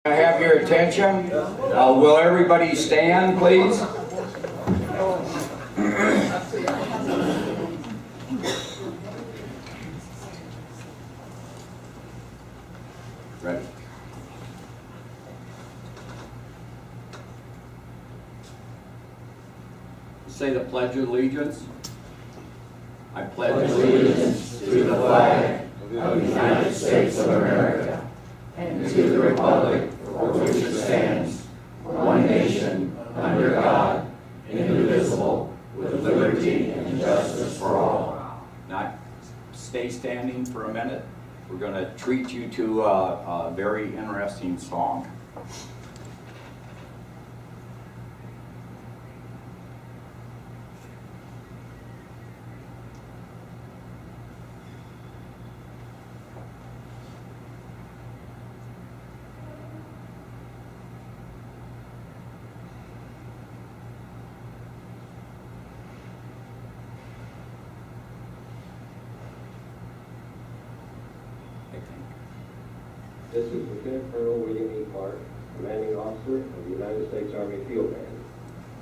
I have your attention. Will everybody stand, please? Ready. Say the Pledge of Allegiance. I pledge allegiance to the flag of the United States of America and to the republic for which it stands, one nation, under God, indivisible, with liberty and justice for all. Now, stay standing for a minute. We're going to treat you to a very interesting song. This is Lieutenant Colonel William E. Clark, Commanding Officer of the United States Army Field Band.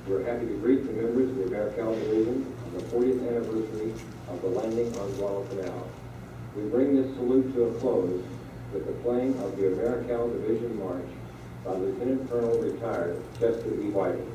We're happy to greet the members of the Americal Division on the 40th anniversary of the landing on Guadalcanal. We bring this salute to a close with the playing of the Americal Division March by Lieutenant Colonel Retired Chester E. Whiting.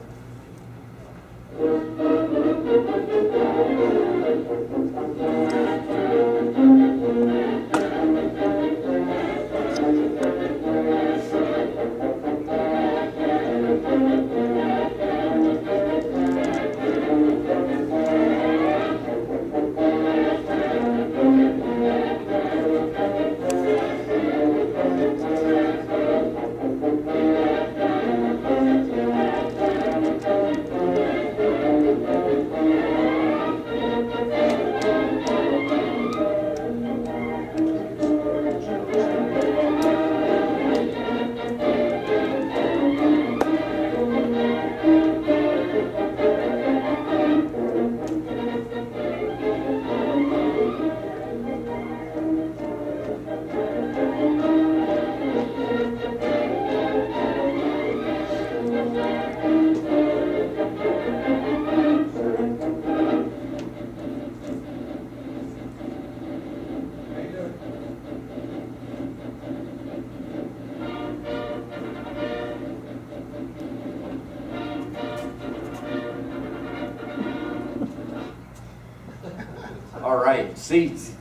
All right, seats.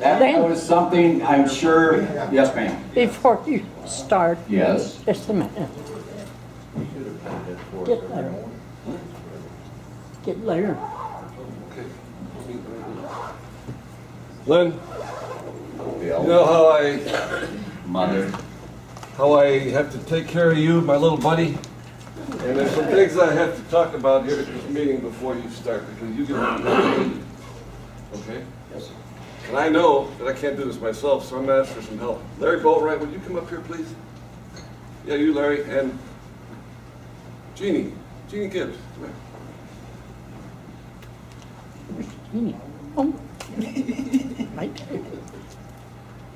That was something I'm sure. Yes, ma'am. Before you start, Yes. just a minute. Get there. Get there. Lynn, Bill. you know Mother. how I have to take care of you, my little buddy? And there's some things I have to talk about here at this meeting before you start, because you get on. Okay? Yes, sir. And I know that I can't do this myself, so I'm gonna ask for some help. Larry Boatwright, would you come up here, please? Yeah, you, Larry, and Jeannie Gibbs, come here. Oh. Right there.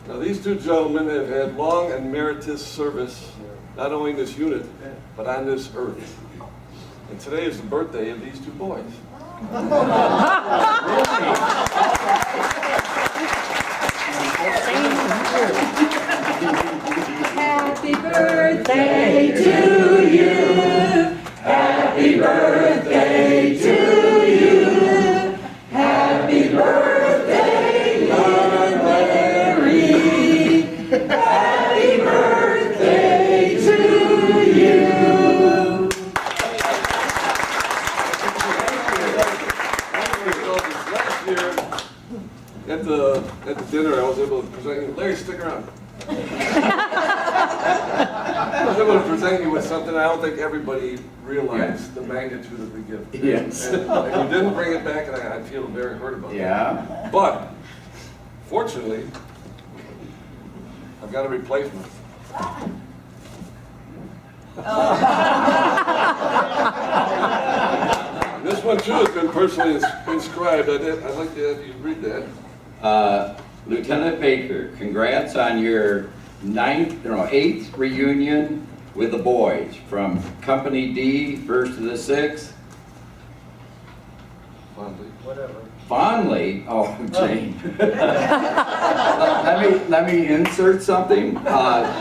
Now, these two gentlemen have had long and meritorious service, not only in this unit, but on this earth. And today is the birthday of these two boys. Happy birthday to you. Happy birthday to you. Happy birthday, Larry. Happy birthday to you. Last year, at the dinner, I was able to present you. Larry, stick around. I was able to present you with something I don't think everybody realized the magnitude of the gift. Yes. And you didn't bring it back, and I feel very hurt about that. Yeah. But fortunately, I've got a replacement. This one too has been personally inscribed. I'd like to have you read that. Lieutenant Baker, congrats on your 8th reunion with the boys from Company D, 1st to the 6th. Fondly. Fondly? Oh, Jane. let me insert something.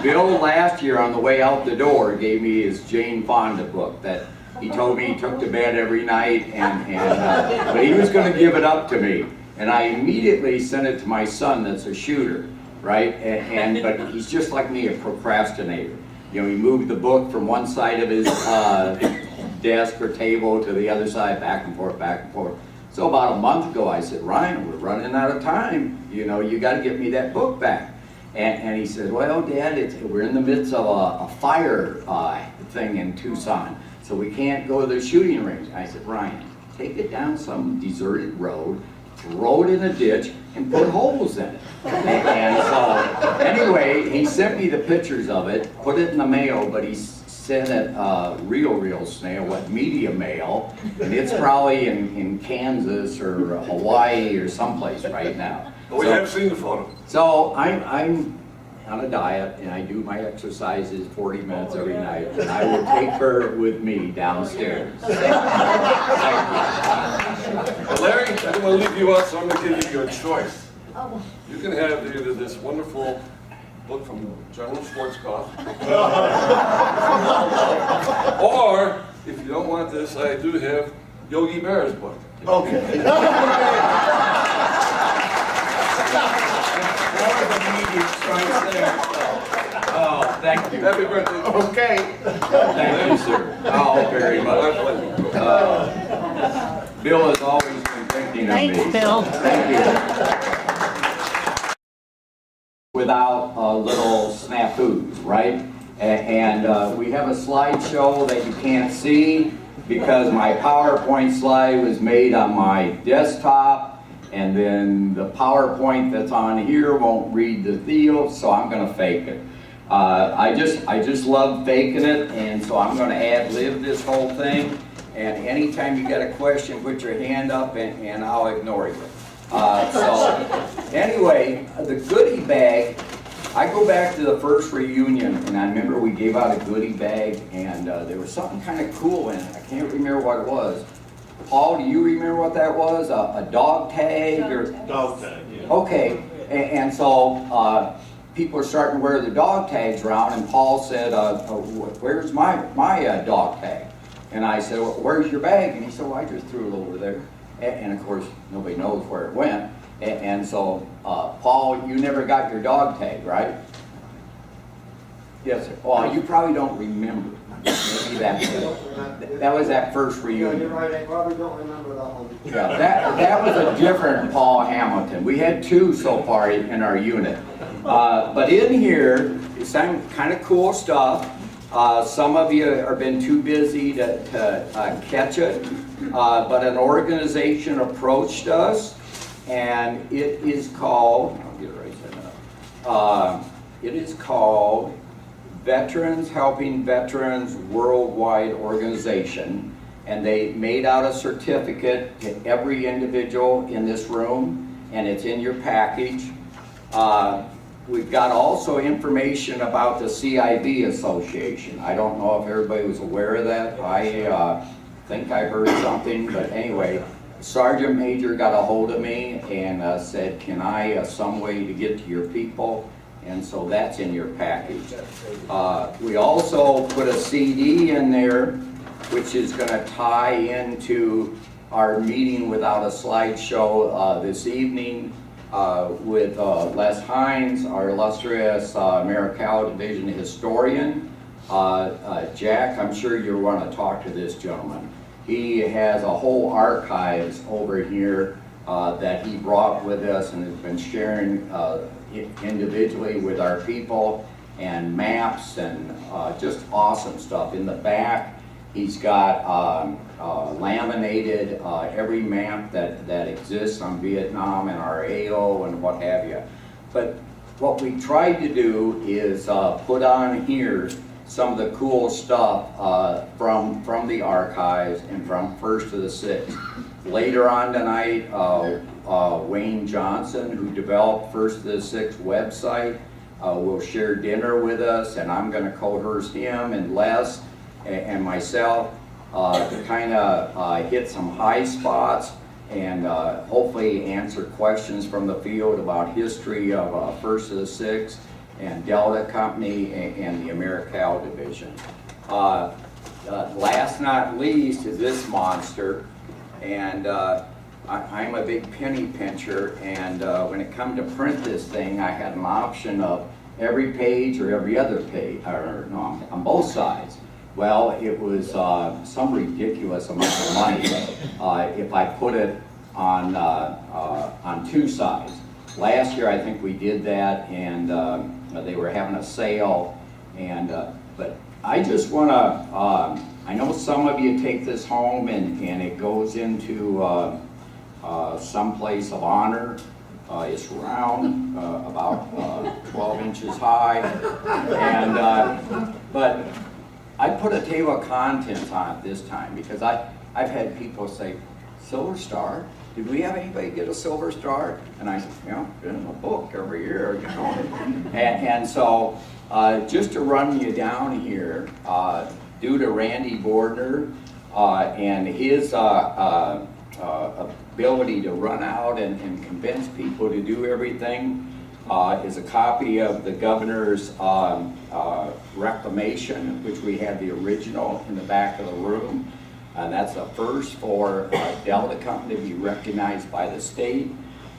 Bill last year on the way out the door gave me his Jane Fonda book that he told me he took to bed every night, but he was going to give it up to me. And I immediately sent it to my son that's a shooter, right? But he's just like me, a procrastinator. You know, he moved the book from one side of his desk or table to the other side, back and forth, back and forth. So about a month ago, I said, Ryan, we're running out of time. You know, you got to get me that book back. And he said, well, Dad, we're in the midst of a fire thing in Tucson, so we can't go to the shooting range. I said, Ryan, take it down some deserted road, throw it in a ditch, and put holes in it. And so, anyway, he sent me the pictures of it, put it in the mail, but he sent it real snail, medium mail, and it's probably in Kansas or Hawaii or someplace right now. We have seen the photo. So I'm on a diet, and I do my exercises 40 minutes every night, and I will take her with me downstairs. Thank you. Larry, I don't want to leave you out, so I'm going to give you a choice. You can have either this wonderful book from General Schwarzkopf, or if you don't want this, I do have Yogi Berra's book. Okay. Oh, thank you. Happy birthday. Okay. Thank you, sir. Oh, very My much. pleasure. Bill has always been thinking of me. Thanks, Bill. Thank you. Without little snafus, right? And we have a slideshow that you can't see because my PowerPoint slide was made on my desktop, and then the PowerPoint that's on here won't read the deal, so I'm going to fake it. I just love faking it, and so I'm going to ad-lib this whole thing. And anytime you got a question, put your hand up, and I'll ignore you. So anyway, the goodie bag, I go back to the first reunion, and I remember we gave out a goodie bag, and there was something kind of cool in it. I can't remember what it was. Paul, do you remember what that was? A dog tag? Dog tag, yeah. Okay, and so people are starting to wear the dog tags around, and Paul said, where's my dog tag? And I said, well, where's your bag? And he said, well, I just threw it over there. And of course, nobody knows where it went. And so, Paul, you never got your dog tag, right? Yes, sir. Well, you probably don't remember. Maybe that was that first reunion. Yeah, you're right, I probably don't remember that one. Yeah, that was a different Paul Hamilton. We had two so far in our unit. But in here, it's some kind of cool stuff. Some of you have been too busy to catch it, but an organization approached us, and it is called, I'll get it right there. It is called Veterans Helping Veterans Worldwide Organization, and they made out a certificate to every individual in this room, and it's in your package. We've got also information about the CIV Association. I don't know if everybody was aware of that. I think I heard something, but anyway, Sergeant Major got a hold of me and said, can I some way to get to your people? And so that's in your package. We also put a CD in there, which is going to tie into our meeting without a slideshow this evening. With Les Hines, our illustrious Maricao Division historian. Jack, I'm sure you'll want to talk to this gentleman. He has a whole archives over here that he brought with us and has been sharing individually with our people, and maps and just awesome stuff. In the back, he's got laminated every map that exists on Vietnam and our AO and what have you. But what we tried to do is put on here some of the cool stuff from the archives and from 1st to the 6th. Later on tonight, Wayne Johnson, who developed 1st to the 6th website, will share dinner with us, and I'm going to coerce him and Les and myself to kind of hit some high spots and hopefully answer questions from the field about history of 1st to the 6th and Delta Company and the AmeriCal division. Last not least is this monster, and I'm a big penny pincher, and when it come to print this thing, I had an option of every page or every other page, or no, on both sides. Well, it was some ridiculous amount of money if I put it on 2 sides. Last year, I think we did that, and they were having a sale, and but I just want to, I know some of you take this home and it goes into some place of honor. It's round, about 12 inches high, and but I put a table of contents on it this time because I've had people say, Silver Star? Did we have anybody get a Silver Star? And I said, yeah, in a book every year, you know. And so, just to run you down here, due to Randy Bordner and his ability to run out and convince people to do everything, is a copy of the governor's reclamation, which we had the original in the back of the room. And that's the first for Delta Company to be recognized by the state.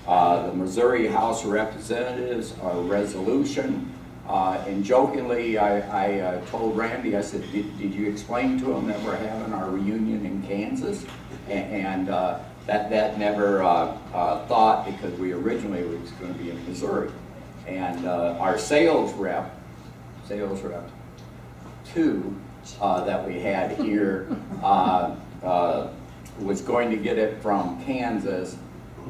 The Missouri House of Representatives resolution. And jokingly, I told Randy, I said, did you explain to him that we're having our reunion in Kansas? And that never thought, because we originally was going to be in Missouri. And our sales rep 2, that we had here was going to get it from Kansas.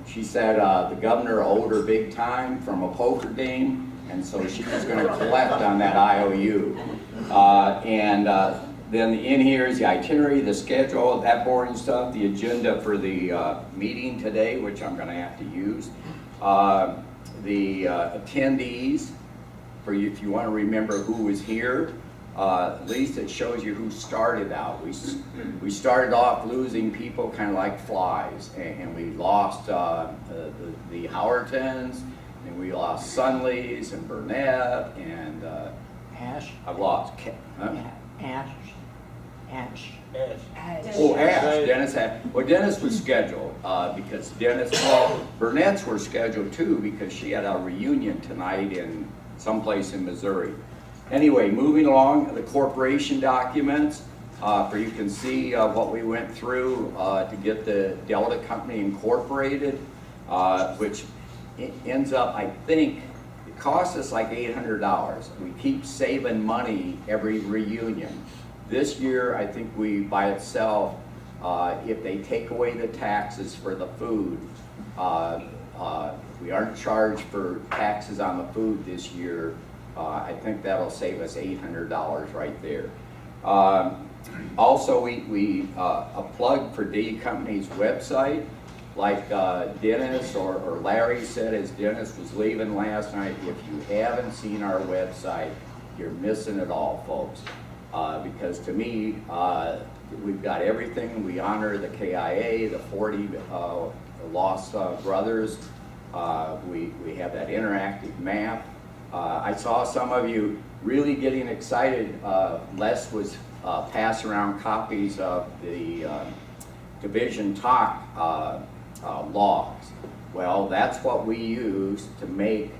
She said the governor owed her big time from a poker game, and so she was going to collect on that IOU. Then in here is the itinerary, the schedule, that boring stuff, the agenda for the meeting today, which I'm going to have to use. The attendees, for you, if you want to remember who was here. At least it shows you who started out. We started off losing people kind of like flies, and we lost the Howertons, and we lost Sunleys and Burnett, and Ash. I've lost Ash. Oh, Ash. Dennis was scheduled because Burnett's were scheduled too because she had a reunion tonight in someplace in Missouri. Anyway, moving along, the corporation documents, for you can see what we went through to get the Delta Company incorporated, which ends up, I think, it costs us like $800. We keep saving money every reunion. This year, I think we, by itself, if they take away the taxes for the food, we aren't charged for taxes on the food this year. I think that'll save us $800 right there. Also, a plug for D Company's website, like Dennis or Larry said as Dennis was leaving last night, if you haven't seen our website, you're missing it all, folks. Because to me, we've got everything. We honor the KIA, the 40 lost brothers. We have that interactive map. I saw some of you really getting excited. Les was passing around copies of the Division Talk logs. Well, that's what we use to make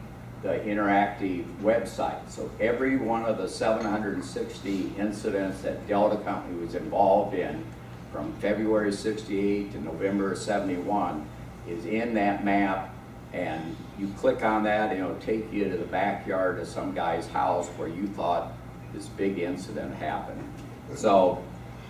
the interactive website. So every one of the 760 incidents that Delta Company was involved in from February 68 to November 71 is in that map. And you click on that and it'll take you to the backyard of some guy's house where you thought this big incident happened. So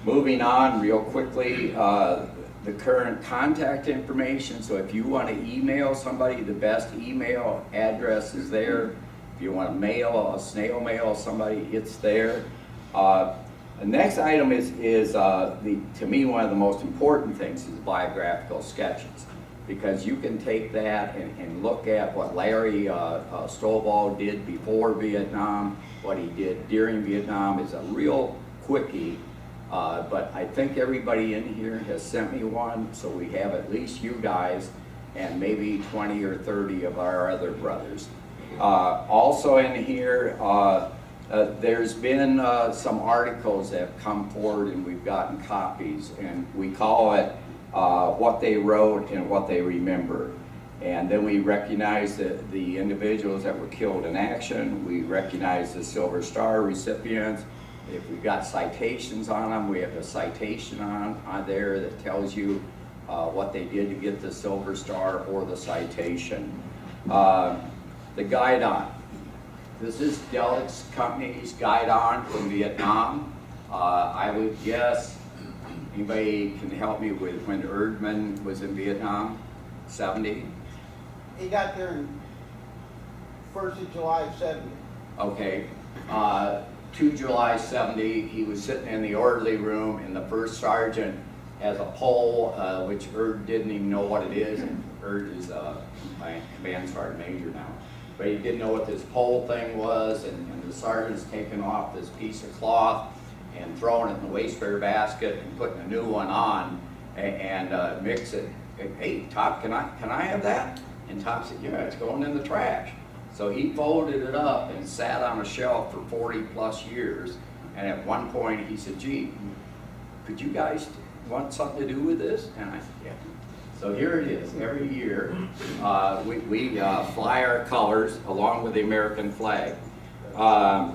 moving on real quickly, the current contact information. So if you want to email somebody, the best email address is there. If you want to mail, a snail mail somebody, it's there. The next item is to me, one of the most important things is biographical sketches, because you can take that and look at what Larry Stovall did before Vietnam, what he did during Vietnam. Is a real quickie, but I think everybody in here has sent me one, so we have at least you guys and maybe 20 or 30 of our other brothers. Also in here, there's been some articles that have come forward and we've gotten copies, and we call it what they wrote and what they remember. And then we recognize the individuals that were killed in action. We recognize the Silver Star recipients. If we've got citations on them, we have a citation on there that tells you what they did to get the Silver Star or the citation. The guidon. This is Delic's company's guidon from Vietnam. I would guess, anybody can help me with when Erdman was in Vietnam? 70? He got there in 1st of July '70. Okay. 2 July 70, he was sitting in the orderly room, and the first sergeant has a pole, which Erd didn't even know what it is, and Erd is my command sergeant major now. But he didn't know what this pole thing was, and the sergeant's taking off this piece of cloth and throwing it in the wastebear basket and putting a new one on and mix it. Hey, Top, can I have that? And Top said, yeah, it's going in the trash. So he folded it up and sat on a shelf for 40 plus years. And at one point he said, gee, could you guys want something to do with this? And I said, yeah. So here it is. Every year we fly our colors along with the American flag. The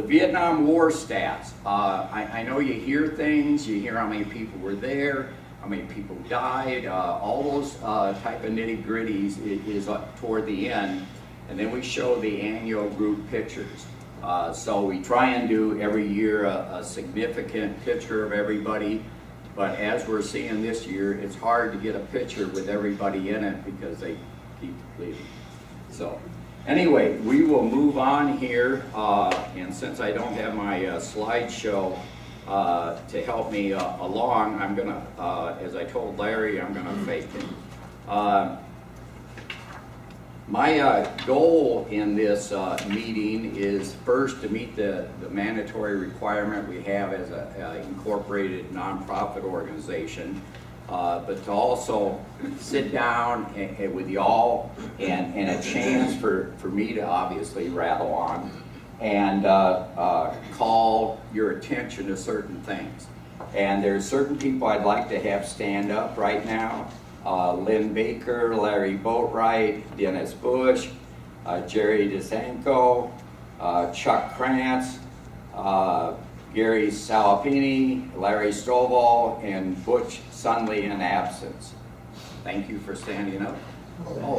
Vietnam War stats. I know you hear things, you hear how many people were there, how many people died, all those type of nitty-gritties is up toward the end. And then we show the annual group pictures. So we try and do every year a significant picture of everybody. But as we're seeing this year, it's hard to get a picture with everybody in it because they keep leaving. So anyway, we will move on here. And since I don't have my slideshow to help me along, I'm gonna, as I told Larry, I'm gonna fake it. My goal in this meeting is first to meet the mandatory requirement we have as an incorporated nonprofit organization, but to also sit down with y'all and a chance for me to obviously rattle on and call your attention to certain things. And there's certain people I'd like to have stand up right now. Lynn Baker, Larry Boatwright, Dennis Bush, Jerry DeSanko, Chuck Krantz, Gary Salapini, Larry Stovall, and Butch Sunley in absence. Thank you for standing up. Oh.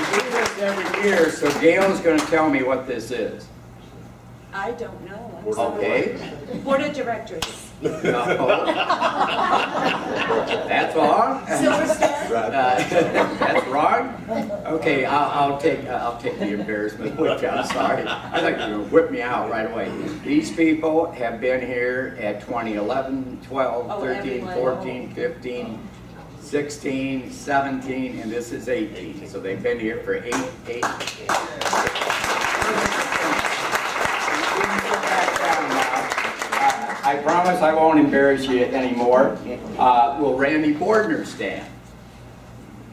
We do this every year, so Gail's going to tell me what this is. I don't know. Okay. Board of Directors. No. That's wrong. Silver Star. That's wrong. Okay, I'll take the embarrassment with you. I'm sorry. I thought you were gonna whip me out right away. These people have been here at 2011, 12, 13, 14, 15, 16, 17, and this is 18. So they've been here for eight years. I promise I won't embarrass you anymore. Will Randy Bordner stand?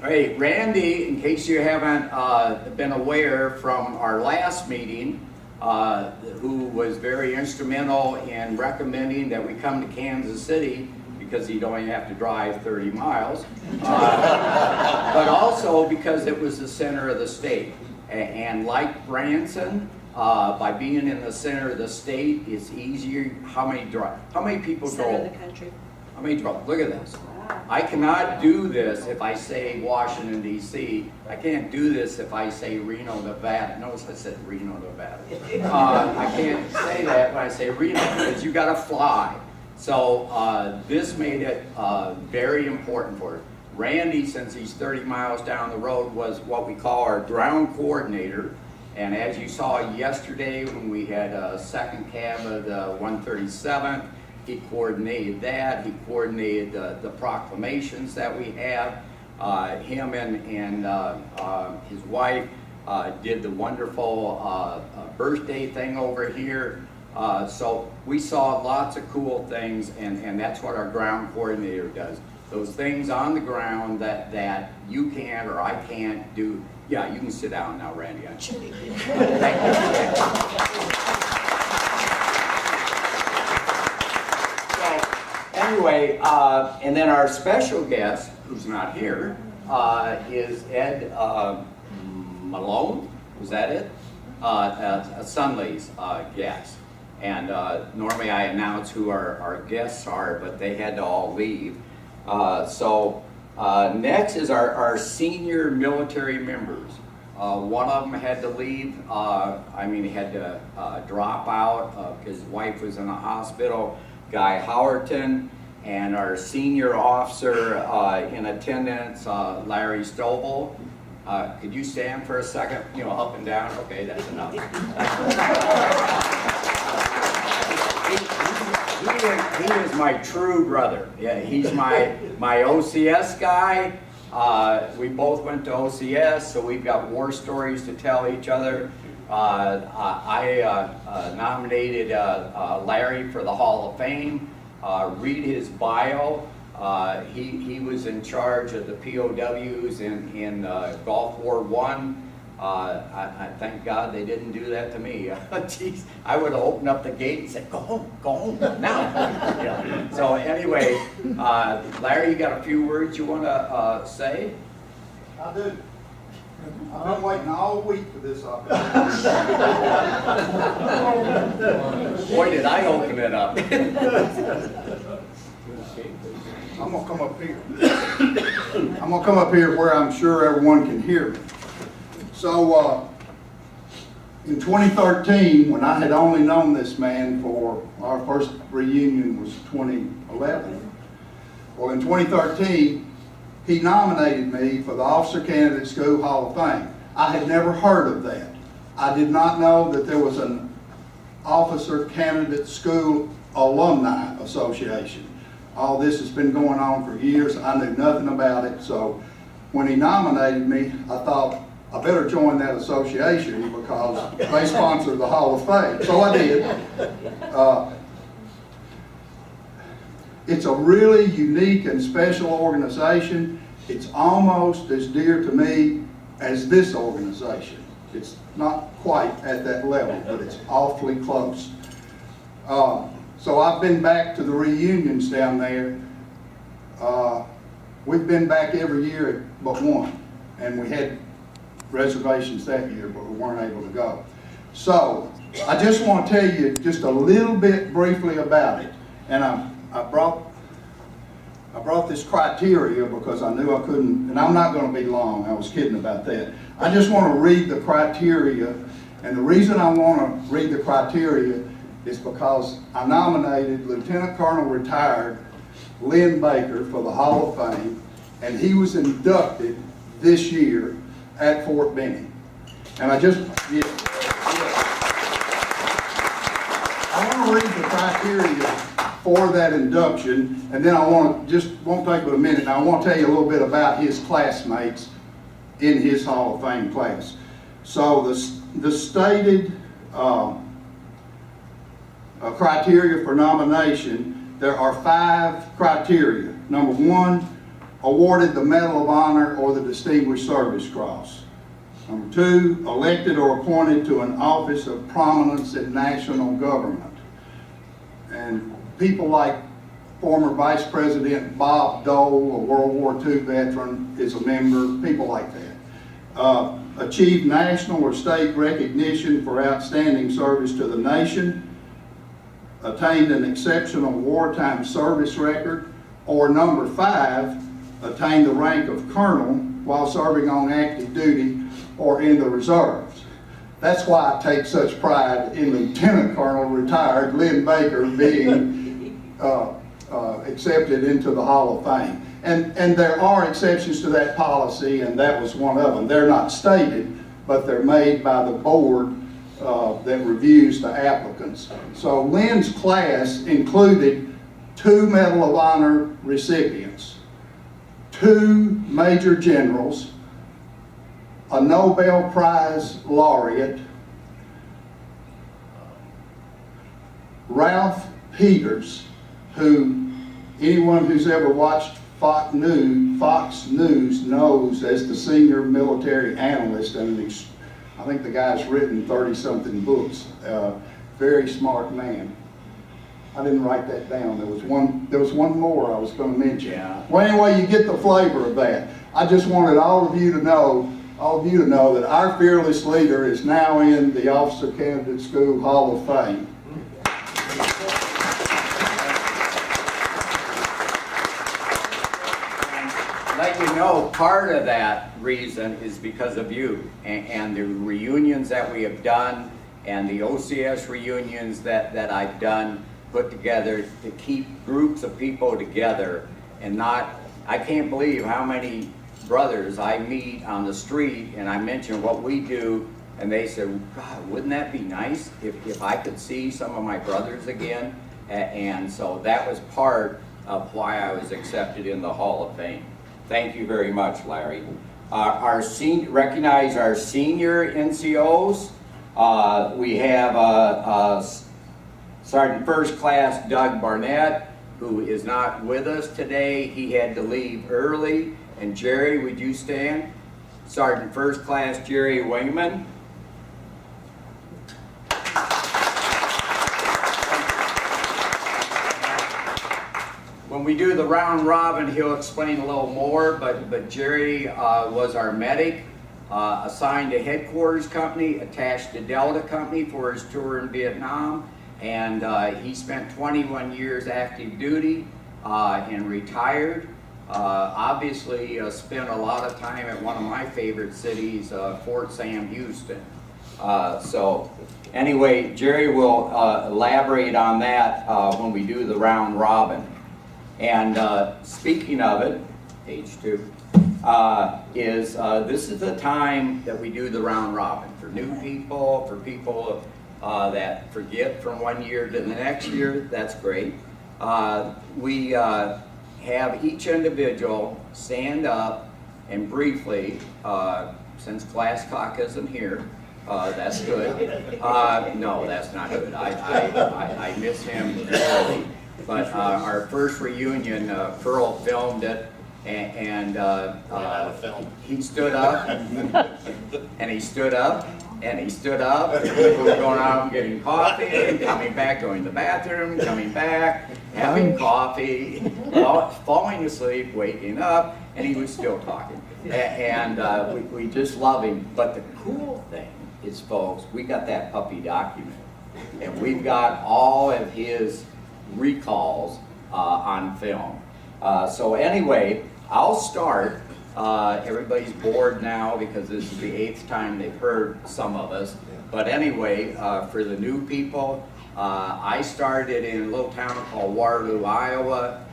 All right, Randy, in case you haven't been aware from our last meeting, who was very instrumental in recommending that we come to Kansas City because you don't have to drive 30 miles, but also because it was the center of the state. And like Branson, by being in the center of the state, it's easier. How many people Center drove? of the country. How many drove? Look at this. Wow. I cannot do this if I say Washington, D.C. I can't do this if I say Reno, Nevada. Notice I said Reno, Nevada. I can't say that when I say Reno because you got to fly. So this made it very important for us. Randy, since he's 30 miles down the road, was what we call our ground coordinator. And as you saw yesterday when we had a second cab of the 137th, he coordinated that. He coordinated the proclamations that we have. Him and his wife did the wonderful birthday thing over here. So we saw lots of cool things, and that's what our ground coordinator does. Those things on the ground that you can't or I can't do. Yeah, you can sit down now, Randy. Thank you. So, anyway, and then our special guest, who's not here, is Ed Malone. Was that it? Sunley's guest. And normally I announce who our guests are, but they had to all leave. Next is our senior military members. One of them had to leave. He had to drop out because his wife was in the hospital. Guy Howerton, and our senior officer in attendance, Larry Stovall. Could you stand for a second? You know, up and down. Okay, that's enough. He is my true brother. Yeah, he's my OCS guy. We both went to OCS, so we've got war stories to tell each other. I nominated Larry for the Hall of Fame. Read his bio. He was in charge of the POWs in Gulf War I. I thank God they didn't do that to me. Jeez, I would have opened up the gate and said, go home now. Yeah. So anyway, Larry, you got a few words you want to say? I do. I've been waiting all week for this opportunity. Boy, did I open it up. I'm gonna come up here. I'm gonna come up here where I'm sure everyone can hear me. So, in 2013, when I had only known this man for our first reunion was 2011. Well, in 2013, he nominated me for the Officer Candidate School Hall of Fame. I had never heard of that. I did not know that there was an Officer Candidate School Alumni Association. All this has been going on for years. I knew nothing about it. So when he nominated me, I thought, I better join that association because they sponsor the Hall of Fame. So I did. It's a really unique and special organization. It's almost as dear to me as this organization. It's not quite at that level, but it's awfully close. So I've been back to the reunions down there. We've been back every year but one, and we had reservations that year, but we weren't able to go. So I just want to tell you just a little bit briefly about it. And I brought this criteria because I knew I couldn't, and I'm not going to be long, I was kidding about that. I just want to read the criteria, and the reason I want to read the criteria is because I nominated Lieutenant Colonel retired Lynn Baker for the Hall of Fame, and he was inducted this year at Fort Benning. And I want to read the criteria for that induction, and then I won't take but a minute, and I want to tell you a little bit about his classmates in his Hall of Fame class. So the stated criteria for nomination, there are 5 criteria. Number 1, awarded the Medal of Honor or the Distinguished Service Cross. Number 2, elected or appointed to an office of prominence in national government. And people like former Vice President Bob Dole, a World War II veteran, is a member, people like that. Achieved national or state recognition for outstanding service to the nation, attained an exceptional wartime service record, or number 5, attained the rank of colonel while serving on active duty or in the reserves. That's why I take such pride in Lieutenant Colonel retired Lynn Baker being accepted into the Hall of Fame. And there are exceptions to that policy, and that was one of them. They're not stated, but they're made by the board that reviews the applicants. So Lynn's class included 2 Medal of Honor recipients, 2 Major Generals, a Nobel Prize laureate, Ralph Peters, who anyone who's ever watched Fox News knows as the senior military analyst, and I think the guy's written 30-something books. Very smart man. I didn't write that down. There was one more I was going to mention. Yeah. Well, anyway, you get the flavor of that. I just wanted all of you to know that our fearless leader is now in the Officer Candidate School Hall of Fame. Let you know, part of that reason is because of you and the reunions that we have done and the OCS reunions that I've done, put together to keep groups of people together and not, I can't believe how many brothers I meet on the street and I mention what we do and they said, God, wouldn't that be nice if I could see some of my brothers again? And so that was part of why I was accepted in the Hall of Fame. Thank you very much, Larry. Recognize our senior NCOs. We have Sergeant First Class Doug Barnett, who is not with us today. He had to leave early. And Jerry, would you stand? Sergeant First Class Jerry Wingman. When we do the round robin, he'll explain a little more, but Jerry was our medic, assigned to headquarters company, attached to Delta Company for his tour in Vietnam, and he spent 21 years active duty and retired. Obviously spent a lot of time at one of my favorite cities, Fort Sam Houston. So anyway, Jerry will elaborate on that when we do the round robin. And speaking of it, page 2, this is the time that we do the round robin for new people, for people that forget from one year to the next year. That's great. We have each individual stand up and briefly, since Class Cock isn't here, that's good. No, that's not good. I miss him really. But our first reunion, Pearl filmed it, and he stood up, and he stood up, and he stood up, and we were going out and getting coffee, and coming back, going to the bathroom, coming back, having coffee, falling asleep, waking up, and he was still talking. And we just love him. But the cool thing is, folks, we got that puppy document, and we've got all of his recalls on film. So anyway, I'll start. Everybody's bored now because this is the 8th time they've heard some of us. But anyway, for the new people, I started in a little town called Waterloo, Iowa.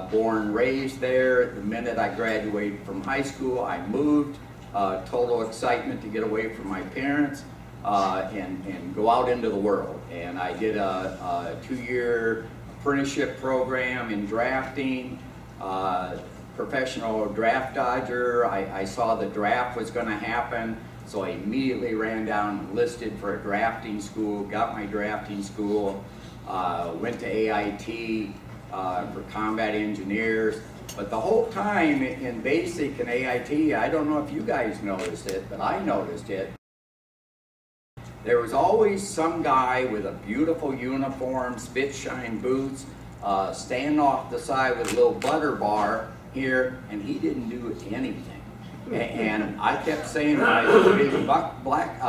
Born and raised there. The minute I graduated from high school, I moved. Total excitement to get away from my parents and go out into the world. And I did a 2-year apprenticeship program in drafting, professional draft dodger. I saw the draft was going to happen, so I immediately ran down and enlisted for a drafting school, got my drafting school, went to AIT for combat engineers. But the whole time in basic and AIT, I don't know if you guys noticed it, but I noticed it. There was always some guy with a beautiful uniform, spit shine boots, standing off the side with a little butter bar here, and he didn't do anything. And I kept saying to my big black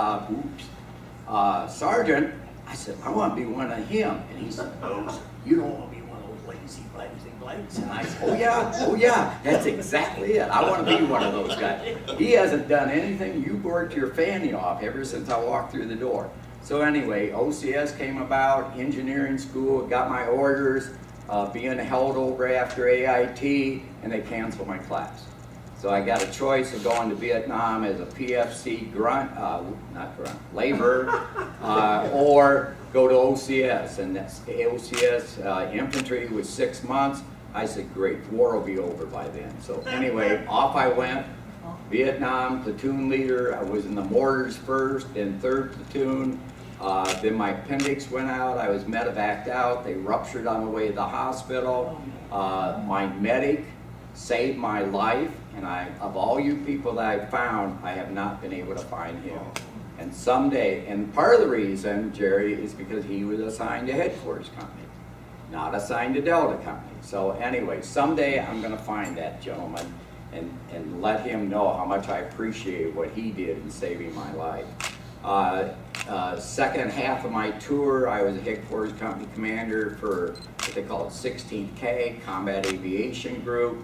sergeant, I said, I want to be one of him. And he said, no, you don't want to be one of those lazy blacks. And I said, oh yeah, that's exactly it. I want to be one of those guys. He hasn't done anything. You worked your fanny off ever since I walked through the door. So anyway, OCS came about, engineering school, got my orders, being held over after AIT, and they canceled my class. So I got a choice of going to Vietnam as a PFC grunt, not grunt, laborer, or go to OCS, and that's OCS infantry was 6 months. I said, great, war will be over by then. So anyway, off I went. Vietnam, platoon leader. I was in the mortars first, then 3rd platoon. Then my appendix went out. I was medevaced out. They ruptured on the way to the hospital. My medic saved my life, and of all you people that I found, I have not been able to find him. And someday, and part of the reason, Jerry, is because he was assigned to headquarters company, not assigned to Delta company. So anyway, someday I'm gonna find that gentleman and let him know how much I appreciate what he did in saving my life. Second half of my tour, I was a headquarters company commander for what they call it 16th K, Combat Aviation Group.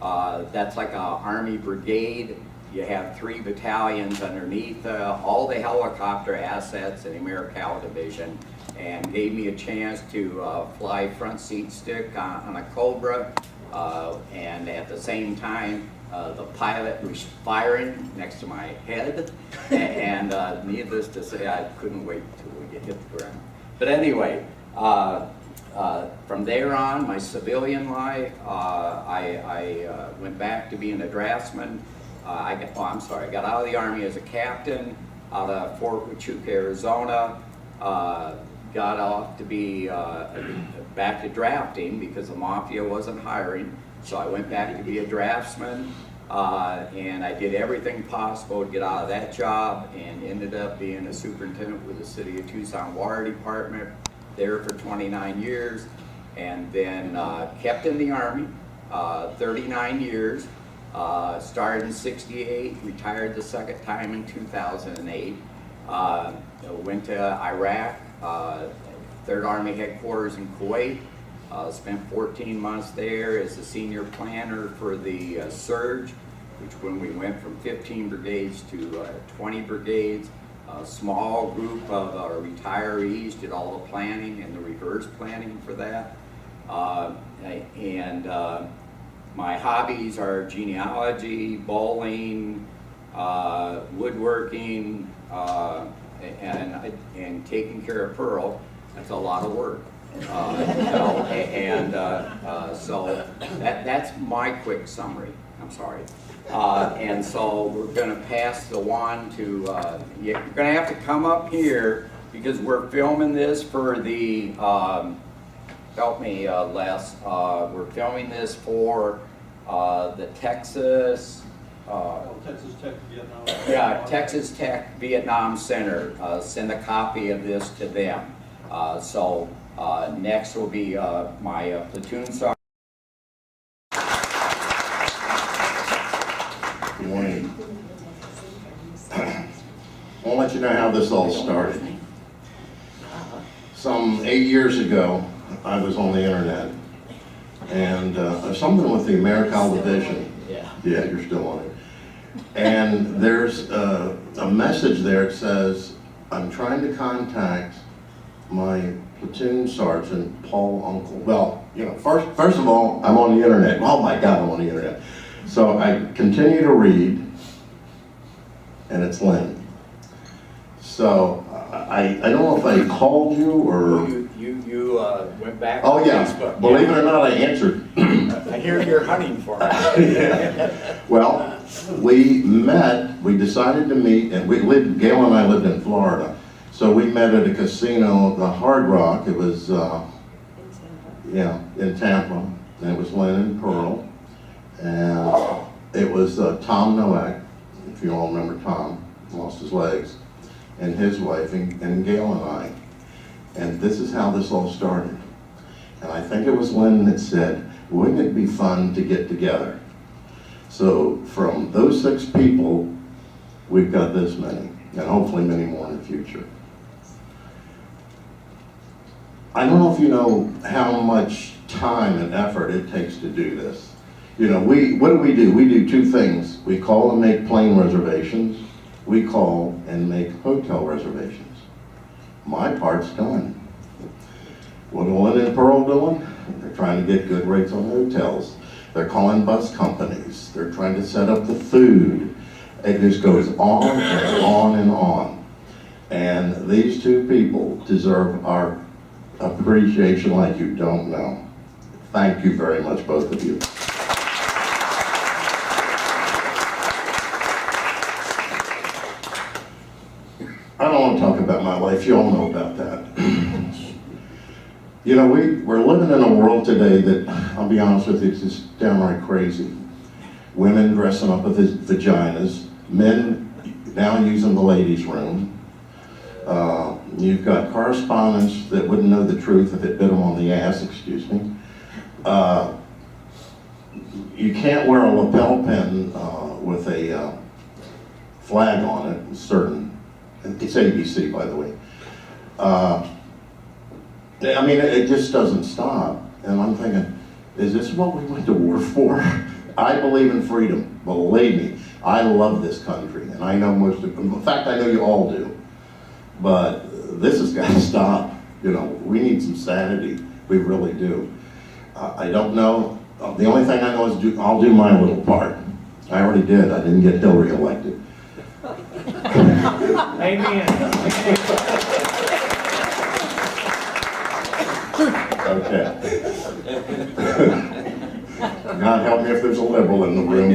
That's like a Army brigade. You have 3 battalions underneath all the helicopter assets in the Americal Division, and gave me a chance to fly front seat stick on a Cobra, and at the same time, the pilot was firing next to my head, and needless to say, I couldn't wait until we hit the ground. But anyway, from there on, my civilian life, I went back to being a draftsman. I got out of the Army as a captain out of Fort Huachuca, Arizona. Got off to be back to drafting because the mafia wasn't hiring. So I went back to be a draftsman, and I did everything possible to get out of that job, and ended up being a superintendent with the City of Tucson Water Department, there for 29 years, and then kept in the Army 39 years. Started in '68, retired the second time in 2008. Went to Iraq, 3rd Army headquarters in Kuwait. Spent 14 months there as the senior planner for the surge, which when we went from 15 brigades to 20 brigades. A small group of retirees did all the planning and the reverse planning for that. My hobbies are genealogy, bowling, woodworking, and taking care of Pearl. That's a lot of work. So that's my quick summary. I'm sorry. And so we're going to pass the wand to, you're going to have to come up here because we're filming this for the, help me Les, we're filming this for the Texas, Texas Tech Vietnam. yeah, Texas Tech Vietnam Center. Send a copy of this to them. Next will be my platoon sergeant. Good morning. I'll let you know how this all started. Some 8 years ago, I was on the internet, and something with the Americal Division. Yeah, you're still on it. And there's a message there that says, I'm trying to contact my platoon sergeant, Paul Uncle. Well, you know, first of all, I'm on the internet. Oh my God, I'm on the internet. So I continue to read, and it's Lynn. So I don't know if I called you or... You went back Oh to yeah, Facebook. believe it or not, I answered. I hear you're hunting for me. Yeah. Well, we met, we decided to meet, and Gail and I lived in Florida. So we met at a casino, the Hard Rock. It was, yeah, in Tampa. And it was Lynn and Pearl. And it was Tom Nowak, if you all remember Tom, lost his legs, and his wife, and Gail and I. And this is how this all started. And I think it was Lynn that said, wouldn't it be fun to get together? So from those 6 people, we've got this many, and hopefully many more in the future. I don't know if you know how much time and effort it takes to do this. You know, what do? We do 2 things. We call and make plane reservations. We call and make hotel reservations. My part's done. What are Lynn and Pearl doing? They're trying to get good rates on hotels. They're calling bus companies. They're trying to set up the food. It just goes on and on and on. And these two people deserve our appreciation like you don't know. Thank you very much, both of you. I don't want to talk about my life. You all know about that. You know, we're living in a world today that, I'll be honest with you, it's just downright crazy. Women dressing up with vaginas, men now using the ladies' room. You've got correspondents that wouldn't know the truth if it bit them on the ass, excuse me. You can't wear a lapel pin with a flag on it, certain. It's ABC, by the way. I mean, it just doesn't stop. And I'm thinking, is this what we went to war for? I believe in freedom, believe me. I love this country, and I know most of them. In fact, I know you all do. But this has got to stop. You know, we need some sanity. We really do. I don't know. The only thing I know is I'll do my little part. I already did. I didn't get Hillary elected. Amen. Okay. God help me if there's a liberal in the room.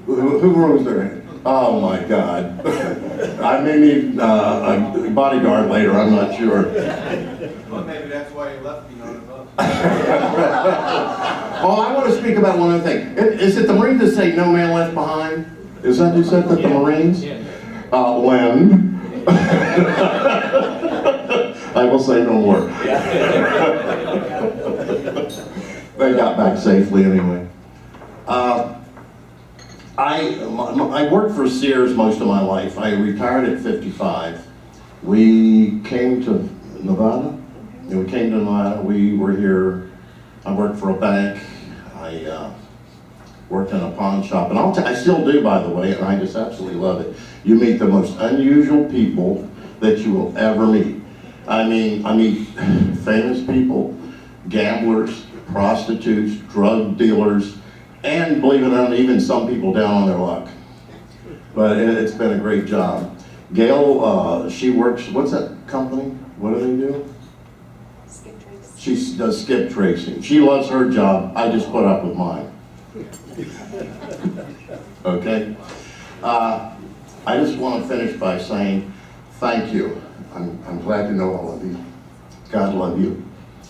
Who rose their hand? Oh my God. I may need a bodyguard later, I'm not sure. Well, maybe that's why you left me on the bus. Oh, I want to speak about one other thing. Is it the Marines that say no man left behind? Is that who said that, the Marines? When? I will say no more. They got back safely anyway. I worked for Sears most of my life. I retired at 55. We came to Nevada. We were here. I worked for a bank. I worked in a pawn shop, and I still do, by the way, and I just absolutely love it. You meet the most unusual people that you will ever meet. I meet famous people, gamblers, prostitutes, drug dealers, and believe it or not, even some people down on their luck. But it's been a great job. Gail, she works, what's that company? What do they do? Skip trace. She does skip tracing. She loves her job. I just put up with mine. Okay? I just want to finish by saying thank you. I'm glad to know all of you. God love you.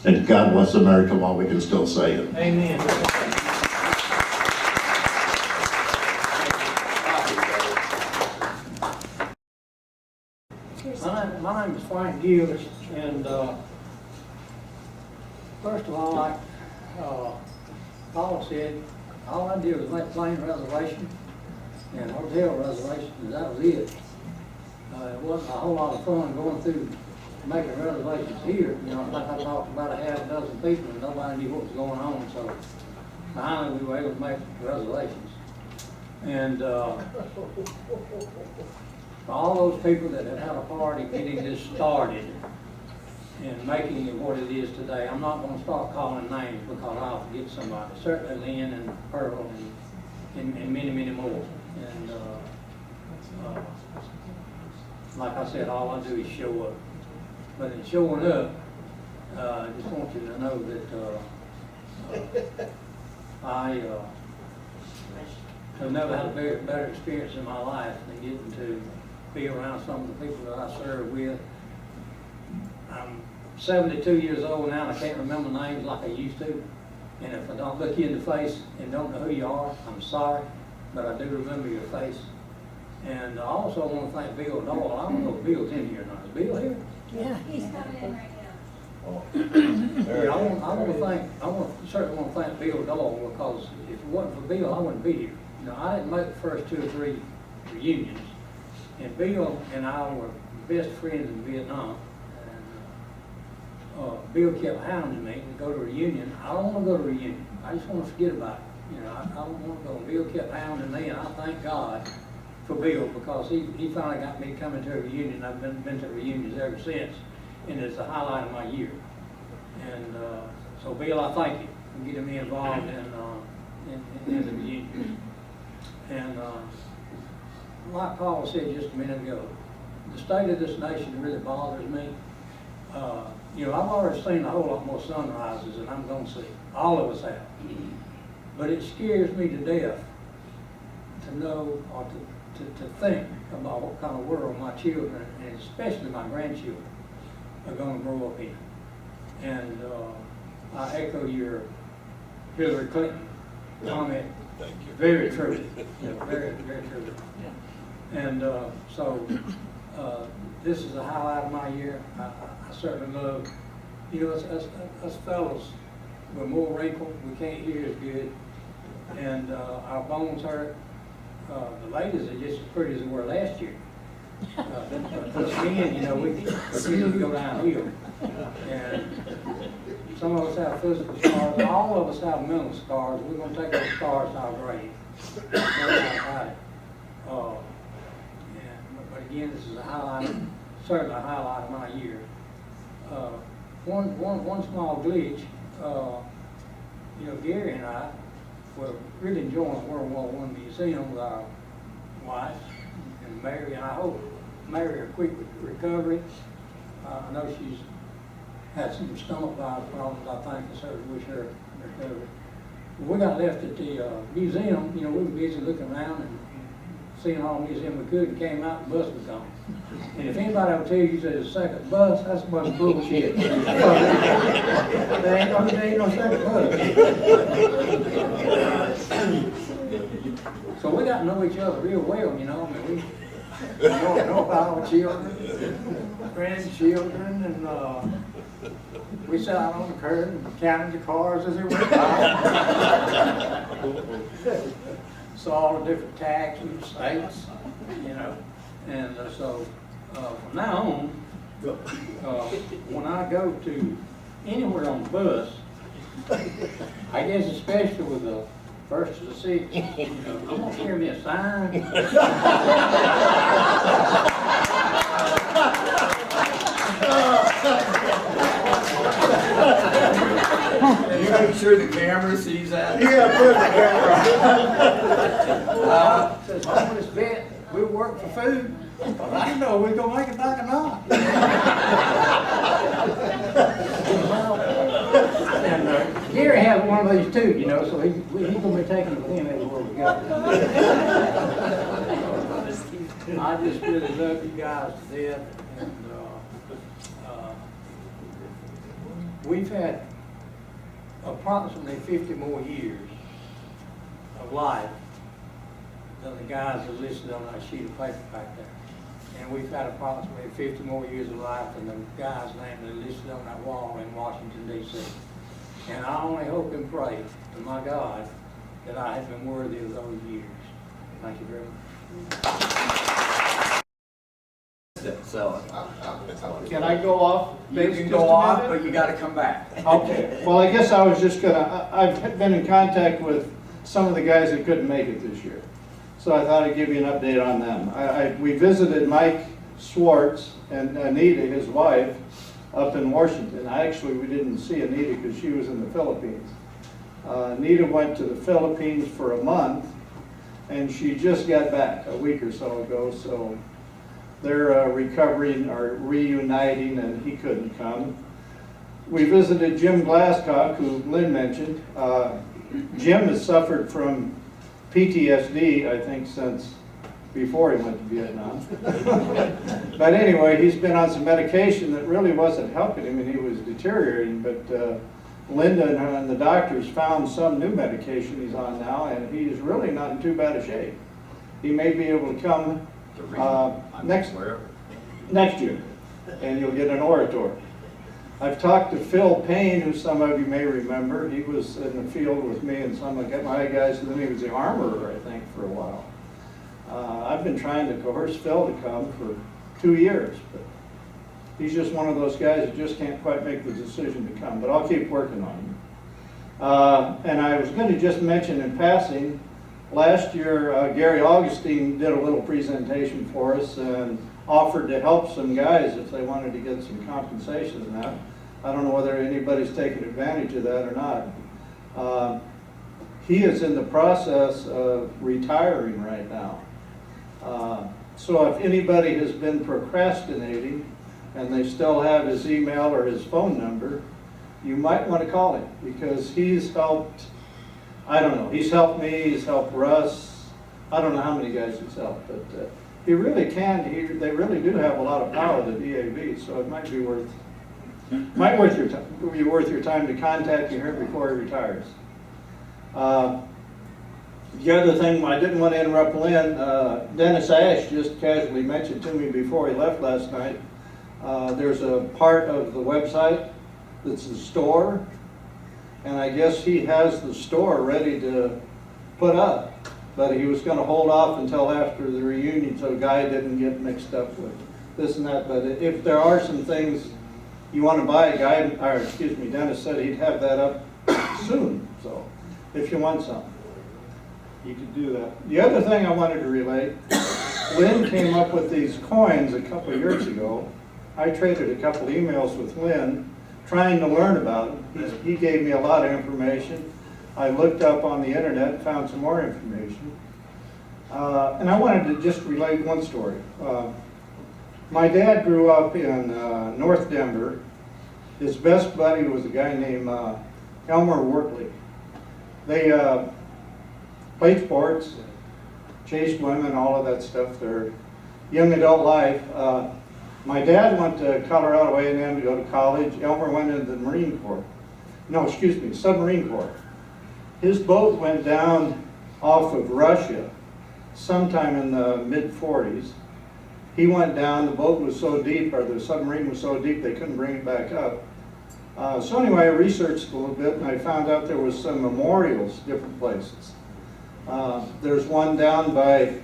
And God bless America while we can still say it. Amen. My name is Frank Gibbs, and first of all, like Paul said, all I did was make plane reservation and hotel reservations, and that was it. It wasn't a whole lot of fun going through making reservations here. You know, like I talked about a half dozen people and nobody knew what was going on, so finally we were able to make reservations. And for all those people that have had a part in getting this started and making it what it is today, I'm not going to start calling names because I'll forget somebody. Certainly Lynn and Pearl and many, many more. And like I said, all I do is show up. But in showing up, I just want you to know that I have never had a better experience in my life than getting to be around some of the people that I serve with. I'm 72 years old now and I can't remember names like I used to. And if I don't look you in the face and don't know who you are, I'm sorry, but I do remember your face. And I also want to thank Bill Doyle. I don't know if Bill's in here or not. Is Bill here? Yeah, he's coming in right Yeah, I certainly want to thank Bill Doyle because if it wasn't for Bill, I wouldn't be here. You know, I didn't make the first 2 or 3 reunions. And Bill and I were best friends in Vietnam. And Bill kept hounding me to go to a reunion. I don't want to go to a reunion. I just want to forget about it. You know, I don't want to go. Bill kept hounding me, and I thank God for Bill, because he finally got me coming to a reunion. I've been to reunions ever since, and it's the highlight of my year. And so Bill, I thank you for getting me involved in the reunion. And like Paul said just a minute ago, the state of this nation really bothers me. You know, I've already seen a whole lot more sunrises than I'm going to see. All of us have. But it scares me to death to know or to think about what kind of world my children, and especially my grandchildren, are going to grow up in. And I echo your Hillary Clinton comment. Thank you. Very true. You know, very, very true. And so this is a highlight of my year. I certainly love, you know, us fellows, we're more wrinkled, we can't hear as good, and our bones hurt. The ladies are just as pretty as they were last year. Us men, you know, we usually go downhill. And some of us have physical scars, all of us have mental scars. We're going to take those scars to our grave. No doubt about it. But again, this is a highlight, certainly a highlight of my year. One small glitch, you know, Gary and I were really enjoying World War I Museum with our wives and Mary, and I hope Mary a quick recovery. I know she's had some stomach virus problems, I think, and certainly wish her recovery. We got left at the museum, you know, we were busy looking around and seeing all the museum we could, and came out and the bus was gone. And if anybody will tell you there's a second bus, that's a bunch of bullshit. There ain't no second bus. So we got to know each other real well, you know. I mean, we know about our children, grandchildren, and we sat out on the curb and counted the cars as they went by. Saw all the different tags from the states, you know. And so from now on, when I go to anywhere on the bus, I guess especially with the first to the sixth, you know, I'm gonna carry me a sign. You make sure the camera sees that? Yeah, put the camera. Says, on this bet, we'll work for food. But I didn't know we were gonna make it back or not. And Gary has one of these too, you know, so he's gonna be taking it with him everywhere we go. I just really love you guys to death, and we've had approximately 50 more years of life than the guys that listed on that sheet of paper back there. And we've had approximately 50 more years of life than the guys named that listed on that wall in Washington, D.C. And I only hope and pray to my God that I have been worthy of those years. Thank you very much. So, Can I go off? you base can just go a off, minute? but you gotta come back. Okay, well, I guess I was just gonna, I've been in contact with some of the guys that couldn't make it this year. So I thought I'd give you an update on them. We visited Mike Swartz and Anita, his wife, up in Washington. Actually, we didn't see Anita because she was in the Philippines. Anita went to the Philippines for a month, and she just got back a week or so ago, so they're recovering or reuniting, and he couldn't come. We visited Jim Glasscock, who Lynn mentioned. Jim has suffered from PTSD, I think, since before he went to Vietnam. But anyway, he's been on some medication that really wasn't helping him, and he was deteriorating. But Linda and the doctors found some new medication he's on now, and he's really not in too bad a shape. He may be able to come next year, and you'll get an orator. I've talked to Phil Payne, who some of you may remember. He was in the field with me and some of my guys, and then he was the armorer, I think, for a while. I've been trying to coerce Phil to come for 2 years, but he's just one of those guys that just can't quite make the decision to come, but I'll keep working on him. And I was going to just mention in passing, last year, Gary Augustine did a little presentation for us and offered to help some guys if they wanted to get some compensation in that. I don't know whether anybody's taken advantage of that or not. He is in the process of retiring right now. So if anybody has been procrastinating and they still have his email or his phone number, you might want to call him, because he's helped, I don't know, he's helped me, he's helped Russ. I don't know how many guys he's helped, but he really can, they really do have a lot of power, the DAV, so it might be worth your time to contact him here before he retires. The other thing, I didn't want to interrupt Lynn, Dennis Ash just casually mentioned to me before he left last night, there's a part of the website that's the store, and I guess he has the store ready to put up, but he was going to hold off until after the reunion so Guy didn't get mixed up with this and that. But if there are some things you want to buy, Dennis said he'd have that up soon, so if you want some, you could do that. The other thing I wanted to relate, Lynn came up with these coins a couple of years ago. I traded a couple emails with Lynn trying to learn about them. He gave me a lot of information. I looked up on the internet, found some more information. And I wanted to just relate one story. My dad grew up in North Denver. His best buddy was a guy named Elmer Wortley. They played sports, chased women, all of that stuff, their young adult life. My dad went to Colorado A&M to go to college. Elmer went into the Marine Corps. No, excuse me, submarine corps. His boat went down off of Russia sometime in the mid-40s. He went down, the boat was so deep, or the submarine was so deep, they couldn't bring it back up. So anyway, I researched a little bit, and I found out there was some memorials, different places. There's one down by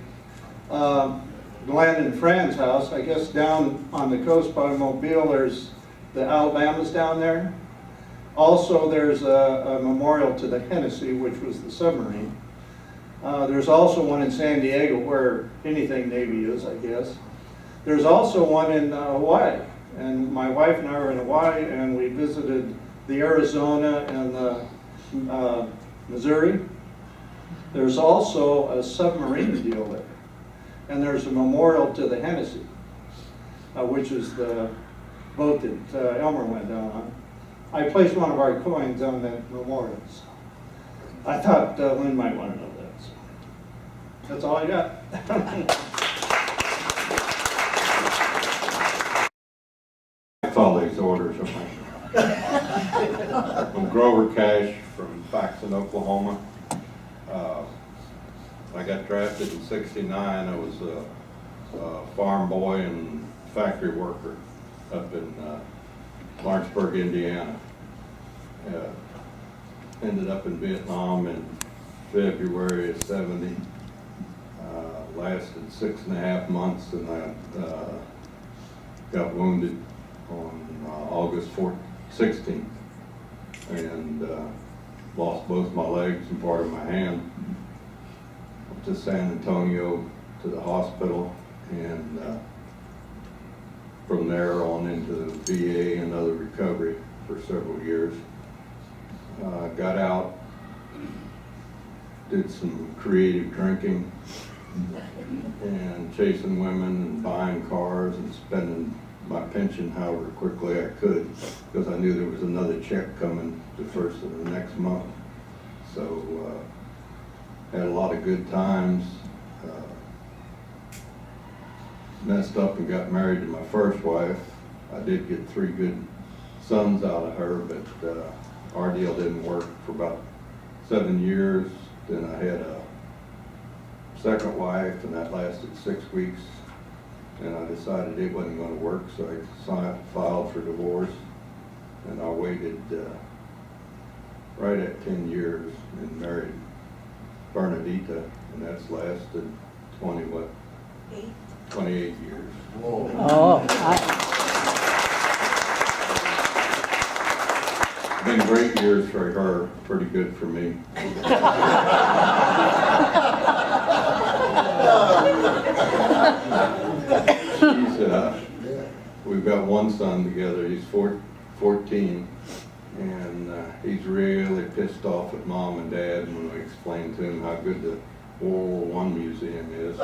Glenn and Fran's house. I guess down on the coast by Mobile, there's the Alabamas down there. Also, there's a memorial to the Hennessy, which was the submarine. There's also one in San Diego, where anything Navy is, I guess. There's also one in Hawaii, and my wife and I were in Hawaii, and we visited the Arizona and the Missouri. There's also a submarine deal there, and there's a memorial to the Hennessy, which is the boat that Elmer went down on. I placed one of our coins on that memorial. So I thought Lynn might want to know that. So that's all I got. I follow these orders. I'm Grover Cash from Faxon, Oklahoma. I got drafted in '69. I was a farm boy and factory worker up in Lawrenceburg, Indiana. Ended up in Vietnam in February of '70. Lasted 6.5 months, and I got wounded on August 16th, and lost both my legs and part of my hand. Went to San Antonio to the hospital, and from there on into the VA and other recovery for several years. Got out, did some creative drinking and chasing women and buying cars and spending my pension however quickly I could, because I knew there was another check coming the first of the next month. So had a lot of good times. Messed up and got married to my first wife. I did get 3 good sons out of her, but our deal didn't work for about 7 years. Then I had a second wife, and that lasted 6 weeks. And I decided it wasn't going to work, so I filed for divorce. And I waited right at 10 years and married Bernadita, and that's lasted 28 years. Oh, Been great years for her, pretty good for me. We've got one son together, he's 14, and he's really pissed off at Mom and Dad when we explain to him how good the World War I museum is.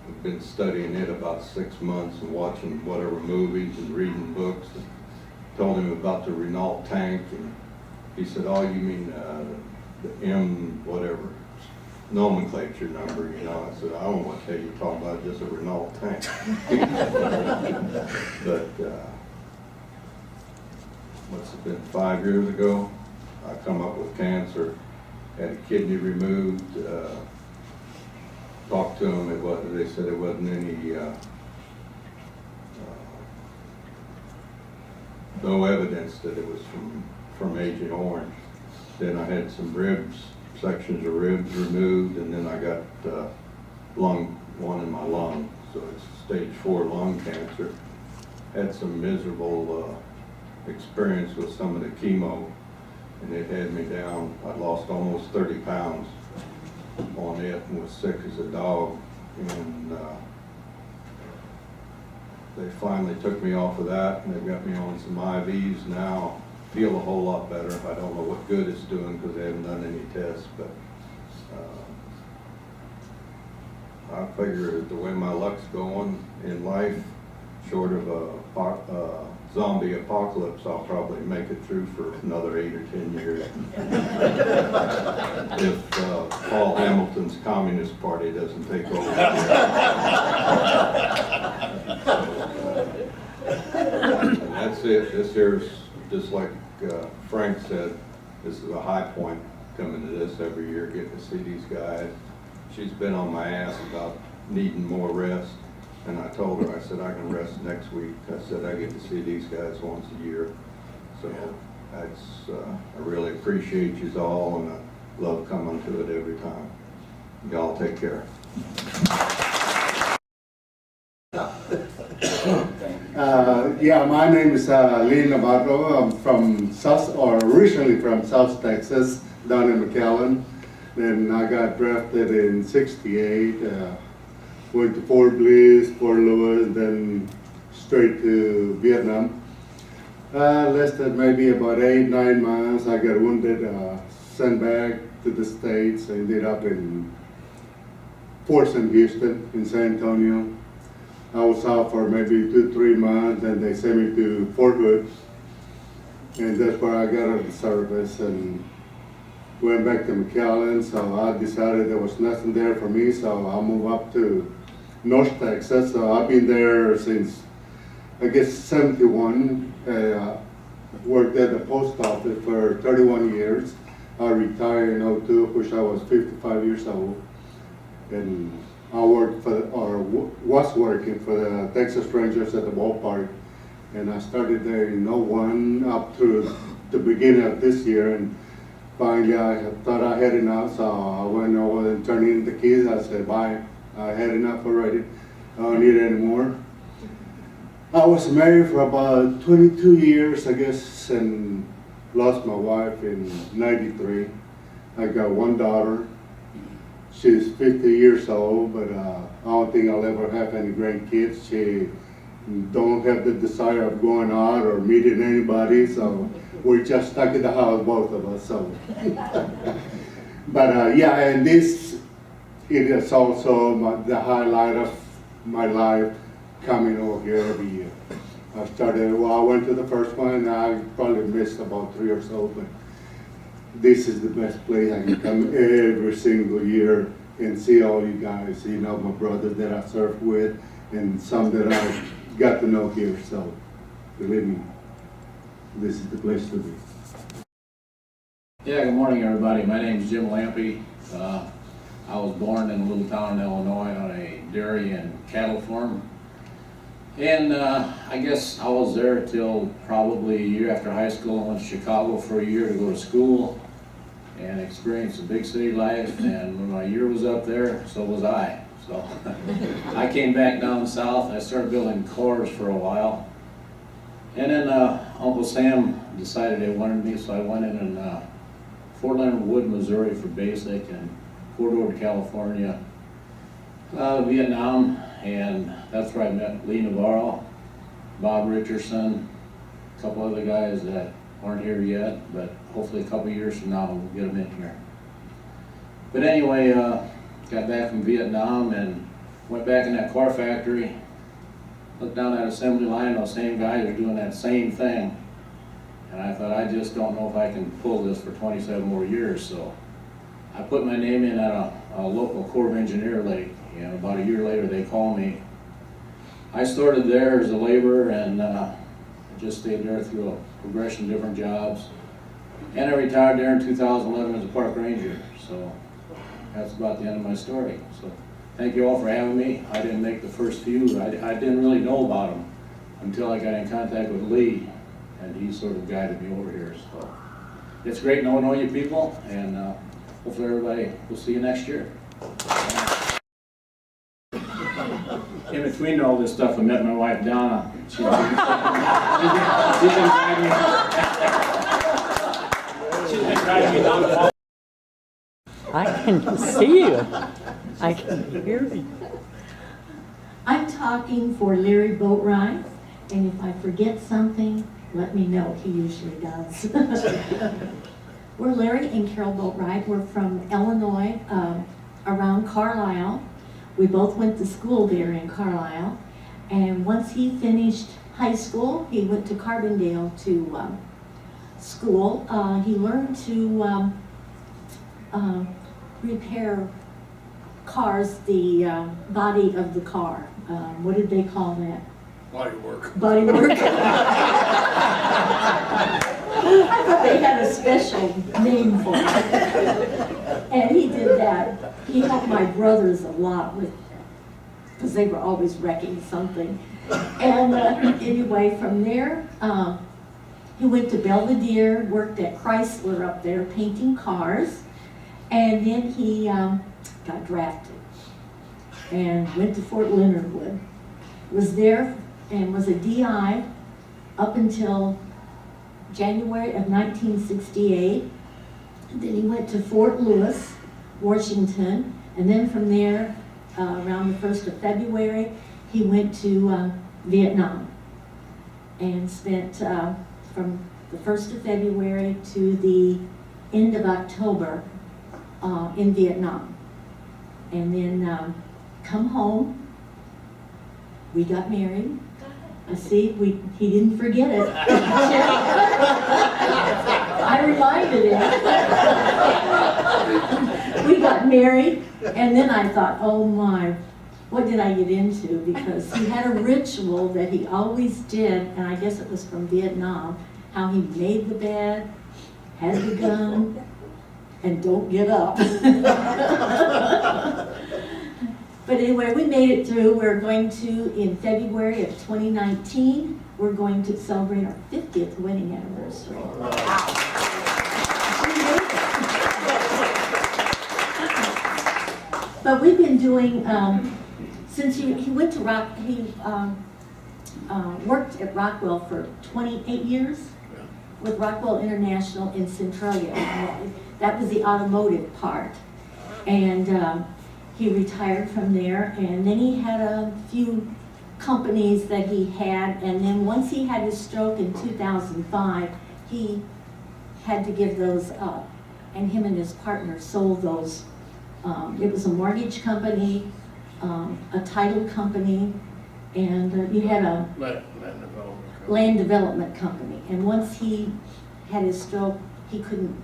We've been studying it about 6 months and watching whatever movies and reading books. And told him about the Renault tank, and he said, "Oh, you mean the M whatever nomenclature number?" You know, I said, "I don't want to tell you, talking about just a Renault tank." But what's it been, 5 years ago? I come up with cancer, had a kidney removed. Talked to them, they said it wasn't any, no evidence that it was from Agent Orange. Then I had some sections of ribs removed, and then I got one in my lung, so it's stage 4 lung cancer. Had some miserable experience with some of the chemo, and it had me down. I lost almost 30 pounds on it and was sick as a dog, and they finally took me off of that, and they've got me on some IVs now. Feel a whole lot better. I don't know what good it's doing because they haven't done any tests, but I figure the way my luck's going in life, short of a zombie apocalypse, I'll probably make it through for another 8 or 10 years. If Paul Hamilton's Communist Party doesn't take over. And that's it. This here's just like Frank said, this is a high point coming to this every year, getting to see these guys. She's been on my ass about needing more rest. And I told her, I said, I can rest next week. I said, I get to see these guys once a year. So that's, I really appreciate you all, and I love coming to it every time. Y'all take care. Yeah, my name is Lee Navarro. I'm from originally from South Texas, down in McAllen. Then I got drafted in '68. Went to Fort Bliss, Fort Lewis, then straight to Vietnam. Lasted maybe about 8-9 months. I got wounded, sent back to the States. I ended up in Fort St. Houston in San Antonio. I was out for maybe 2-3 months, and they sent me to Fort Hood. And that's where I got out of the service and went back to McAllen. So I decided there was nothing there for me, so I moved up to North Texas. So I've been there since, I guess, '71. Worked at the post office for 31 years. I retired in '02, which I was 55 years old. And I worked for, or was working for the Texas Rangers at the ballpark. And I started there in '01 up through the beginning of this year. And finally, I thought I had enough, so I went over and turned in the keys. I said, bye. I had enough already. I don't need any more. I was married for about 22 years, I guess, and lost my wife in '93. I got one daughter. She's 50 years old, but I don't think I'll ever have any grandkids. She don't have the desire of going out or meeting anybody, so we're just stuck in the house, both of us. So, but yeah, and this it is also the highlight of my life, coming over here every year. I went to the first one. I probably missed about 3 or so, but this is the best place. I can come every single year and see all you guys. You know, my brothers that I served with, and some that I got to know here. So, believe me, this is the place to be. Yeah, good morning, everybody. My name is Jim Lampy. I was born in a little town in Illinois on a dairy and cattle farm. And I guess I was there till probably a year after high school. I went to Chicago for a year to go to school and experience the big city life. And when my year was up there, so was I. So I came back down south. I started building cores for a while. And then Uncle Sam decided they wanted me, so I went in Fort Leonard Wood, Missouri for basic, and Fort Ord, California, Vietnam, and that's where I met Lee Navarro, Bob Richardson, a couple other guys that aren't here yet, but hopefully a couple years from now we'll get them in here. But anyway, got back from Vietnam and went back in that car factory, looked down that assembly line, those same guys are doing that same thing. And I thought, I just don't know if I can pull this for 27 more years, so I put my name in at a local Corps of Engineer lake, and about a year later they called me. I started there as a laborer and just stayed there through a progression of different jobs. And I retired there in 2011 as a park ranger, so that's about the end of my story. So thank you all for having me. I didn't make the first few. I didn't really know about them until I got in contact with Lee, and he sort of guided me over here. So it's great knowing all you people, and hopefully everybody will see you next year. In between all this stuff, I met my wife Donna. She's been driving me down the hall. I can see you. I can hear you. I'm talking for Larry Boatwright, and if I forget something, let me know. He usually does. We're Larry and Carol Boatwright. We're from Illinois, around Carlisle. We both went to school there in Carlisle. And once he finished high school, he went to Carbondale to school. He learned to repair cars, the body of the car. What did they call that? Body work. Body work. I thought they had a special name for it. And he did that. He helped my brothers a lot with, because they were always wrecking something. And anyway, from there, he went to Belvedere, worked at Chrysler up there painting cars, and then he got drafted and went to Fort Leonard Wood. Was there and was a DI up until January of 1968. Then he went to Fort Lewis, Washington, and then from there, around the 1st of February, he went to Vietnam and spent from the 1st of February to the end of October in Vietnam. And then come home, we got married. I see, he didn't forget it. I reminded him. We got married, and then I thought, oh my, what did I get into? Because he had a ritual that he always did, and I guess it was from Vietnam, how he made the bed, had the gun, and don't get up. But anyway, we made it through. We're going to, in February of 2019, we're going to celebrate our 50th wedding anniversary. But we've been doing, since he went to worked at Rockwell for 28 years with Rockwell International in Centralia. That was the automotive part. And he retired from there, and then he had a few companies that he had, and then once he had his stroke in 2005, he had to give those up, and him and his partner sold those. It was a mortgage company, a title company, and he had a land development company. And once he had his stroke, he couldn't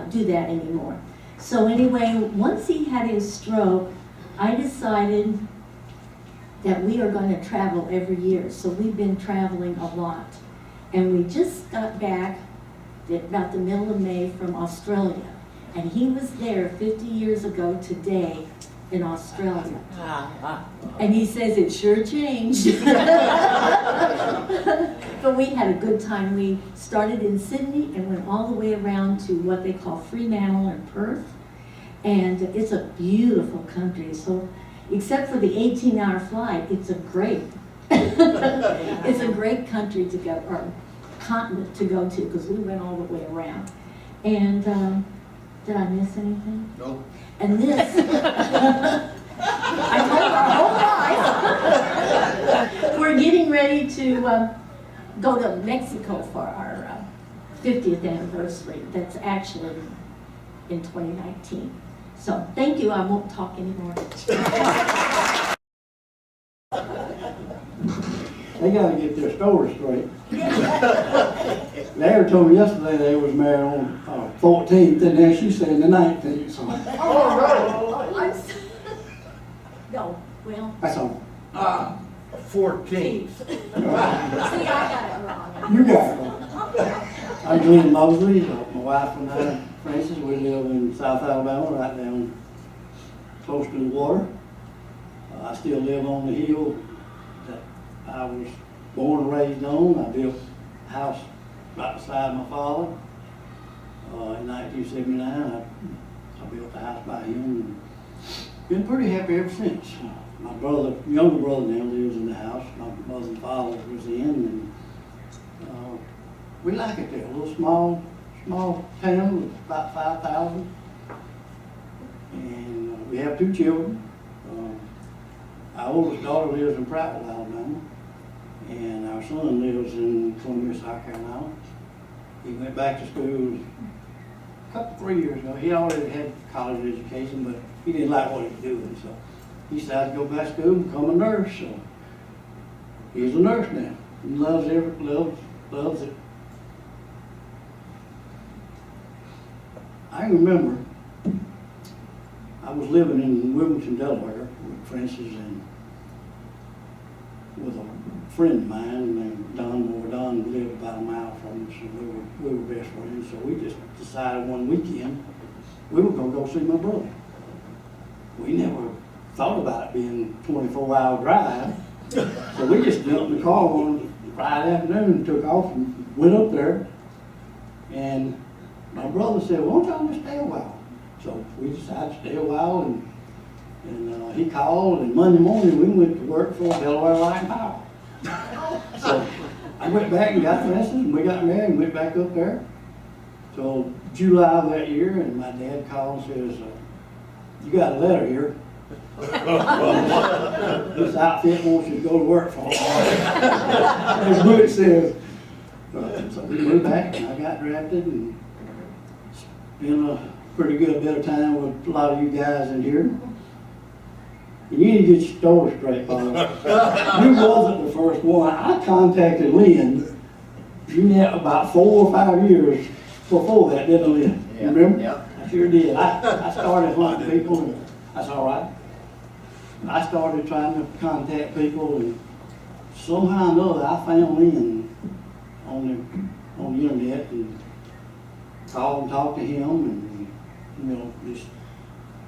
do that anymore. So anyway, once he had his stroke, I decided that we are going to travel every year. So we've been traveling a lot. And we just got back at about the middle of May from Australia. And he was there 50 years ago today in Australia. And he says it sure changed. But we had a good time. We started in Sydney and went all the way around to what they call Fremantle and Perth. And it's a beautiful country. So except for the 18-hour flight, it's a great It's a great country to go, or continent to go to, because we went all the way around. And did I miss anything? No. And this, I told our whole life, we're getting ready to go to Mexico for our 50th anniversary. That's actually in 2019. So thank you, I won't talk anymore. They gotta get their story straight. Larry told me yesterday they was married on 14th, and then she said the 19th, so. No, well, That's all. 14. see, I got it wrong. You got it. I'm Glenn Mosley, my wife and I, Francis, we live in South Alabama, right down close to the water. I still live on the hill that I was born and raised on. I built a house right beside my father. In 1979, I built the house by him, and been pretty happy ever since. My brother, younger brother now lives in the house. My mother and father was in, and we like it there. A little small town with about 5,000, and we have 2 children. Our oldest daughter lives in Prattville, Alabama, and our son lives in Columbia, South Carolina. He went back to school 3 years ago. He already had college education, but he didn't like what he was doing, so he decided to go back to school and become a nurse. So he's a nurse now. He loves it. I remember I was living in Wilmington, Delaware with Francis and with a friend of mine named Don Moore. Don lived about a mile from us, and we were best friends. So we just decided one weekend we were going to go see my brother. We never thought about it being a 24-hour drive. So we just jumped in the car one Friday afternoon and took off and went up there. And my brother said, "Why don't y'all just stay a while?" So we decided to stay a while, and he called, and Monday morning we went to work for Delaware Light and Power. So I went back and got Francis, and we got married and went back up there till July of that year, and my dad called and says, "You got a letter here. This outfit wants you to go to work for them." That's what it says. So we moved back, and I got drafted, and it's been a pretty good bit of time with a lot of you guys in here. You need to get your story straight, Bob. You wasn't the first one. I contacted Lynn, you know, about 4 or 5 years before that, didn't I, Lynn? You remember? Yep. I sure did. I started hunting people, and that's all right. I started trying to contact people, and somehow or another I found Lynn on the internet and called and talked to him, and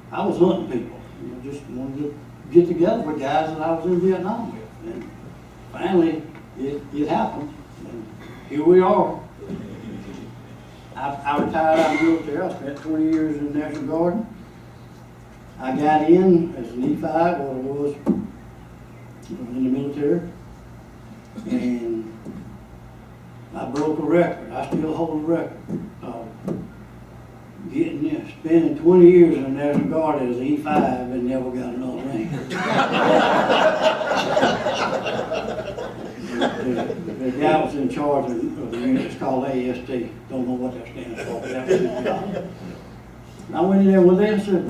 I was hunting people. Just wanted to get together with guys that I was in Vietnam with, and finally it happened, and here we are. I retired out of the military. I spent 20 years in the National Guard. I got in as an E5, what it was in the military, and I broke a record. I still hold a record of spending 20 years in the National Guard as an E5 and never got another rank. The guy was in charge of the unit. It's called AST. Don't know what that stands for, but that was his job. And I went in there one day and said,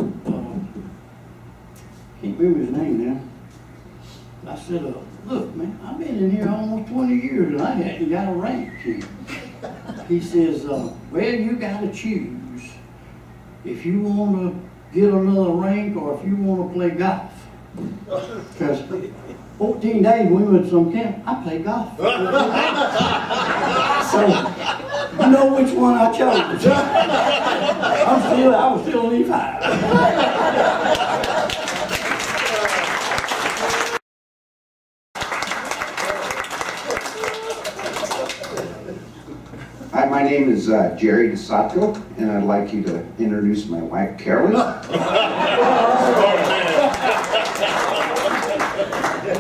can't remember his name now. I said, look, man, I've been in here almost 20 years and I hadn't got a rank here. He says, well, you got to choose if you want to get another rank or if you want to play golf. Because 14 days we went to some camp, I played golf. So, you know which one I chose. I was still an E5. Hi, my name is Jerry DeSato, and I'd like you to introduce my wife, Carolyn.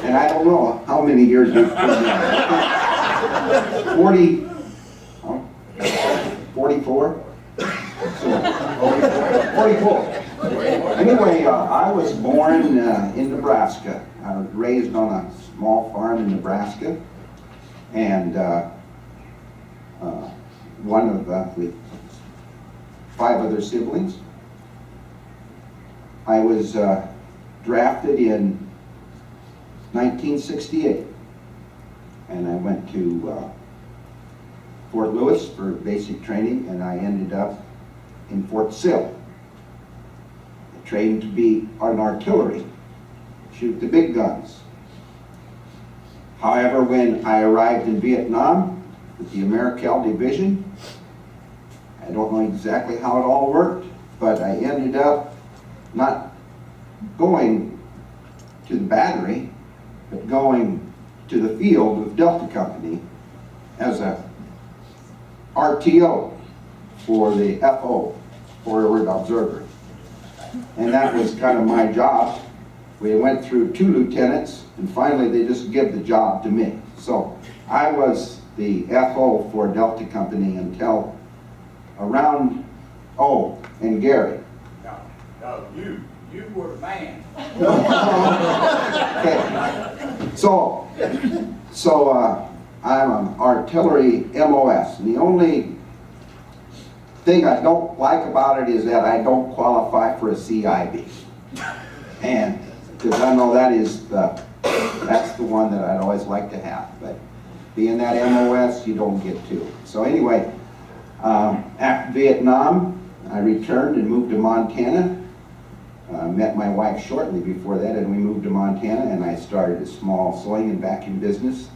And I don't know how many years we've been there. 44? So, 44. Anyway, I was born in Nebraska. I was raised on a small farm in Nebraska, and one of the 5 other siblings. I was drafted in 1968, and I went to Fort Lewis for basic training, and I ended up in Fort Sill. I trained to be an artillery, shoot the big guns. However, when I arrived in Vietnam with the Americal Division, I don't know exactly how it all worked, but I ended up not going to the battery, but going to the field with Delta Company as a RTO for the FO, Forward Observer. And that was kind of my job. We went through 2 lieutenants, and finally they just give the job to me. So I was the FO for Delta Company until around, and Gary. No, you were the man. Okay. So I'm an artillery MOS, and the only thing I don't like about it is that I don't qualify for a CIB. And because I know that's the one that I'd always like to have, but being that MOS, you don't get to. So anyway, after Vietnam, I returned and moved to Montana. Met my wife shortly before that, and we moved to Montana, and I started a small sewing and vacuum business,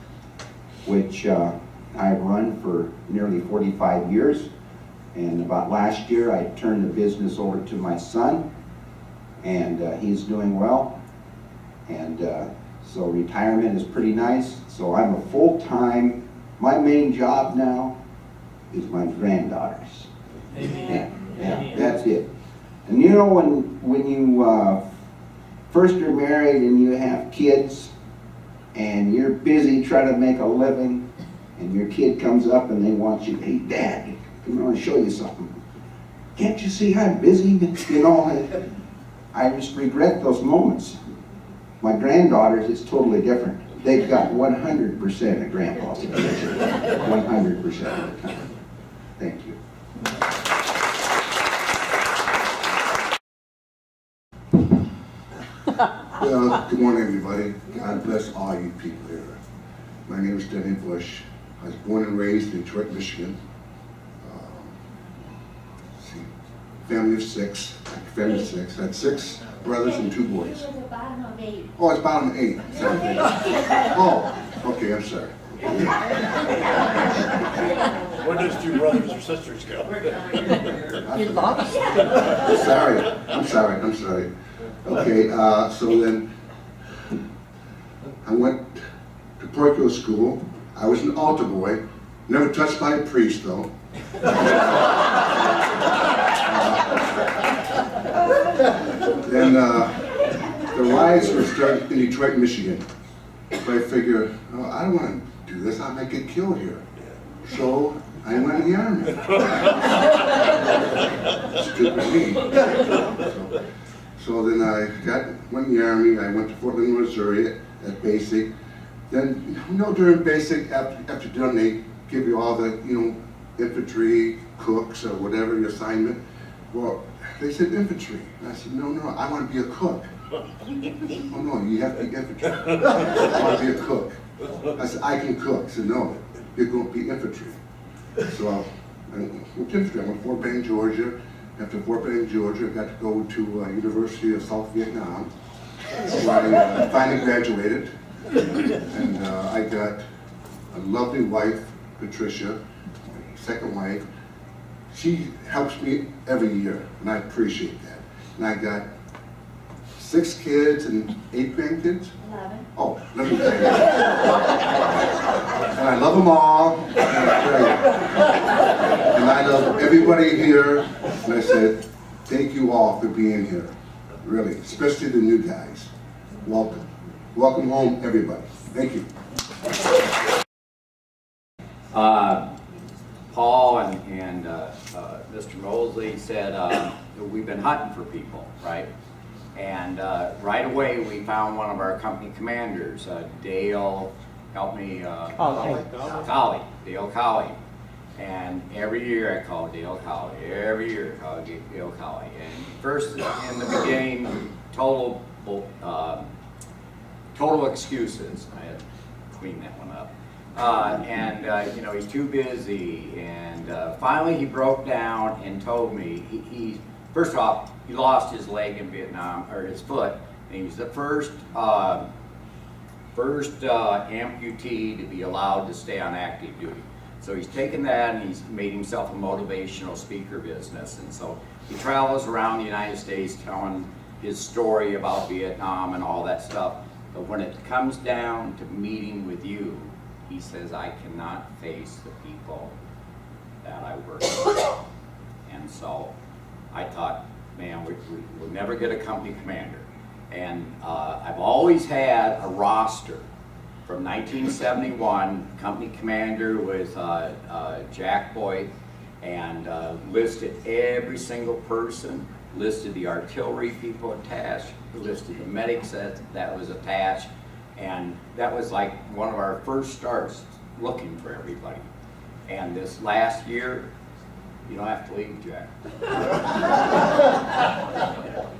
which I've run for nearly 45 years. And about last year, I turned the business over to my son, and he's doing well. And so retirement is pretty nice. So I'm a full-time, my main job now is my granddaughters. Amen. Yeah, that's it. And you know, when you first are married and you have kids and you're busy trying to make a living, and your kid comes up and they want you, hey Dad, come on, I'll show you something. Can't you see I'm busy? You know, I just regret those moments. My granddaughters, it's totally different. They've got 100% of grandpa's attention, 100% of the time. Thank you. Well, good morning, everybody. God bless all you people here. My name is Denny Bush. I was born and raised in Detroit, Michigan. Family of 6. Family of 6. I had 6 brothers and 2 boys. It was the bottom of 8. Oh, it's bottom 8. Oh, okay, I'm sorry. Where does 2 brothers or sisters go? You lost? I'm sorry. Okay, so then I went to parochial school. I was an altar boy, never touched by a priest though. Then the riots were started in Detroit, Michigan. So I figured, oh, I don't want to do this, I might get killed here. So I went in the army. Stupid me. So then I went in the army. I went to Fort Lynn, Missouri at basic. Then, during basic, after done, they give you all the, infantry, cooks, or whatever your assignment. Well, they said infantry. And I said, no, I want to be a cook. Oh no, you have to be infantry. I want to be a cook. I said, I can cook. I said, no, you're going to be infantry. So I went to infantry. I went to Fort Benning, Georgia. After Fort Benning, Georgia, I got to go to University of South Vietnam, where I finally graduated. And I got a lovely wife, Patricia, my second wife. She helps me every year, and I appreciate that. And I got 6 kids and 8 grandkids. 11. Oh, 11 grandkids. And I love them all. And I love everybody here. And I said, thank you all for being here. Really, especially the new guys. Welcome. Welcome home, everybody. Thank you. Paul and Mr. Mosley said we've been hunting for people, right? And right away we found one of our company commanders, Dale, help me, Dale Colley. And every year I call Dale Colley. Every year I call Dale Colley. And first in the beginning, total excuses. I had to clean that one up. You know, he's too busy. And finally he broke down and told me, he first off, he lost his leg in Vietnam, or his foot. And he was the first amputee to be allowed to stay on active duty. So he's taken that and he's made himself a motivational speaker business. And so he travels around the United States telling his story about Vietnam and all that stuff. But when it comes down to meeting with you, he says, I cannot face the people that I work with. And so I thought, man, we'll never get a company commander. And I've always had a roster. From 1971, company commander was Jack Boyd, and listed every single person, listed the artillery people attached, listed the medics that was attached, and that was like one of our first starts looking for everybody. And this last year, you don't have to leave, Jack.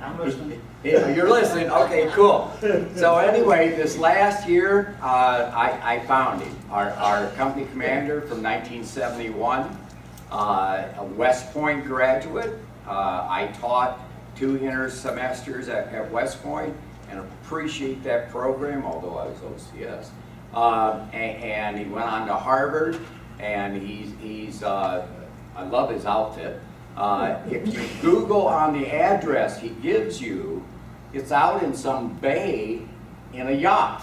I'm listening. Yeah, you're listening. Okay, cool. So anyway, this last year, I found him. Our company commander from 1971, a West Point graduate. I taught 2 inter semesters at West Point and appreciate that program, although I was OCS. And he went on to Harvard, and he's I love his outfit. If you Google on the address he gives you, it's out in some bay in a yacht.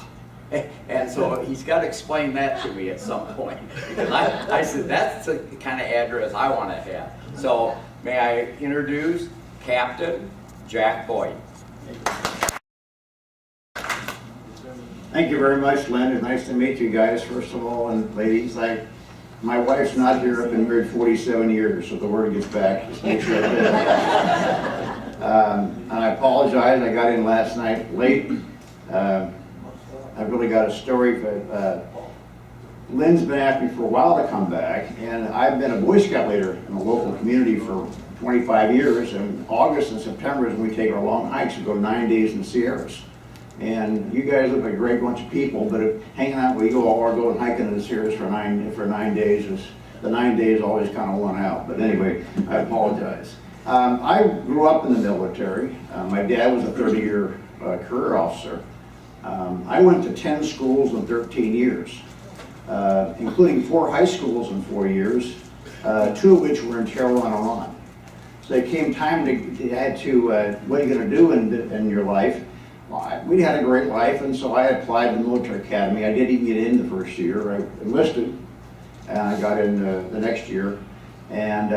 And so he's got to explain that to me at some point. Because I said, that's the kind of address I want to have. So may I introduce Captain Jack Boyd. Thank you very much, Lynn. It's nice to meet you guys, first of all, and ladies. My wife's not here. I've been married 47 years, so the word gets back. Just make sure I did. And I apologize. I got in last night late. I've really got a story, but Lynn's been asking me for a while to come back, and I've been a Boy Scout leader in the local community for 25 years, and August and September is when we take our long hikes. We go 9 days in the Sierras. And you guys look like a great bunch of people, but hanging out, we go and hiking in the Sierras for 9 days. The 9 days always kind of won out. But anyway, I apologize. I grew up in the military. My dad was a 30-year career officer. I went to 10 schools in 13 years, including 4 high schools in 4 years, 2 of which were in Tehran, Iran. So it came time to, what are you going to do in your life? We had a great life, and so I applied to the military academy. I didn't get in the first year. I enlisted, and I got in the next year. And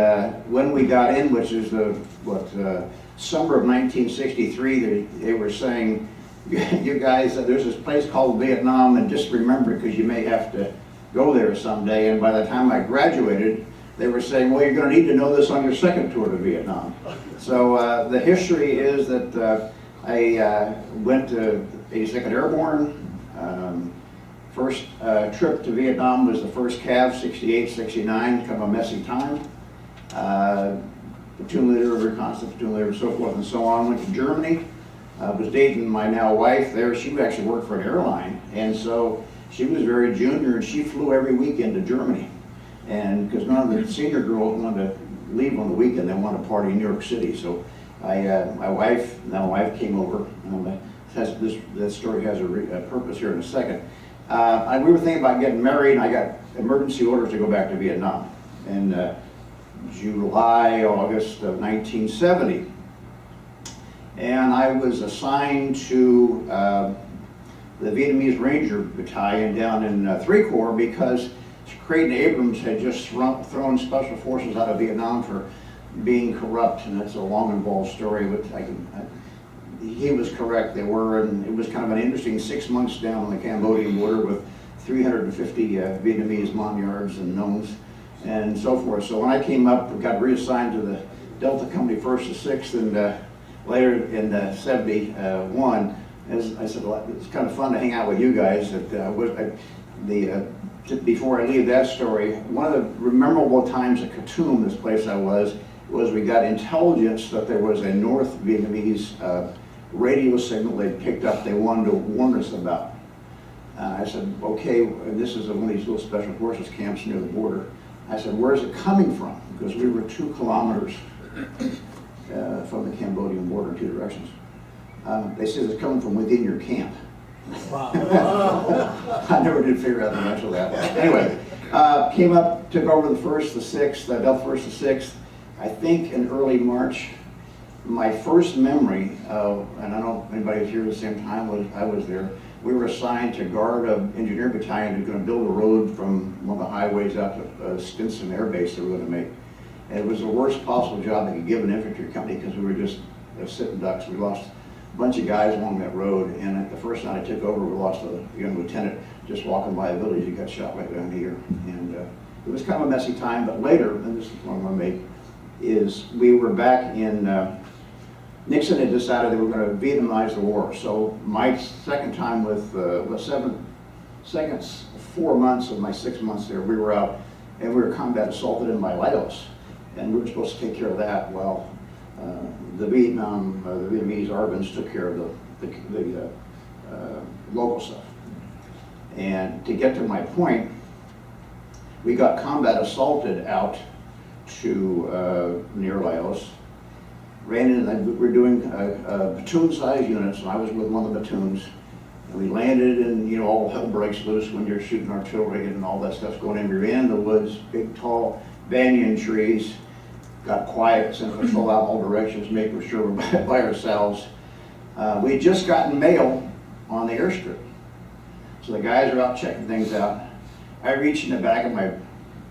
when we got in, which is summer of 1963, they were saying, you guys, there's this place called Vietnam, and just remember, because you may have to go there someday. And by the time I graduated, they were saying, well, you're going to need to know this on your second tour to Vietnam. So the history is that I went to 82nd Airborne. First trip to Vietnam was the first Cav, 68, 69, kind of a messy time. Platoon leader, reconnaissance platoon leader, so forth and so on. Went to Germany. Was dating my now wife there. She actually worked for an airline, and so she was very junior, and she flew every weekend to Germany. And because none of the senior girls wanted to leave on the weekend, they wanted to party in New York City. So my wife came over. That story has a purpose here in a second. We were thinking about getting married, and I got emergency orders to go back to Vietnam in July, August of 1970. And I was assigned to the Vietnamese Ranger Battalion down in 3 Corps because Creighton Abrams had just thrown Special Forces out of Vietnam for being corrupt, and that's a long, involved story. But he was correct, they were, and it was kind of an interesting 6 months down on the Cambodian border with 350 Vietnamese Monyards and Noms and so forth. So when I came up, we got reassigned to the Delta Company 1st to 6th, and later in 71, as I said, well, it's kind of fun to hang out with you guys. Before I leave that story, one of the memorable times at Khartoum, this place I was we got intelligence that there was a North Vietnamese radio signal they picked up they wanted to warn us about. I said, okay, this is one of these little special forces camps near the border. I said, where's it coming from? Because we were 2 kilometers from the Cambodian border in 2 directions. They said it's coming from within your camp. Wow. I never did figure out the answer to that. Anyway, came up, took over the 1st, the 6th, Delta 1st to 6th, I think in early March. My first memory of, and I don't know if anybody was here at the same time, I was there, we were assigned to guard an engineer battalion who's going to build a road from one of the highways out to Stinson Air Base that we were going to make. And it was the worst possible job they could give an infantry company because we were just sitting ducks. We lost a bunch of guys along that road, and the first night I took over, we lost a young lieutenant just walking by a village. He got shot right down here. And it was kind of a messy time, but later, and this is what I'm going to make, is we were back in, Nixon had decided they were going to Vietnamize the war. So my second time with, 4 months of my 6 months there, we were out and we were combat assaulted in my Laos. And we were supposed to take care of that while the Vietnamese Arbans took care of the local stuff. And to get to my point, we got combat assaulted out to near Laos. Ran in, and we were doing platoon-sized units, and I was with one of the platoons. And we landed, and you know, all hell breaks loose when you're shooting artillery and all that stuff's going in. We ran in the woods, big, tall banyan trees. Got quiet, sent patrol out in all directions, making sure we're by ourselves. We had just gotten mail on the airstrip. So the guys are out checking things out. I reach in the back of my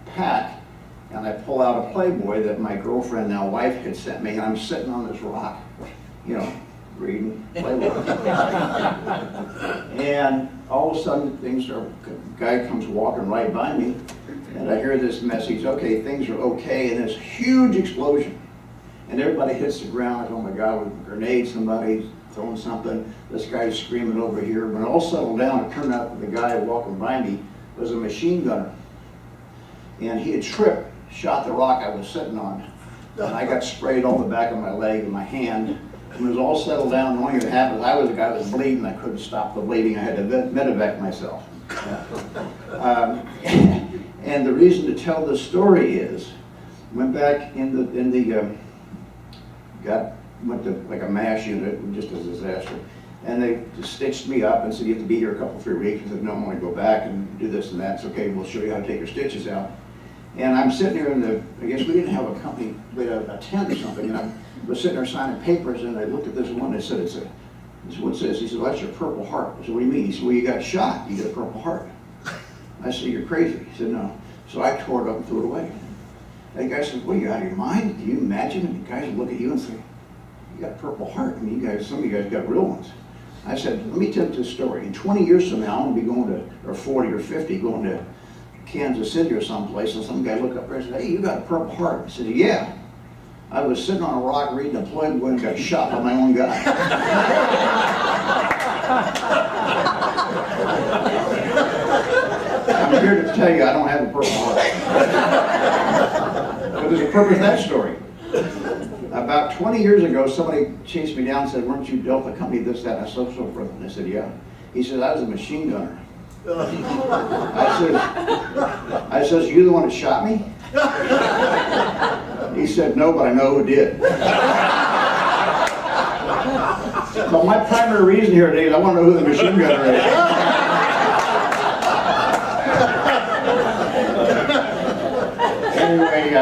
pack, and I pull out a Playboy that my girlfriend, now wife, had sent me, and I'm sitting on this rock, you know, reading Playboy. And all of a sudden, a guy comes walking right by me, and I hear this message, okay, things are okay, and this huge explosion. And everybody hits the ground, like, oh my God, with a grenade, somebody throwing something, this guy's screaming over here. When it all settled down, it turned out that the guy walking by me was a machine gunner. And he had tripped, shot the rock I was sitting on, and I got sprayed on the back of my leg and my hand. When it was all settled down, the only thing that happened, I was the guy that was bleeding. I couldn't stop the bleeding. I had to medevac myself. And the reason to tell this story is, went back went to like a MASH unit, just a disaster. And they just stitched me up and said, you have to be here a couple, 3 weeks. I said, no, I want to go back and do this and that. It's okay, we'll show you how to take your stitches out. And I'm sitting here I guess we didn't have a company, we had a tent or something, and I was sitting there signing papers, and I looked at this one, and I said, what's this? He said, well, that's your Purple Heart. I said, what do you mean? He said, well, you got shot, you got a Purple Heart. I said, you're crazy. He said, no. So I tore it up and threw it away. And the guy said, well, you out of your mind? Can you imagine? And the guys would look at you and say, you got a Purple Heart. I mean, some of you guys got real ones. I said, let me tell you this story. In 20 years from now, I'm going to be going to, or 40 or 50, going to Kansas City or someplace, and some guy looked up there and said, hey, you got a Purple Heart. I said, yeah. I was sitting on a rock reading a Playboy and got shot by my own guy. I'm here to tell you I don't have a Purple Heart. But there's a purpose to that story. About 20 years ago, somebody chased me down and said, weren't you Delta Company, this, that, and so forth? And I said, yeah. He said, I was a machine gunner. I says, you the one that shot me? He said, no, but I know who did. So my primary reason here today is I want to know who the machine gunner is. Anyway,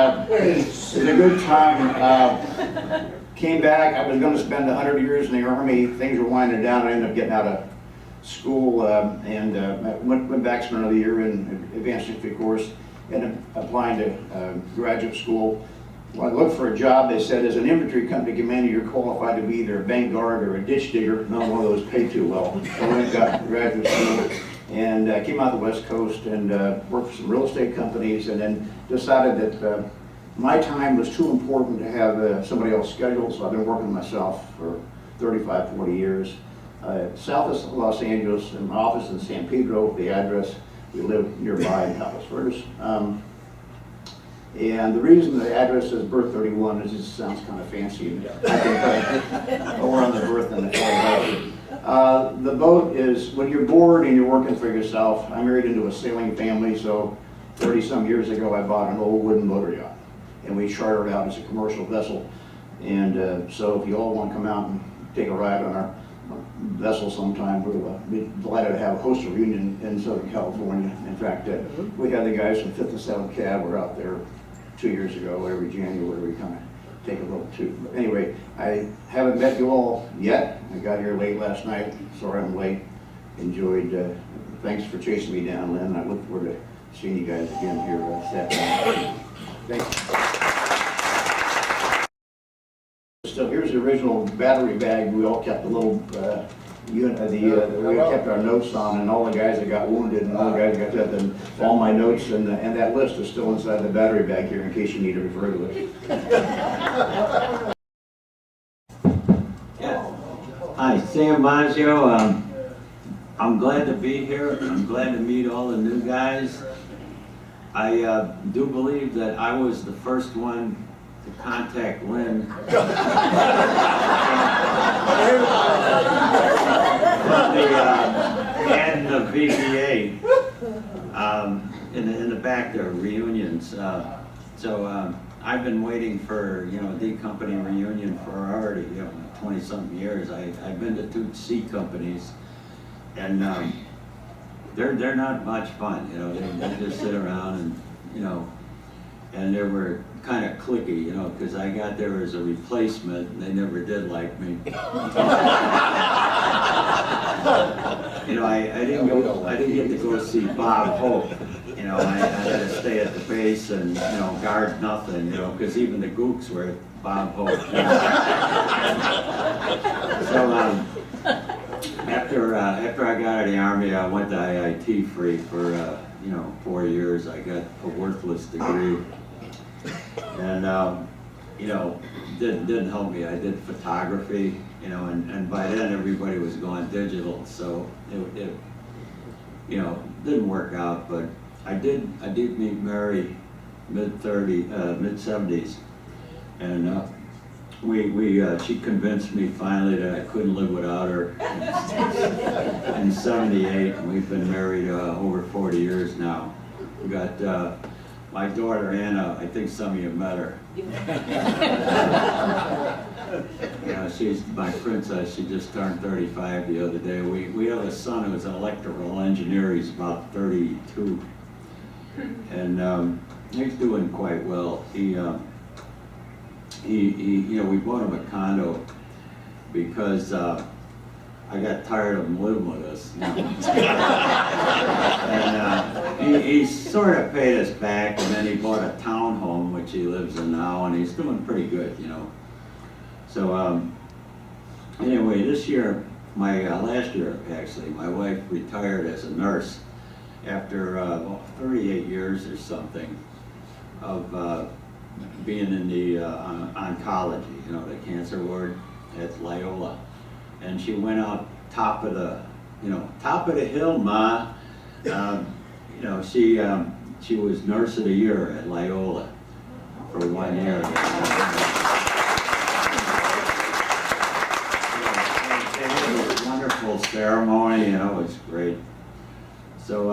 it's a good time. Came back, I was going to spend 100 years in the Army. Things were winding down. I ended up getting out of school and went back, spent another year in advanced infantry course, and applying to graduate school. when I looked for a job, they said, as an infantry company commander, you're qualified to be either a bank guard or a ditch digger. None one of those paid too well. So I went and got graduate school and came out the West Coast and worked for some real estate companies, and then decided that my time was too important to have somebody else schedule, so I've been working myself for 35, 40 years. South of Los Angeles, in my office in San Pedro, the address, we live nearby in Palos Verdes. And the reason the address says birth 31 is it just sounds kind of fancy. I think we're on the birth and the the boat is, when you're bored and you're working for yourself, I married into a sailing family, so 30-some years ago I bought an old wooden motor yacht. And we chartered out as a commercial vessel. And so if you all want to come out and take a ride on our vessel sometime, we'll be delighted to have a coastal reunion in Southern California. In fact, we had the guys from 5th and 7th Cab were out there 2 years ago. Every January we kind of take a little tour. But anyway, I haven't met you all yet. I got here late last night. Sorry I'm late. Enjoyed. Thanks for chasing me down, Lynn. I look forward to seeing you guys again here this afternoon. Thanks. So here's the original battery bag. We all kept a little unit. We kept our notes on, and all the guys that got wounded, and all the guys that got that. And all my notes and that list is still inside the battery bag here, in case you need to refer to it. Hi, Sam Maggio. I'm glad to be here. I'm glad to meet all the new guys. I do believe that I was the first one to contact Lynn from the ad in the VBA in the back there, reunions. So I've been waiting for, D Company reunion for already 20-something years. I've been to 2 C companies, and they're not much fun. They just sit around and and they were kind of cliquey, because I got there as a replacement and they never did like me. I didn't get to go see Bob Hope. I had to stay at the base and guard nothing, because even the gooks were at Bob Hope. So after I got out of the Army, I went to IIT free for 4 years. I got a worthless degree. And didn't help me. I did photography, and by then everybody was going digital, so it didn't work out. But I did meet Mary mid-70s, and she convinced me finally that I couldn't live without her in 78, and we've been married over 40 years now. We got my daughter Anna. I think some of you met her. She's my princess. She just turned 35 the other day. We have a son who's an electrical engineer. He's about 32, and he's doing quite well. He we bought him a condo because I got tired of him living with us. And he sort of paid us back, and then he bought a townhome, which he lives in now, and he's doing pretty good, So anyway, this year, last year actually, my wife retired as a nurse after 38 years or something of being in the oncology, the cancer ward at Loyola. And she went out top of the hill, Ma. She was Nurse of the Year at Loyola for 1 year. It was a wonderful ceremony, it was great. So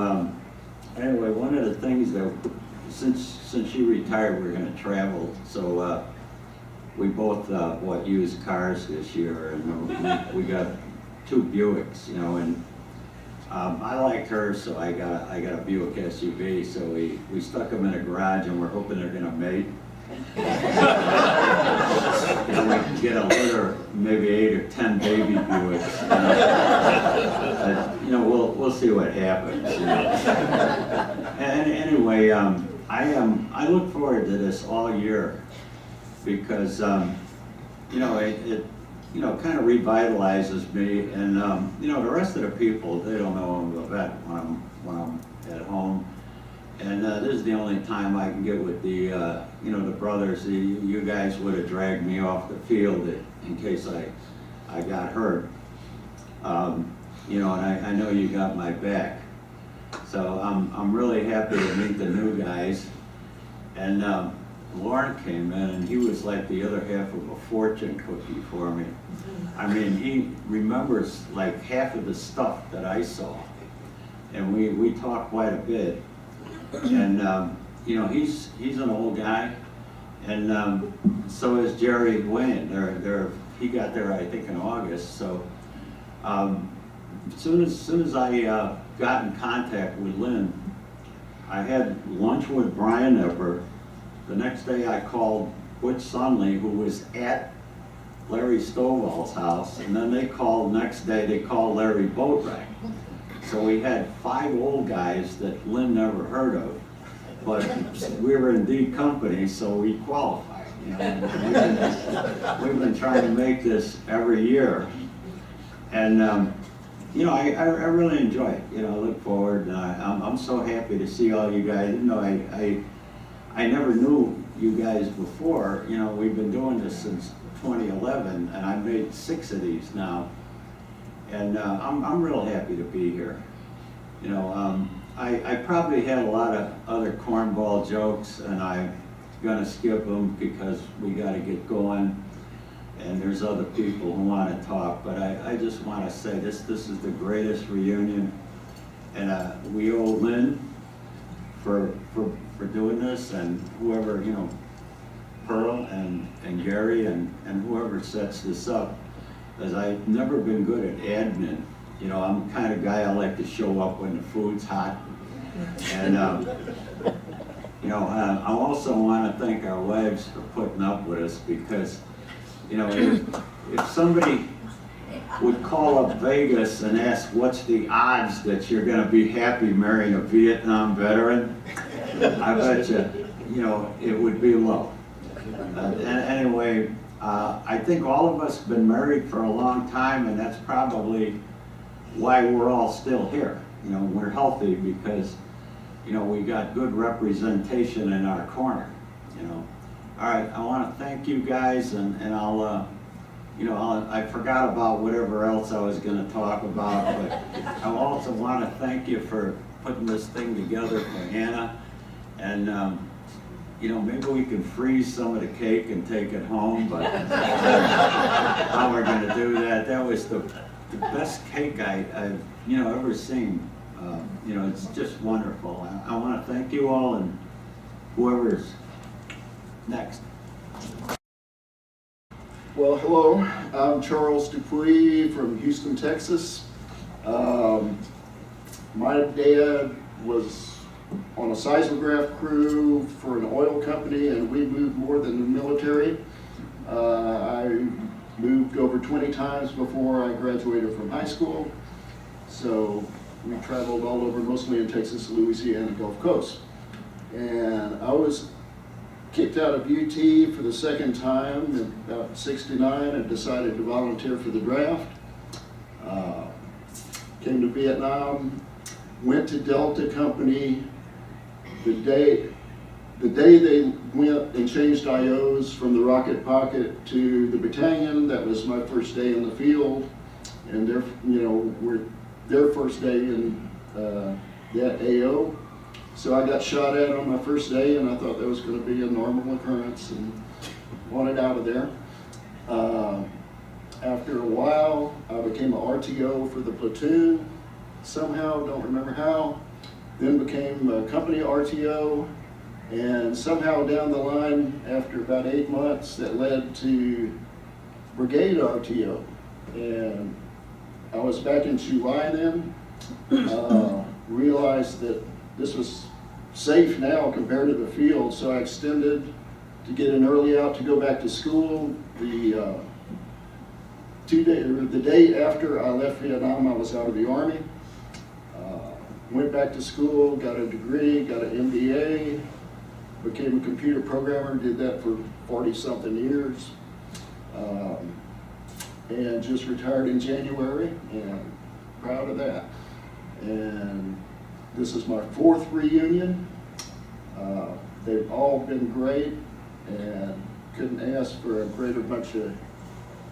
anyway, one of the things that, since she retired, we're going to travel. So we both bought used cars this year, and we got 2 Buicks, and I liked her, so I got a Buick SUV. So we stuck them in a garage, and we're hoping they're going to mate. And we can get a litter, maybe 8 or 10 baby Buicks. We'll see what happens. And anyway, I look forward to this all year. because, you know, it you know, kind of revitalizes me. And, you know, the rest of the people, they don't know I'm a vet when I'm at home. And this is the only time I can get with the, you know, the brothers. You guys would have dragged me off the field in case I got hurt. You know, and I know you got my back. So I'm really happy to meet the new guys. And Lauren came in, and he was like the other half of a fortune cookie for me. I mean, he remembers like half of the stuff that I saw. And we talked quite a bit. And, you know, he's an old guy. And so is Jerry Wayne. He got there, I think, in August. So as soon as I got in contact with Lynn, I had lunch with Brian Epper. The next day I called Butch Sunley, who was at Larry Stovall's house, and then next day they called Larry Boatright. So we had 5 old guys that Lynn never heard of, but we were indeed company, so we qualified. You know, we've been trying to make this every year, and you know, I really enjoy it. You know, I look forward. I'm so happy to see all you guys. You know, I never knew you guys before. You know, we've been doing this since 2011, and I've made 6 of these now. And I'm real happy to be here. You know, I probably had a lot of other cornball jokes, and I'm gonna skip them because we gotta get going. And there's other people who want to talk, but I just want to say this is the greatest reunion, and we owe Lynn for doing this, and whoever, you know, Pearl and Gary and whoever sets this up, as I've never been good at admin. You know, I'm the kind of guy I like to show up when the food's hot, and you know, I also want to thank our wives for putting up with us, because you know, if somebody would call up Vegas and ask what's the odds that you're going to be happy marrying a Vietnam veteran, I bet you know, it would be low. Anyway, I think all of us have been married for a long time, and that's probably why we're all still here. You know, we're healthy because, you know, we got good representation in our corner, you know. All right, I want to thank you guys, and I'll, you know, I forgot about whatever else I was going to talk about, but I also want to thank you for putting this thing together for Hannah, and, you know, maybe we can freeze some of the cake and take it home, but how we're going to do that? That was the best cake I've, you know, ever seen. You know, it's just wonderful. I want to thank you all, and whoever's next. Well, hello, I'm Charles Dupuy from Houston, Texas. My dad was on a seismograph crew for an oil company, and we moved more than the military. I moved over 20 times before I graduated from high school. So we traveled all over, mostly in Texas, Louisiana, Gulf Coast. And I was kicked out of UT for the second time in about '69 and decided to volunteer for the draft. Came to Vietnam, went to Delta Company. The day they went and changed IOs from the Rocket Pocket to the battalion, that was my first day in the field, and their first day in that AO. So I got shot at on my first day, and I thought that was going to be a normal occurrence, and wanted out of there. After a while, I became an RTO for the platoon, somehow, don't remember how. Then became a company RTO, and somehow down the line, after about 8 months, that led to brigade RTO. And I was back in July then, realized that this was safe now compared to the field, so I extended to get an early out to go back to school. The day after I left Vietnam, I was out of the Army. Went back to school, got a degree, got an MBA, became a computer programmer, did that for 40-something years. And just retired in January, and proud of that. And this is my 4th reunion. They've all been great, and couldn't ask for a greater bunch of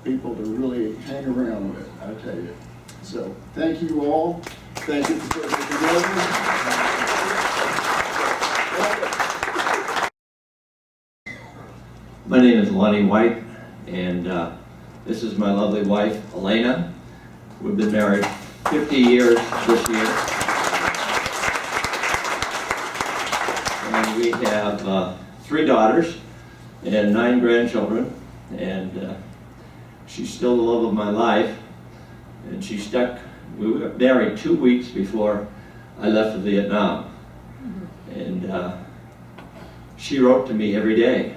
people to really hang around with, I tell you. So thank you all. Thank you for putting it together. My name is Lonnie White, and this is my lovely wife, Elena. We've been married 50 years this year. And we have 3 daughters and 9 grandchildren, and she's still the love of my life. And she stuck, we were married 2 weeks before I left for Vietnam. And she wrote to me every day.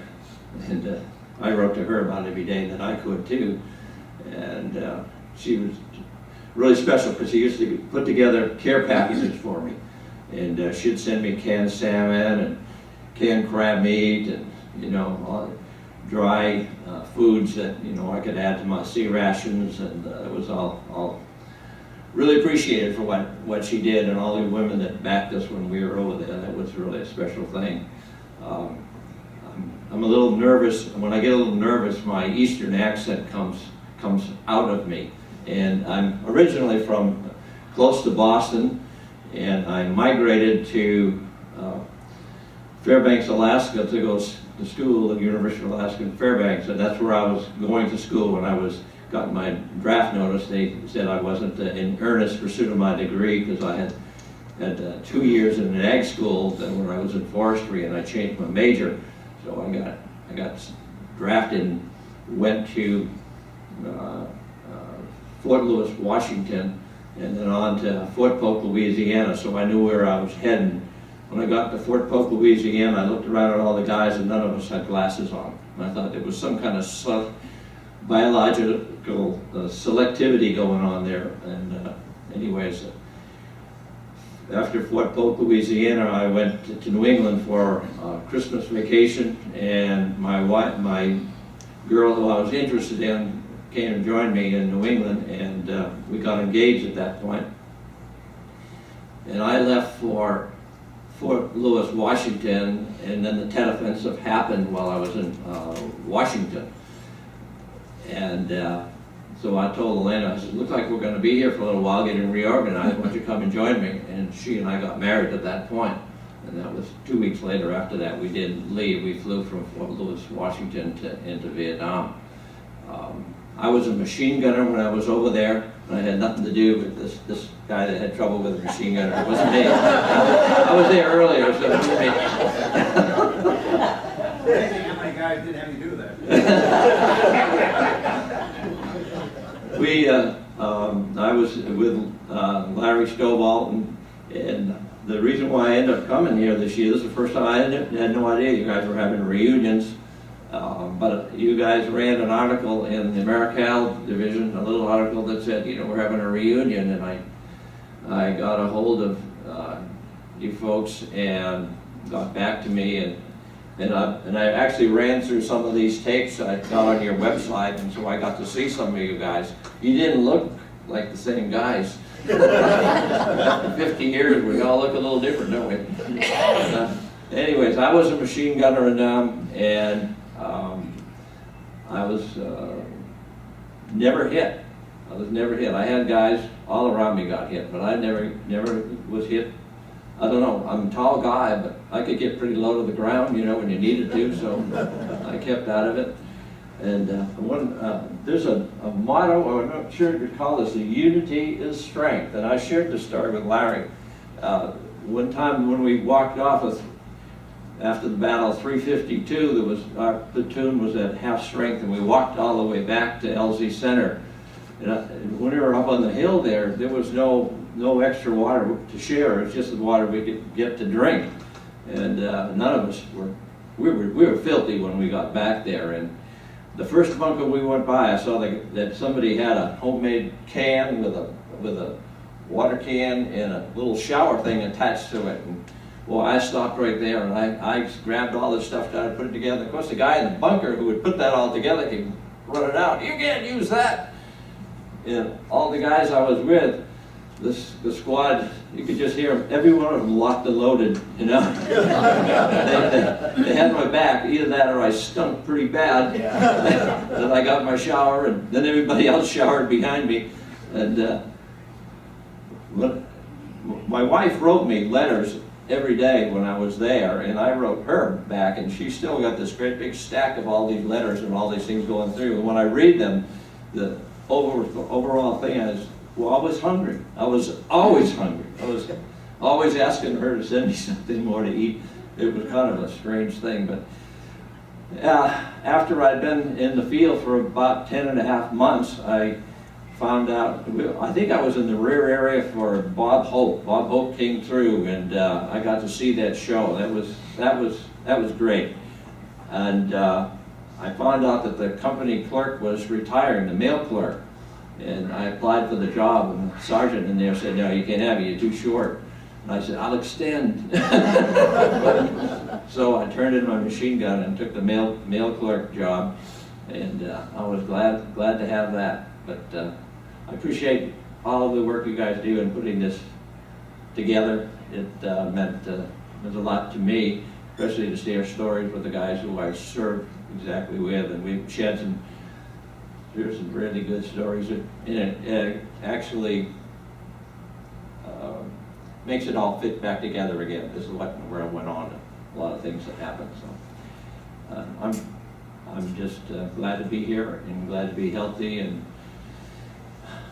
And I wrote to her about every day that I could too. And she was really special because she used to put together care packages for me. And she'd send me canned salmon and canned crab meat and, you know, all dry foods that, you know, I could add to my sea rations. And it was all really appreciated for what she did, and all the women that backed us when we were over there. That was really a special thing. I'm a little nervous. When I get a little nervous, my Eastern accent comes out of me. And I'm originally from close to Boston, and I migrated to Fairbanks, Alaska to go to school at the University of Alaska in Fairbanks, and that's where I was going to school when I got my draft notice. They said I wasn't in earnest pursuit of my degree because I had 2 years in an ag school where I was in forestry, and I changed my major. So I got drafted and went to Fort Lewis, Washington, and then on to Fort Polk, Louisiana, so I knew where I was heading. When I got to Fort Polk, Louisiana, I looked around at all the guys, and none of us had glasses on. And I thought there was some kind of biological selectivity going on there. And anyways, after Fort Polk, Louisiana, I went to New England for Christmas vacation, and my girl who I was interested in came and joined me in New England, and we got engaged at that point. And I left for Fort Lewis, Washington, and then the Tet Offensive happened while I was in Washington. And so I told Elena, I said, looks like we're going to be here for a little while, getting reorganized. Why don't you come and join me? And she and I got married at that point. And that was 2 weeks later. After that, we didn't leave. We flew from Fort Lewis, Washington into Vietnam. I was a machine gunner when I was over there. And I had nothing to do with this guy that had trouble with a machine gunner. It wasn't me. I was there earlier, so it wasn't me. How many guys didn't have to do that? I was with Larry Stovall, and the reason why I ended up coming here this year, this is the first time I had no idea you guys were having reunions, but you guys ran an article in the AmeriCal division, a little article that said, you know, we're having a reunion, and I got a hold of you folks and got back to me, and I actually ran through some of these tapes I got on your website, and so I got to see some of you guys. You didn't look like the same guys. After 50 years, we all look a little different, don't we? Anyways, I was a machine gunner in Nam, and I was never hit. I was never hit. I had guys all around me got hit, but I never was hit. I don't know, I'm a tall guy, but I could get pretty low to the ground, you know, when you needed to, so I kept out of it. And there's a motto, I'm not sure if you call this, the unity is strength. And I shared this story with Larry. One time when we walked off after the battle of 352, our platoon was at half strength, and we walked all the way back to LZ Center. And when we were up on the hill there was no extra water to share. It's just the water we could get to drink. And none of us we were filthy when we got back there. And the first bunker we went by, I saw that somebody had a homemade can with a water can and a little shower thing attached to it. And Well, I stopped right there and I grabbed all this stuff, started putting it together. Of course, the guy in the bunker who would put that all together came running out. You can't use that. And all the guys I was with, the squad, you could just hear them, every one of them locked and loaded, you know. they had my back, either that or I stunk pretty bad. Then I got my shower and then everybody else showered behind me. And my wife wrote me letters every day when I was there, and I wrote her back, and she still got this great big stack of all these letters and all these things going through. And when I read them, the overall thing is, well, I was hungry. I was always hungry. I was always asking her to send me something more to eat. It was kind of a strange thing, but after I'd been in the field for about 10.5 months, I found out, I think I was in the rear area for Bob Hope. Bob Hope came through, and I got to see that show. That was great. And I found out that the company clerk was retiring, the mail clerk. And I applied for the job, and the sergeant in there said, "No, you can't have it, you're too short." And I said, "I'll extend." So I turned in my machine gun and took the mail clerk job, and I was glad to have that. But I appreciate all of the work you guys do in putting this together. It meant a lot to me, especially to share stories with the guys who I served exactly with, and we've shared some really good stories, and it actually makes it all fit back together again. This is where I went on, a lot of things that happened. So I'm just glad to be here and glad to be healthy, and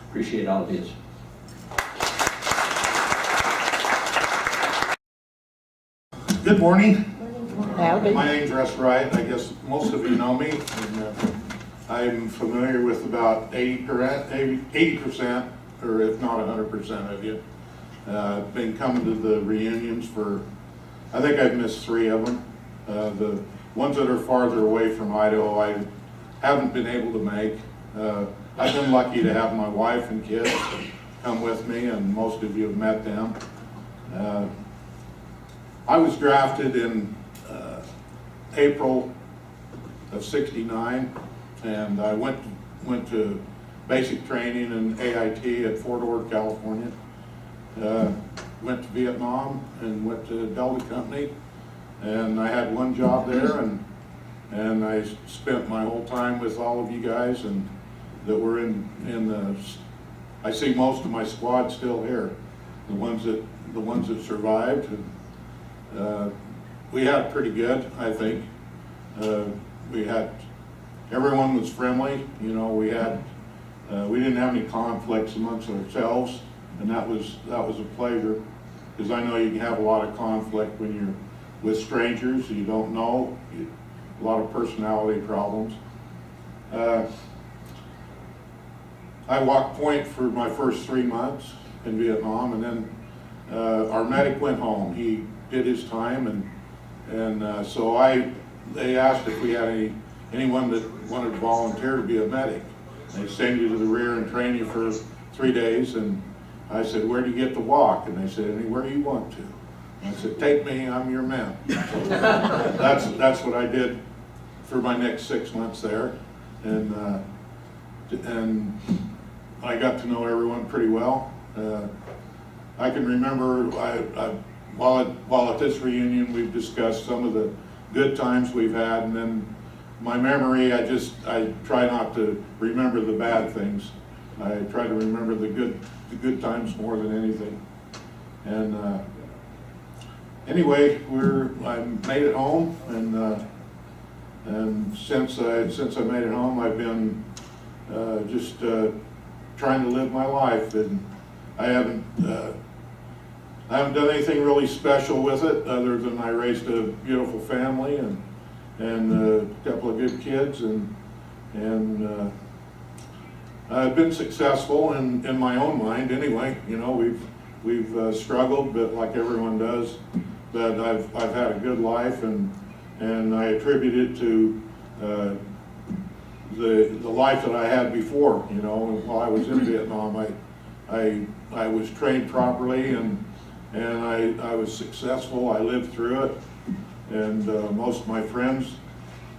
appreciate all of you. Good morning. Howdy. My name's Russ Wright. I guess most of you know me. And, I'm familiar with about 80%, or if not 100% of you. Been coming to the reunions for, I think I've missed 3 of them. The ones that are farther away from Idaho, I haven't been able to make. I've been lucky to have my wife and kids come with me, and most of you have met them. I was drafted in April of '69, and I went to basic training in AIT at Fort Ord, California. Went to Vietnam and went to Delta Company, and I had one job there, and I spent my whole time with all of you guys, and that were in the. I see most of my squad still here, the ones that survived. And, we had pretty good, I think. Everyone was friendly. You know, we didn't have any conflicts amongst ourselves, and that was a pleasure, because I know you can have a lot of conflict when you're with strangers you don't know. A lot of personality problems. I walked point for my first 3 months in Vietnam, and then our medic went home. He did his time, and so they asked if we had anyone that wanted to volunteer to be a medic. They send you to the rear and train you for 3 days, and I said, "Where do you get to walk?" And they said, "Anywhere you want to." And I said, "Take me, I'm your man." So that's what I did for my next 6 months there, and I got to know everyone pretty well. I can remember, while at this reunion, we've discussed some of the good times we've had, and then my memory, I try not to remember the bad things. I try to remember the good times more than anything. And anyway, I made it home, and since I made it home, I've been just trying to live my life, and I haven't done anything really special with it, other than I raised a beautiful family and a couple of good kids, and I've been successful in my own mind anyway. You know, we've struggled, but like everyone does, but I've had a good life, and I attribute it to the life that I had before. You know, while I was in Vietnam, I was trained properly, and and I was successful. I lived through it, and most of my friends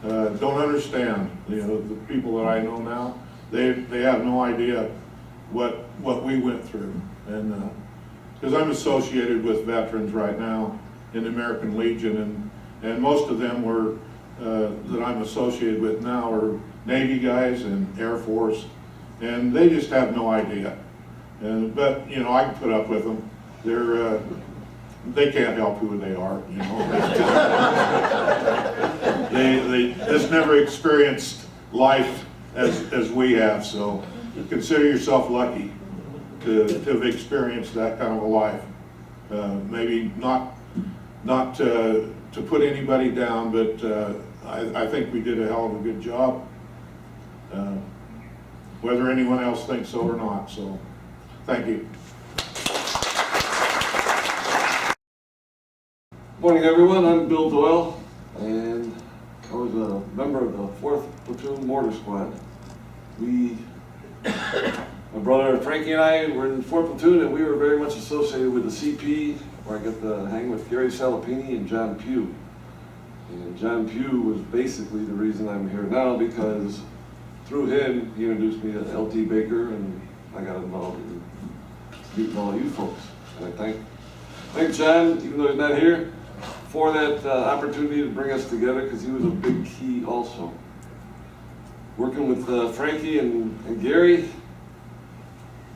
don't understand. You know, the people that I know now, they have no idea what we went through, and because I'm associated with veterans right now in the American Legion, and most of them were that I'm associated with now are Navy guys and Air Force, and they just have no idea. But you know, I can put up with them. They can't help who they are. You know, they just never experienced life as we have. So consider yourself lucky to have experienced that kind of a life. Maybe not to put anybody down, but I think we did a hell of a good job. Whether anyone else thinks so or not. So thank you. Morning, everyone. I'm Bill Doyle, and I was a member of the 4th Platoon Mortar Squad. My brother Frankie and I were in the 4th Platoon, and we were very much associated with the CP, where I got to hang with Gary Salapini and John Pugh. And John Pugh was basically the reason I'm here now, because through him, he introduced me to L.T. Baker, and I got involved in meeting all you folks. And I thank John, even though he's not here, for that opportunity to bring us together, because he was a big key also. Working with Frankie and Gary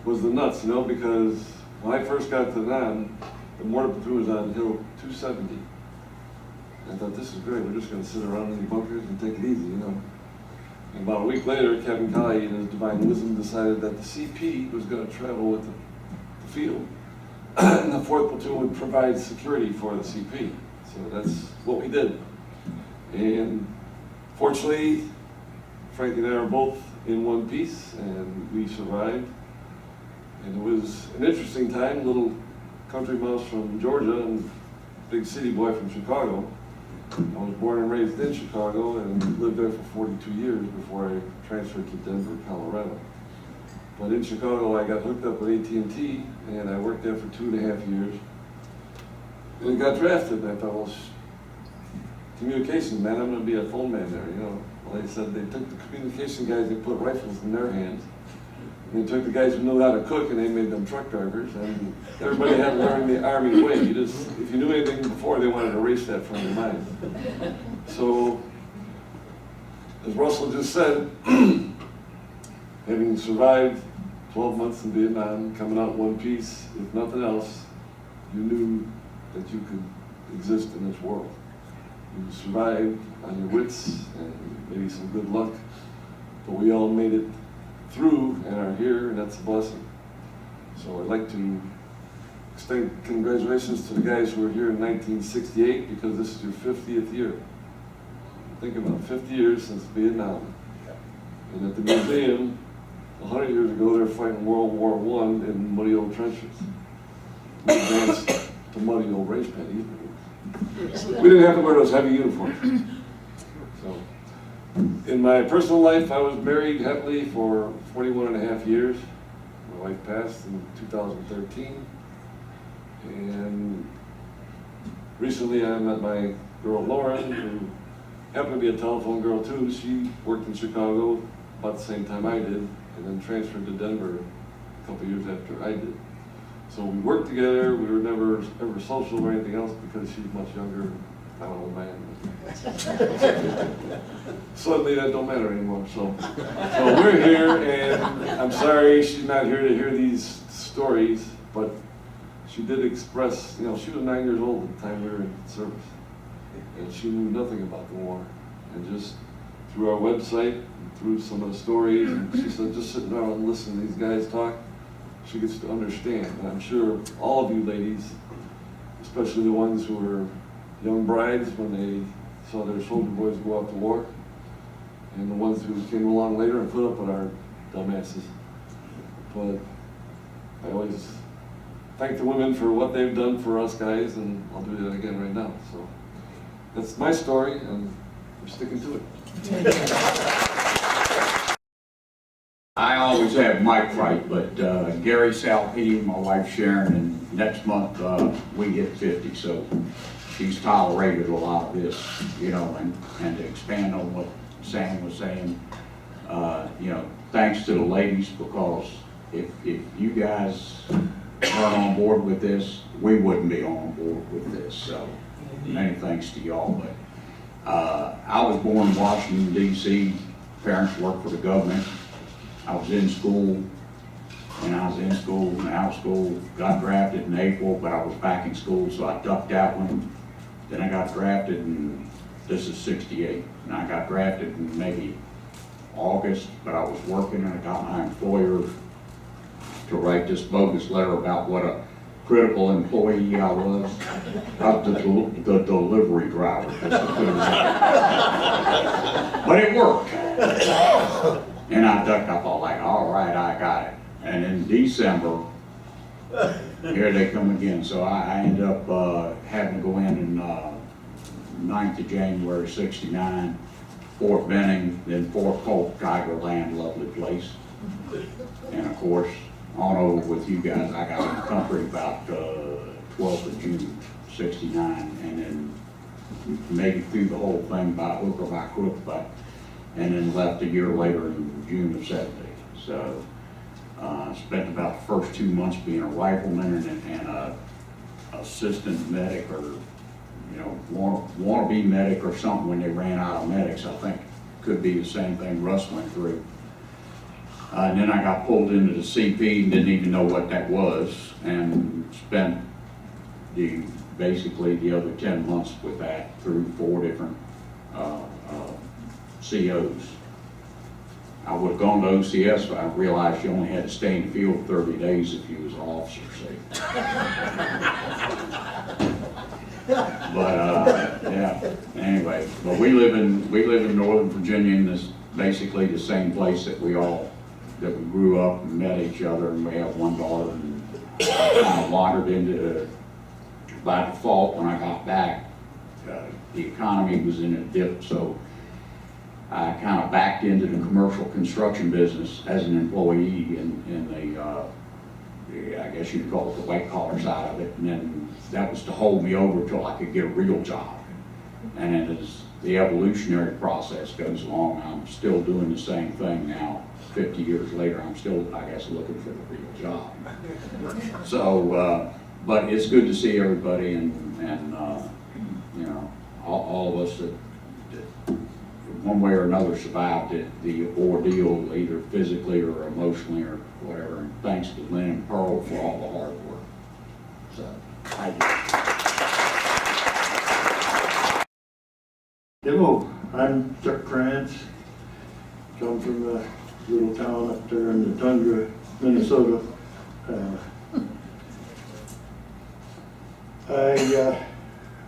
was the nuts, you know, because when I first got to them, the mortar platoon was on Hill 270. I thought, this is great, we're just going to sit around in the bunkers and take it easy, you know. And about a week later, Captain Colley, in his divine wisdom, decided that the CP was going to travel with the field, and the 4th Platoon would provide security for the CP. So that's what we did. And fortunately, Frankie and I are both in one piece, and we survived. And it was an interesting time, little country mouse from Georgia and big city boy from Chicago. I was born and raised in Chicago and lived there for 42 years before I transferred to Denver, Colorado. But in Chicago, I got hooked up with AT&T, and I worked there for 2.5 years. And got drafted, and I thought, well, communications, man, I'm going to be a phone man there, you know. Well, they said they took the communication guys, they put rifles in their hands. And they took the guys who knew how to cook, and they made them truck drivers. And everybody had to learn the Army way. If you knew anything before, they wanted to erase that from your mind. So, as Russell just said, having survived 12 months in Vietnam, coming out in one piece, if nothing else, you knew that you could exist in this world. You survived on your wits and maybe some good luck, but we all made it through and are here, and that's a blessing. So I'd like to extend congratulations to the guys who were here in 1968, because this is your 50th year. Think about 50 years since Vietnam. And at the museum, 100 years ago, they were fighting World War I in muddy old trenches. We advanced to muddy old race pennies. We didn't have to wear those heavy uniforms. So, in my personal life, I was married happily for 41.5 years. My wife passed in 2013. And recently I met my girl Lauren, who happened to be a telephone girl too. She worked in Chicago about the same time I did, and then transferred to Denver a couple years after I did. So we worked together. We were never ever social or anything else, because she's much younger. I'm an old man. Suddenly that don't matter anymore. So we're here, and I'm sorry she's not here to hear these stories, but she did express, you know, she was 9 years old at the time we were in service, and she knew nothing about the war. And just through our website, and through some of the stories, and she said, just sitting around and listening to these guys talk, she gets to understand. And I'm sure all of you ladies, especially the ones who were young brides when they saw their soldier boys go off to war, and the ones who came along later and put up with our dumbasses. But I always thank the women for what they've done for us guys, and I'll do that again right now. So that's my story, and I'm sticking to it. I always always have Mike right, but Gary Salpini, my wife Sharon, and next month we hit 50, so she's tolerated a lot of this, you know, and to expand on what Sam was saying, you know, thanks to the ladies, because if you guys weren't on board with this, we wouldn't be on board with this, so many thanks to y'all. But I was born in Washington, D.C., parents worked for the government. I was in school, and I was in school and out of school, got drafted in April, but I was back in school, so I ducked that one. Then I got drafted, and this is 68, and I got drafted in maybe August, but I was working, and I got my employer to write this bogus letter about what a critical employee I was. I was the delivery driver. But it worked. And I ducked up all like, all right, I got it. And in December, here they come again. So I ended up having to go in 9th of January, 69, Fort Benning, then Fort Polk, Tigerland, lovely place. And of course, on over with you guys, I got in the country about 12th of June, 69, and then made it through the whole thing by hook or by crook, and then left a year later in June of 70. So spent about the first 2 months being a rifleman and a assistant medic, or you know, want to be medic or something when they ran out of medics. I think could be the same thing Russ went through. And then I got pulled into the CP and didn't even know what that was, and spent basically the other 10 months with that through 4 different COs. I would have gone to OCS, but I realized you only had to stay in the field 30 days if you was an officer, see. But yeah, anyway, but we live in Northern Virginia, and this basically the same place that we grew up and met each other, and we have one daughter, and I kind of wandered into by default when I got back. The economy was in a dip, so I kind of backed into the commercial construction business as an employee in the I guess you'd call it the white collar side of it, and then that was to hold me over till I could get a real job. And then as the evolutionary process goes along, I'm still doing the same thing now. 50 years later, I'm still, I guess, looking for the real job. So, but it's good to see everybody, and you know, all of us that one way or another survived the ordeal, either physically or emotionally or whatever. And thanks to Lynn and Pearl for all the hard work. So, thank you. Hello, I'm Chuck Krantz. Come from a little town up there in the tundra, Minnesota. I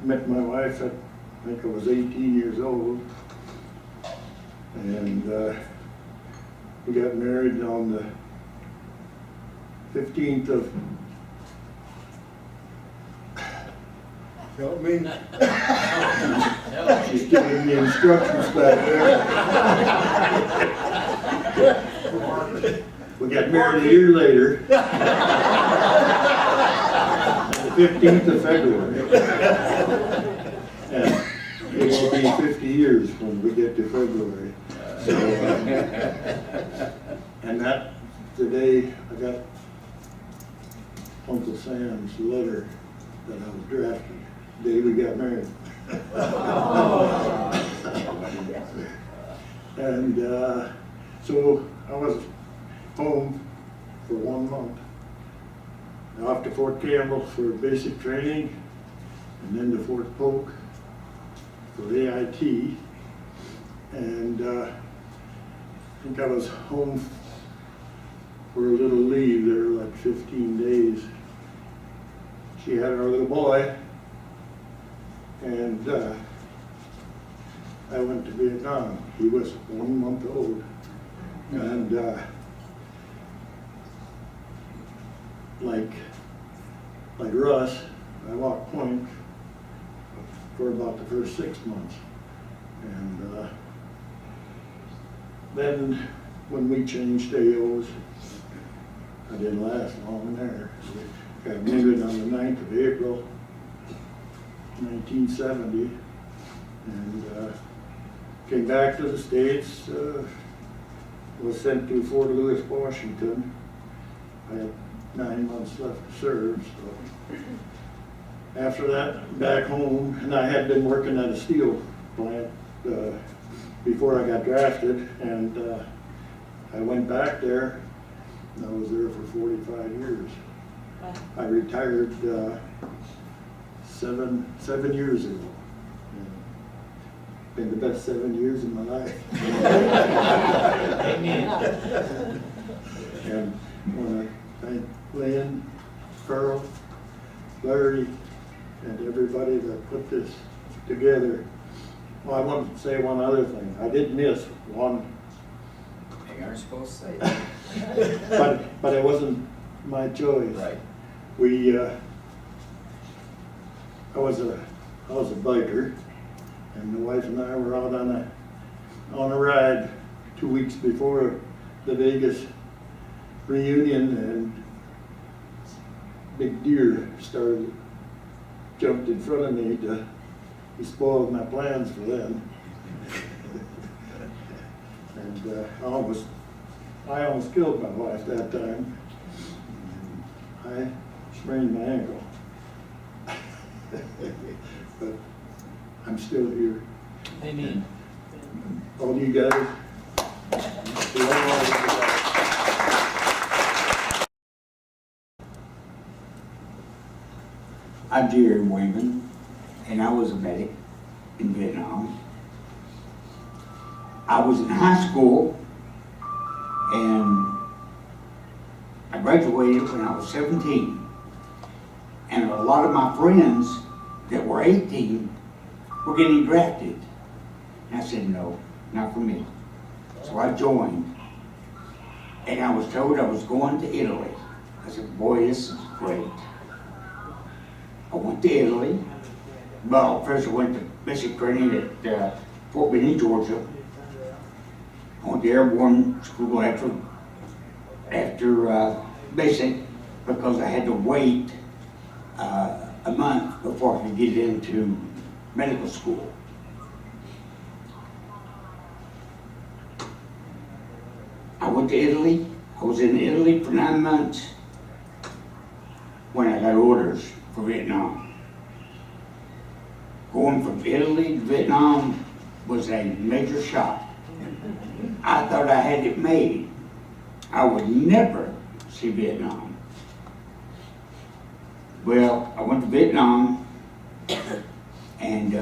met my wife at, I think I was 18 years old, and we got married on the 15th of, help me? She's giving me instructions back there. We got married a year later, the 15th of February. And it will be 50 years when we get to February. So, and that, today, I got Uncle Sam's letter that I was drafted, the day we got married. And so I was home for 1 month. Off to Fort Campbell for basic training, and then to Fort Polk for AIT. And I think I was home for a little leave there, like 15 days. She had our little boy, and I went to Vietnam. He was 1 month old. And like Russ, I walked point for about the first 6 months. And then when we changed AOs. I didn't last long there. Got married on the 9th of April, 1970, and came back to the States, was sent to Fort Lewis, Washington. I had 9 months left to serve, so. After that, back home, and I had been working at a steel plant before I got drafted, and I went back there, and I was there for 45 years. I retired 7 years ago. Been the best 7 years of my life. And I want to thank Lynn, Carl, Larry, and everybody that put this together. Well, I want to say one other thing. I did miss one. You aren't supposed to say that. but it wasn't my choice. Right. I was a biker, and the wife and I were out on a ride 2 weeks before the Vegas reunion, and big deer jumped in front of me to spoil my plans for them. And I almost killed my wife that time. I sprained my ankle. But I'm still here. Amen. All you guys. I'm Jerry Wayman, and I was a medic in Vietnam. I was in high school, and I graduated when I was 17. And a lot of my friends that were 18 were getting drafted. And I said, no, not for me. So I joined, and I was told I was going to Italy. I said, boy, this is great. I went to Italy. Well, first I went to basic training at Fort Benning, Georgia. I went to airborne school after basic, because I had to wait a month before I could get into medical school. I went to Italy. I was in Italy for 9 months when I got orders for Vietnam. Going from Italy to Vietnam was a major shock. I thought I had it made. I would never see Vietnam. Well, I went to Vietnam and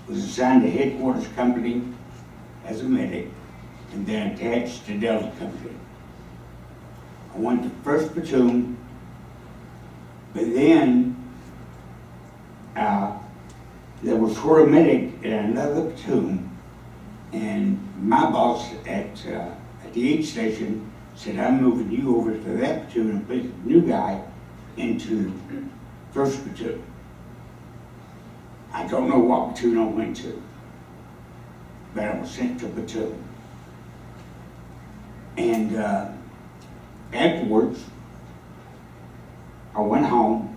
was assigned to headquarters company as a medic, and then attached to Delta Company. I went to 1st Platoon, but then there was for a medic in another platoon, and my boss at the aid station said, I'm moving you over to that platoon and put the new guy into 1st Platoon. I don't know what platoon I went to, but I was sent to platoon. And afterwards, I went home,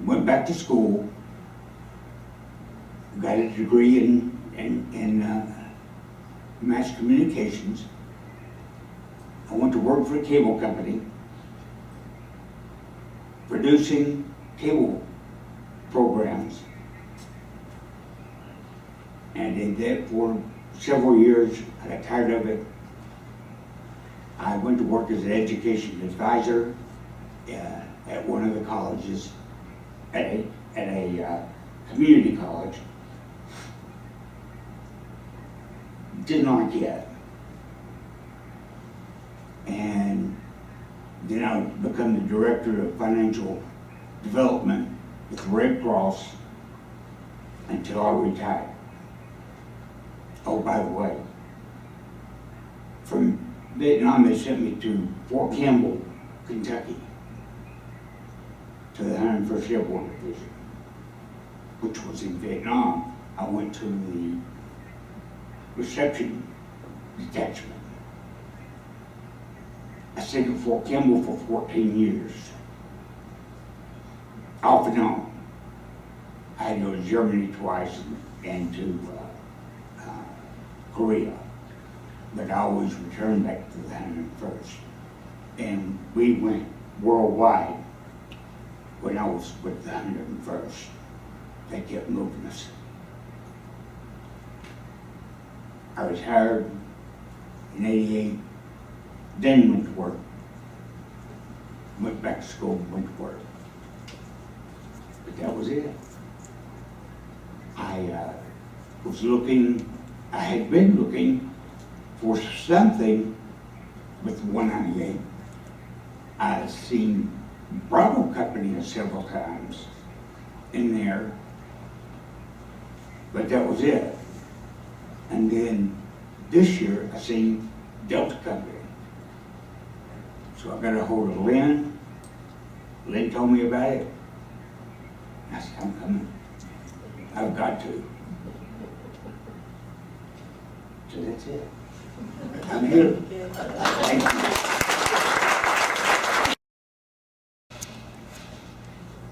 went back to school, got a degree in mass communications. I went to work for a cable company, producing cable programs. And I did that for several years. I got tired of it. I went to work as an education advisor at one of the colleges, at a community college. Didn't like it. And then I became the director of financial development with the Red Cross until I retired. Oh, by the way, from Vietnam they sent me to Fort Campbell, Kentucky, to the 101st Airborne Division, which was in Vietnam. I went to the reception detachment. I stayed at Fort Campbell for 14 years. Off and on. I had to go to Germany twice and to Korea. But I always returned back to the 101st. And we went worldwide when I was with the 101st. They kept moving us. I retired in '88, then went to work. Went back to school, went to work. But that was it. I was looking, I had been looking for something with 198. I've seen Bravo Company several times in there, but that was it. And then this year I seen Delta Company. So I got a hold of Lynn. Lynn told me about it. I said, I'm coming. I've got to. So that's it. I'm here. Thank you.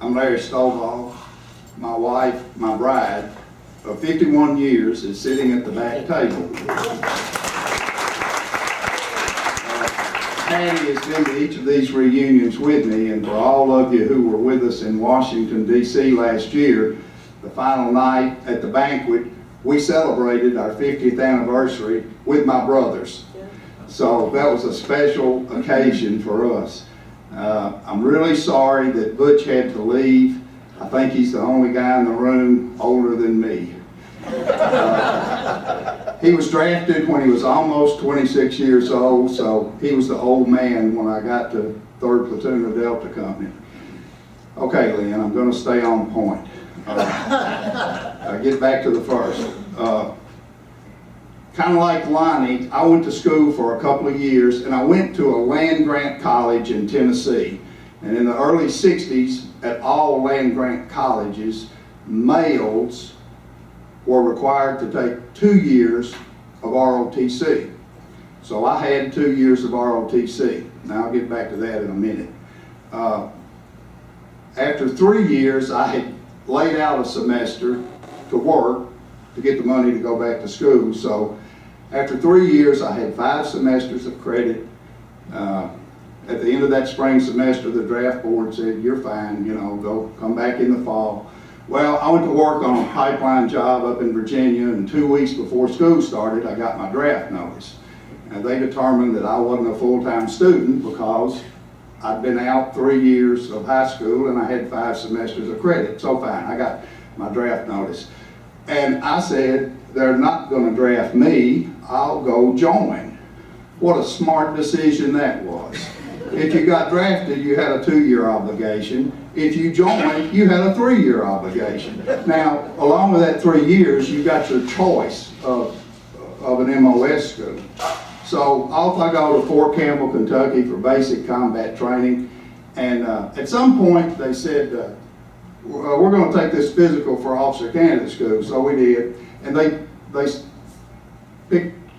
I'm Larry Stovall. My wife, my bride, of 51 years, is sitting at the back table. Patty has been to each of these reunions with me, and for all of you who were with us in Washington, D.C. last year, the final night at the banquet, we celebrated our 50th anniversary with my brothers. So that was a special occasion for us. I'm really sorry that Butch had to leave. I think he's the only guy in the room older than me. He was drafted when he was almost 26 years old, so he was the old man when I got to 3rd Platoon of Delta Company. Okay, Lynn, I'm going to stay on point. Get back to the first. Kind of like Lonnie, I went to school for a couple of years, and I went to a land-grant college in Tennessee. And in the early 60s, at all land-grant colleges, males were required to take 2 years of ROTC. So I had 2 years of ROTC. Now I'll get back to that in a minute. After 3 years, I had laid out a semester to work to get the money to go back to school. So after 3 years, I had 5 semesters of credit. At the end of that spring semester, the draft board said, you're fine, you know, go come back in the fall. Well, I went to work on a pipeline job up in Virginia, and 2 weeks before school started, I got my draft notice. And they determined that I wasn't a full-time student because I'd been out 3 years of high school and I had 5 semesters of credit. So fine, I got my draft notice. And I said, they're not going to draft me, I'll go join. What a smart decision that was. If you got drafted, you had a 2-year obligation. If you joined, you had a 3-year obligation. Now, along with that 3 years, you got your choice of an MOS school. So off I go to Fort Campbell, Kentucky for basic combat training. And at some point, they said, we're going to take this physical for officer candidate school. So we did. And they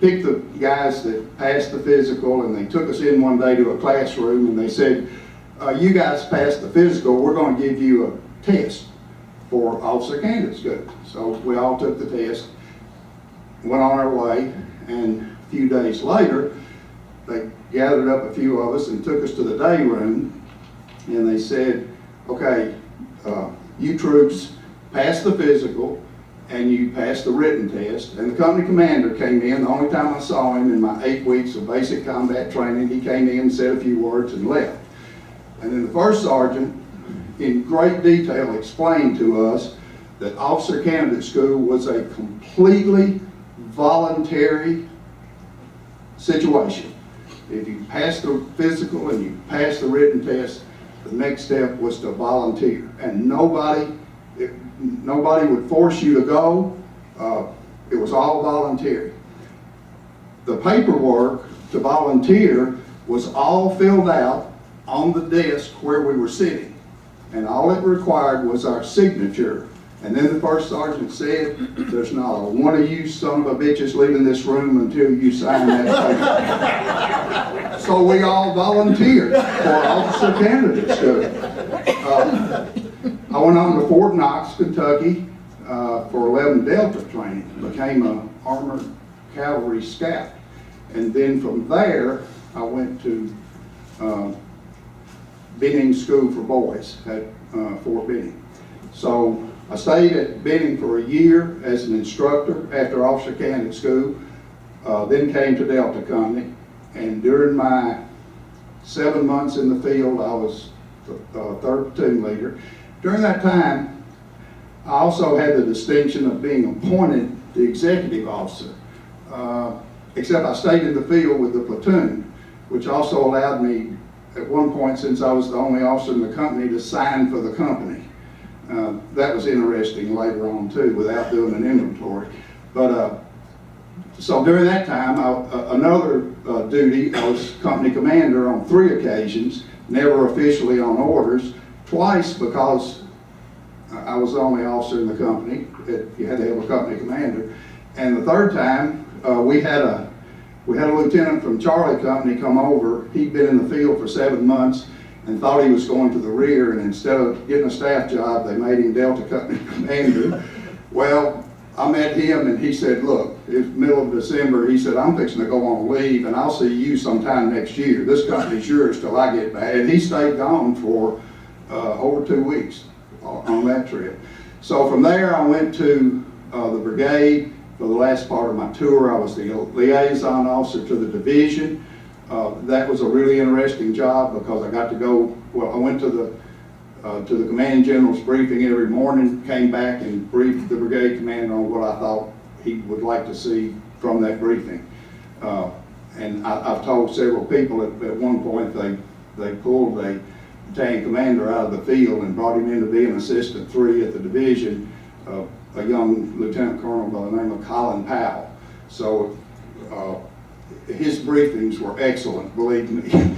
picked the guys that passed the physical, and they took us in one day to a classroom, and they said, you guys passed the physical, we're going to give you a test for officer candidate school. So we all took the test, went on our way, and a few days later, they gathered up a few of us and took us to the day room, and they said, okay, you troops passed the physical, and you passed the written test. And the company commander came in. The only time I saw him in my 8 weeks of basic combat training, he came in, said a few words, and left. And then the first sergeant, in great detail, explained to us that officer candidate school was a completely voluntary situation. If you passed the physical and you passed the written test, the next step was to volunteer. And nobody would force you to go. It was all voluntary. The paperwork to volunteer was all filled out on the desk where we were sitting. And all it required was our signature. And then the first sergeant said, there's not a one of you son of a bitches leaving this room until you sign that paper. So we all volunteered for officer candidates. I went on to Fort Knox, Kentucky for 11 Delta training, became an armored cavalry scout. And then from there, I went to Benning School for Boys at Fort Benning. So I stayed at Benning for a year as an instructor after officer candidate school, then came to Delta Company, and during my 7 months in the field, I was the third platoon leader. During that time, I also had the distinction of being appointed the executive officer, except I stayed in the field with the platoon, which also allowed me at one point, since I was the only officer in the company, to sign for the company. That was interesting later on too, without doing an inventory. But so during that time, another duty, I was company commander on 3 occasions, never officially on orders, twice because I was the only officer in the company. You had to have a company commander. And the third time, we had a lieutenant from Charlie Company come over. He'd been in the field for 7 months and thought he was going to the rear, and instead of getting a staff job, they made him Delta Company commander. Well, I met him and he said, look, it's middle of December, he said, I'm fixing to go on leave and I'll see you sometime next year. This company's yours till I get back. And he stayed gone for over 2 weeks on that trip. So from there I went to the brigade. For the last part of my tour, I was the liaison officer to the division. That was a really interesting job because I got to go, well, I went to the command general's briefing every morning, came back and briefed the brigade commander on what I thought he would like to see from that briefing. And I've told several people at one point they pulled a battalion commander out of the field and brought him in to be an assistant 3 at the division, a young lieutenant colonel by the name of Colin Powell. So his briefings were excellent, believe me.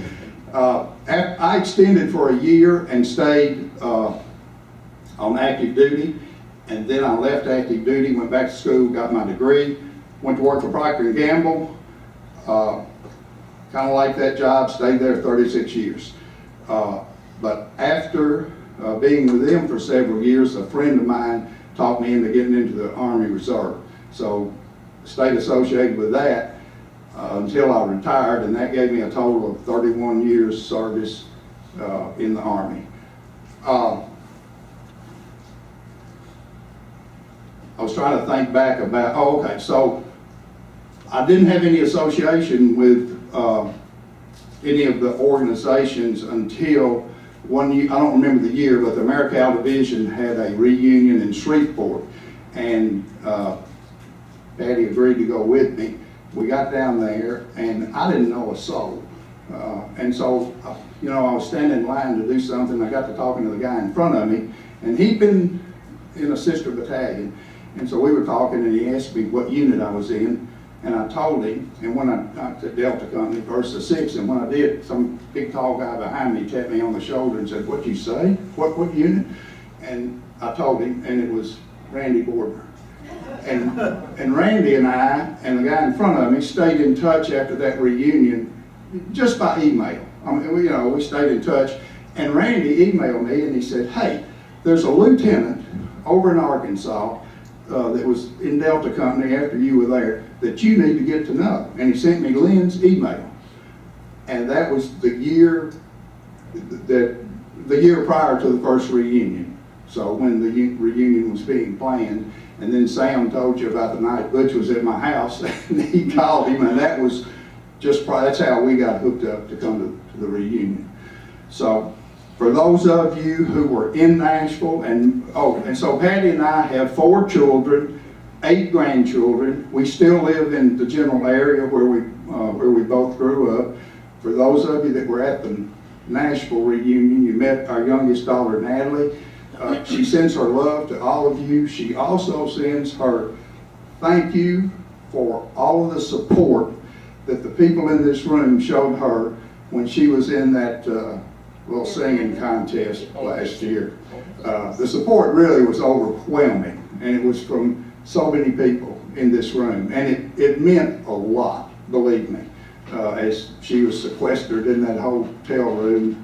I extended for a year and stayed on active duty, and then I left active duty, went back to school, got my degree, went to work for Procter & Gamble, kind of liked that job, stayed there 36 years. But after being with them for several years, a friend of mine talked me into getting into the Army Reserve. So stayed associated with that until I retired, and that gave me a total of 31 years service in the Army. I was trying to think back about, okay, so I didn't have any association with any of the organizations until one year, I don't remember the year, but the AmeriCal Division had a reunion in Shreveport, and Patty agreed to go with me. We got down there, and I didn't know a soul. And so, you know, I was standing in line to do something. I got to talking to the guy in front of me, and he'd been in a sister battalion. And so we were talking, and he asked me what unit I was in, and I told him. And when I got to Delta Company, 1st to 6th, and when I did, some big tall guy behind me tapped me on the shoulder and said, "What'd you say? What unit?" And I told him, and it was Randy Bordner. And Randy and I and the guy in front of me stayed in touch after that reunion just by email. I mean, we stayed in touch. And Randy emailed me and he said, "Hey, there's a lieutenant over in Arkansas that was in Delta Company after you were there that you need to get to know." And he sent me Lynn's email. And that was the year prior to the first reunion. So when the reunion was being planned. And then Sam told you about the night Butch was at my house, and he called him, and that was just that's how we got hooked up to come to the reunion. So for those of you who were in Nashville, and so Patty and I have 4 children, 8 grandchildren. We still live in the general area where we both grew up. For those of you that were at the Nashville reunion, you met our youngest daughter, Natalie. She sends her love to all of you. She also sends her thank you for all of the support that the people in this room showed her when she was in that little singing contest last year. The support really was overwhelming, and it was from so many people in this room, and it meant a lot, believe me, as she was sequestered in that hotel room,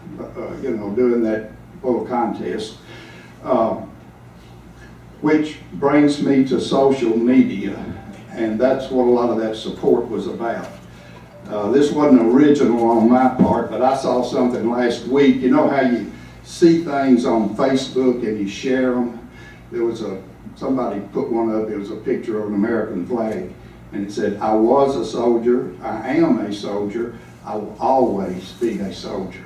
doing that little contest. Which brings me to social media, and that's what a lot of that support was about. This wasn't original on my part, but I saw something last week. You know how you see things on Facebook and you share them? There was somebody put one up, it was a picture of an American flag, and it said, "I was a soldier, I am a soldier, I will always be a soldier."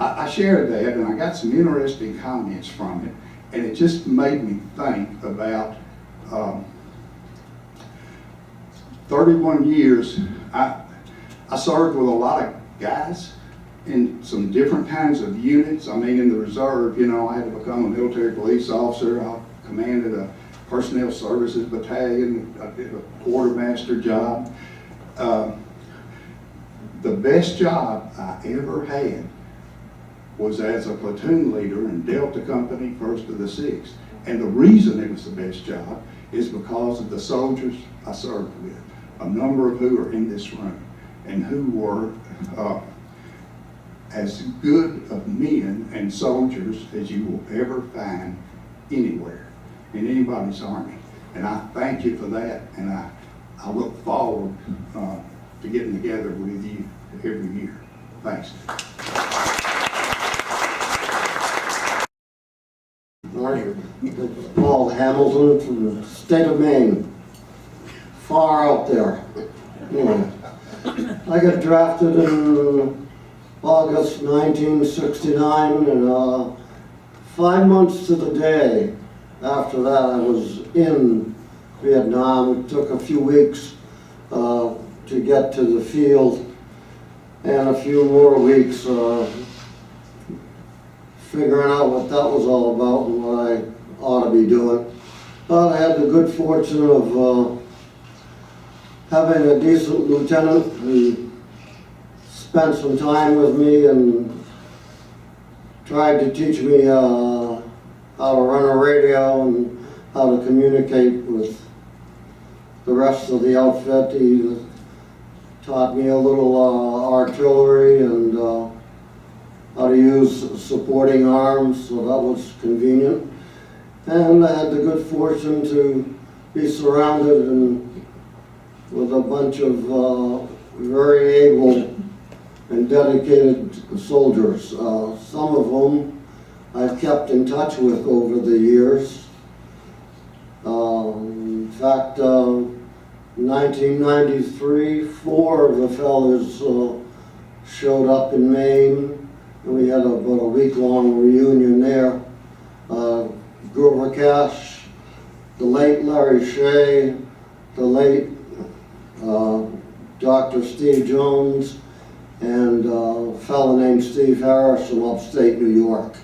I shared that, and I got some interesting comments from it, and it just made me think about 31 years. I served with a lot of guys in some different kinds of units. I mean, in the reserve, I had to become a military police officer. I commanded a personnel services battalion. I did a quartermaster job. The best job I ever had was as a platoon leader in Delta Company, 1st of the 6th. And the reason it was the best job is because of the soldiers I served with, a number of who are in this room, and who were as good of men and soldiers as you will ever find anywhere in anybody's army. And I thank you for that, and I look forward to getting together with you every year. Thanks. Paul Hamilton from the state of Maine, far out there. I got drafted in August 1969, and 5 months to the day after that I was in Vietnam. It took a few weeks to get to the field, and a few more weeks figuring out what that was all about and what I ought to be doing. But I had the good fortune of having a decent lieutenant who spent some time with me and tried to teach me how to run a radio and how to communicate with the rest of the outfit. He taught me a little artillery and how to use supporting arms, so that was convenient. And I had the good fortune to be surrounded with a bunch of very able and dedicated soldiers, some of whom I've kept in touch with over the years. In fact, in 1993, 4 of the fellas showed up in Maine, and we had about a week-long reunion there. Grover Cash, the late Larry Shea, the late Dr. Steve Jones, and a fellow named Steve Harris from upstate New York.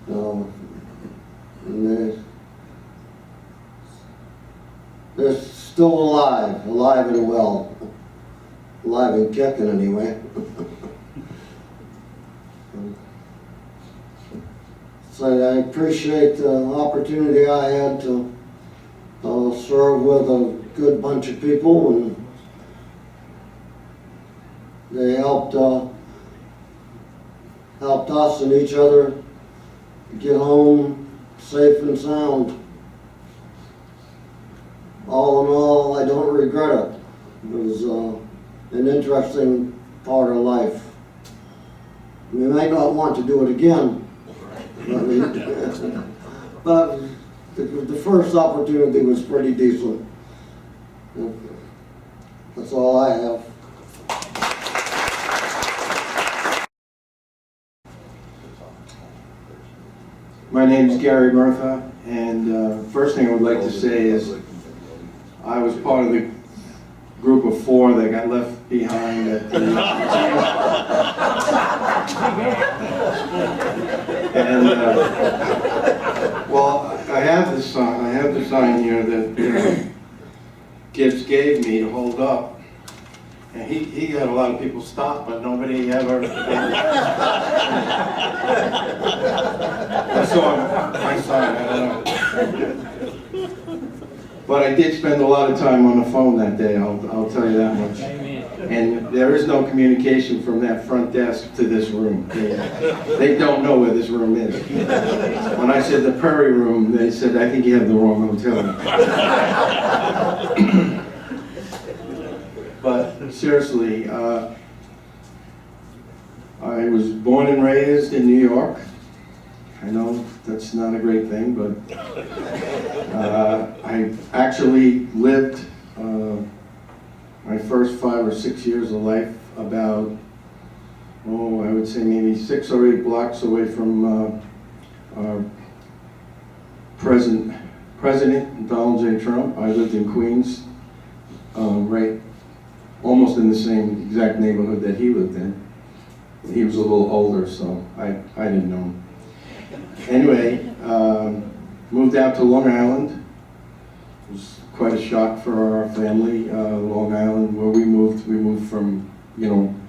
And they're still alive and well. Alive and kicking anyway. So I appreciate the opportunity I had to serve with a good bunch of people, and they helped us and each other get home safe and sound. All in all, I don't regret it. It was an interesting part of life. We might not want to do it again, but the first opportunity was pretty decent. That's all I have. My name is Gary Murtha, and first thing I would like to say is I was part of the group of 4 that got left behind at the and well, I have the sign here that kids gave me to hold up, And he had a lot of people stop, but nobody ever. That's on my side, I don't know. But I did spend a lot of time on the phone that day, I'll tell you that much. And there is no communication from that front desk to this room. They don't know where this room is. When I said the Prairie Room, they said, I think you have the wrong hotel. But seriously, I was born and raised in New York. I know that's not a great thing, but I actually lived my first 5 or 6 years of life about, I would say maybe 6 or 8 blocks away from our President Donald J. Trump. I lived in Queens, right, almost in the same exact neighborhood that he lived in. He was a little older, so I didn't know him. Anyway, moved out to Long Island. It was quite a shock for our family. Long Island, where we moved from,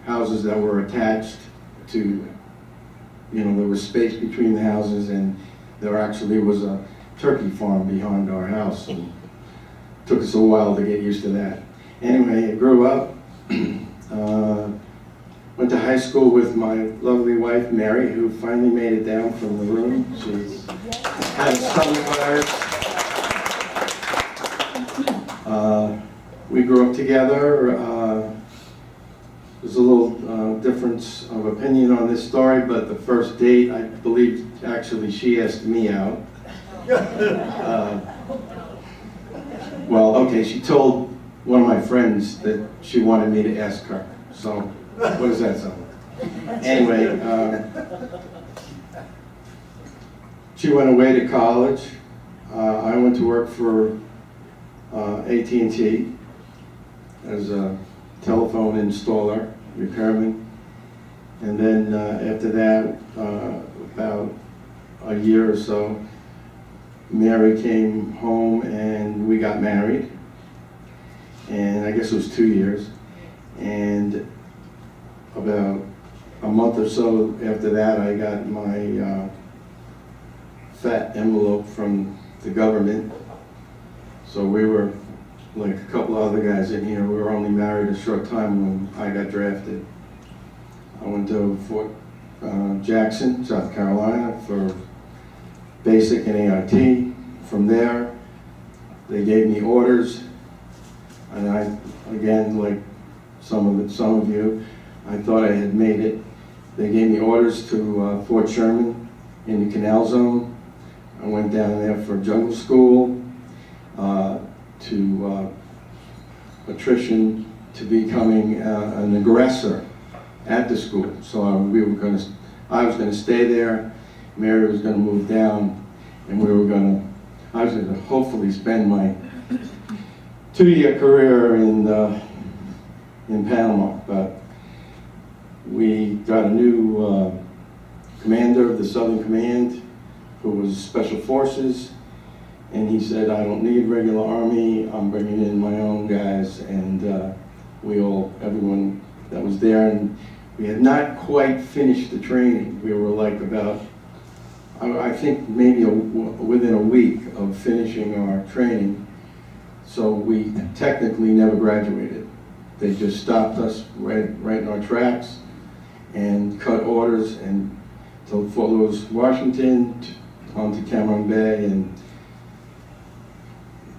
houses that were attached to, there was space between the houses, and there actually was a turkey farm behind our house. And it took us a while to get used to that. Anyway, I grew up, went to high school with my lovely wife, Mary, who finally made it down from the room. She's had a stomach virus. We grew up together. There's a little difference of opinion on this story, but the first date, I believe, actually, she asked me out. Well, okay, she told one of my friends that she wanted me to ask her. So, what does that sound like? Anyway, she went away to college. I went to work for AT&T as a telephone installer, repairman. And then after that, about a year or so, Mary came home and we got married. And I guess it was 2 years. And about a month or so after that, I got my fat envelope from the government. So we were, like a couple of other guys in here, we were only married a short time when I got drafted. I went to Fort Jackson, South Carolina for basic and AIT. From there, they gave me orders. And I, again, like some of you, I thought I had made it. They gave me orders to Fort Sherman in the Canal Zone. I went down there for jungle school, to attrition, to becoming an aggressor at the school. So I was going to stay there. Mary was going to move down, and I was going to hopefully spend my 2-year career in Panama. But we got a new commander of the Southern Command, who was Special Forces, and he said, I don't need regular Army, I'm bringing in my own guys. And everyone that was there, and we had not quite finished the training. We were like about, I think maybe within a week of finishing our training. So we technically never graduated. They just stopped us right in our tracks and cut orders and to Fort Lewis, Washington, onto Cameron Bay, and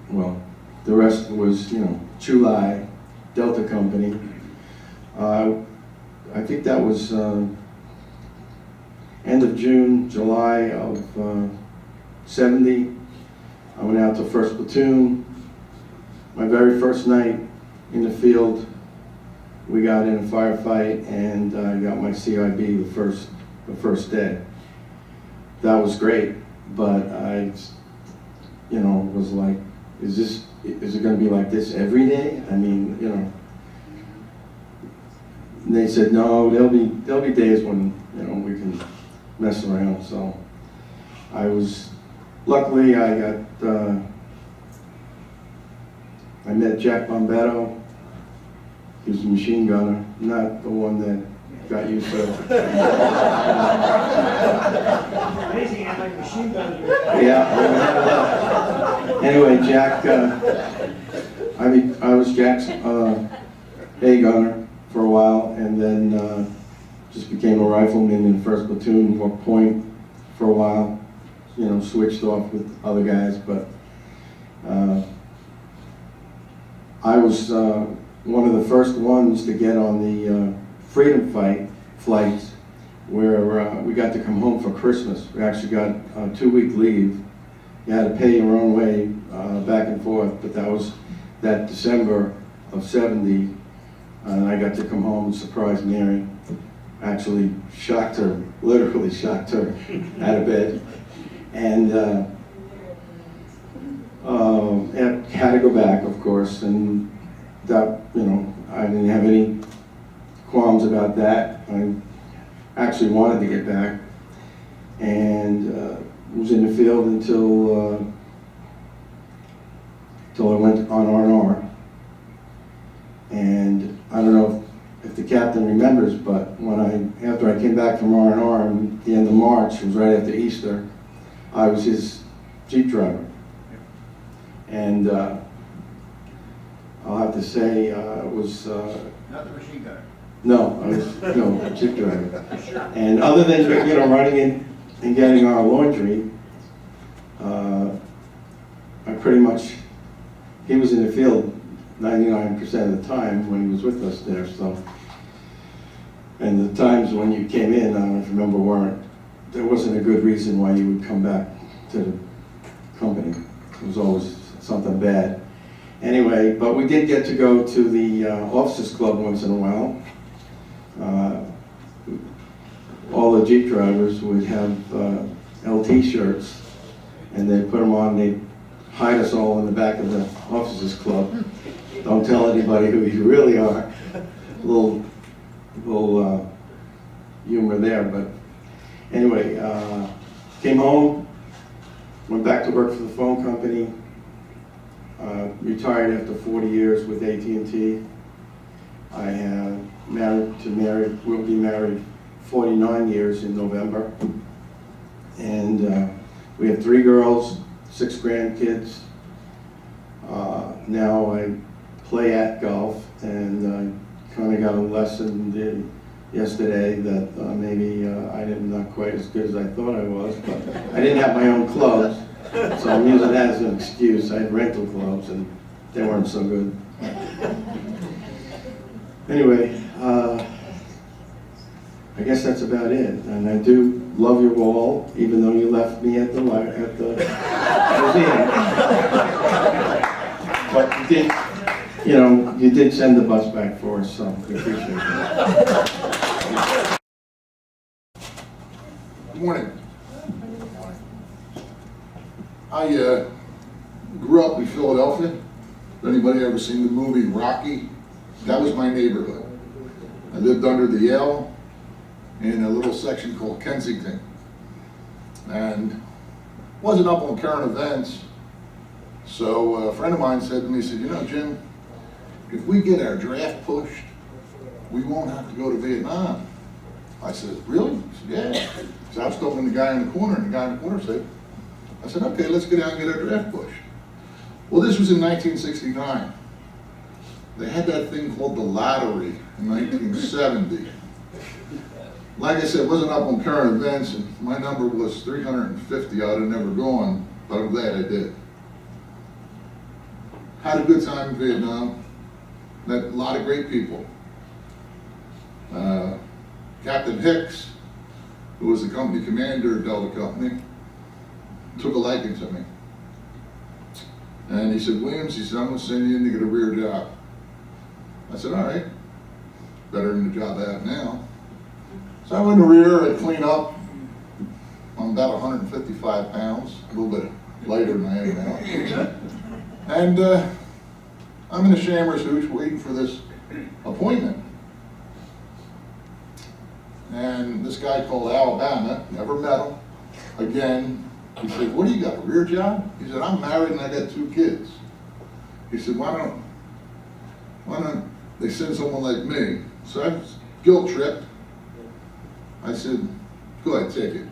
well, the rest was, Chulai, Delta Company. I think that was end of June, July of 70. I went out to 1st Platoon. My very first night in the field, we got in a firefight, and I got my CIB the first day. That was great, but I, was like, is it going to be like this every day? I mean, And they said, no, there'll be days when, we can mess around. So luckily I met Jack Bombetto, He was a machine gunner, not the one that got you so. Amazing how many machine guns you Yeah. Anyway, Jack, I was Jack's A gunner for a while, and then just became a rifleman in the 1st platoon, worked point for a while. You know, switched off with other guys, but I was one of the first ones to get on the freedom flights where we got to come home for Christmas. We actually got a 2-week leave. You had to pay your own way back and forth, but that was that December of '70, and I got to come home and surprise Mary. Actually shocked her, literally shocked her out of bed. And had to go back, of course, and that, you know, I didn't have any qualms about that. I actually wanted to get back, and was in the field until I went on R&R. And I don't know if the captain remembers, but after I came back from R&R at the end of March, it was right after Easter, I was his Jeep driver. And I'll have to say, it was... Not the machine gunner. No, I was Jeep driver. And other than, you know, running in and getting our laundry, I pretty much, he was in the field 99% of the time when he was with us there, so. And the times when you came in, I don't know if you remember, there wasn't a good reason why you would come back to the company. It was always something bad. Anyway, but we did get to go to the officers club once in a while. All the Jeep drivers would have LT shirts, and they'd put them on, they'd hide us all in the back of the officers club. Don't tell anybody who you really are. Little humor there, but anyway, came home, went back to work for the phone company, retired after 40 years with AT&T. I have will be married 49 years in November. And we have 3 girls, 6 grandkids. Now I play at golf, and I kind of got a lesson yesterday that maybe I am not quite as good as I thought I was, but I didn't have my own clubs, so I'm using that as an excuse. I had rental clubs, and they weren't so good. Anyway, I guess that's about it. And I do love your wall, even though you left me at the museum. But you did, you know, you did send the bus back for us, so we appreciate that. Good morning. I grew up in Philadelphia. Anybody ever seen the movie Rocky? That was my neighborhood. I lived under the L in a little section called Kensington. And wasn't up on current events. So a friend of mine said to me, he said, you know, Jim, if we get our draft pushed, we won't have to go to Vietnam. I said, really? He said, yeah. So I was talking to the guy in the corner, and the guy in the corner said, I said, okay, let's get out and get our draft pushed. Well, this was in 1969. They had that thing called the lottery in 1970. Like I said, it wasn't up on current events, and my number was 350. I'd have never gone, but I'm glad I did. Had a good time in Vietnam. Met a lot of great people. Captain Hicks, who was the company commander of Delta Company, took a liking to me. And he said, Williams, he said, I'm going to send you in to get a rear job. I said, all right, better than the job I have now. So I went in the rear, I clean up. I'm about 155 pounds, a little bit lighter than I am now. And I'm in a Shammer's hooch waiting for this appointment. And this guy called Alabama, never met him. Again, he said, what do you got, a rear job? He said, I'm married and I got 2 kids. He said, why don't they send someone like me. So I was guilt tripped. I said, go ahead, take it.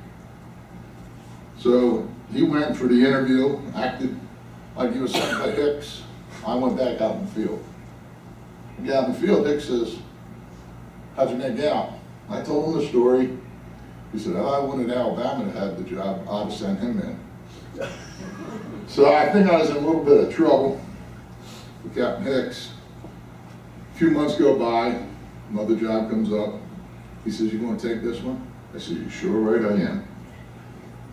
So he went for the interview, acted like he was sent by Hicks. I went back out in the field. I get out in the field, Hicks says, how'd you make out? I told him the story. He said, I wanted Alabama to have the job, I'd have sent him in. So I think I was in a little bit of trouble with Captain Hicks. A few months go by, another job comes up. He says, you want to take this one? I said, you sure right I am.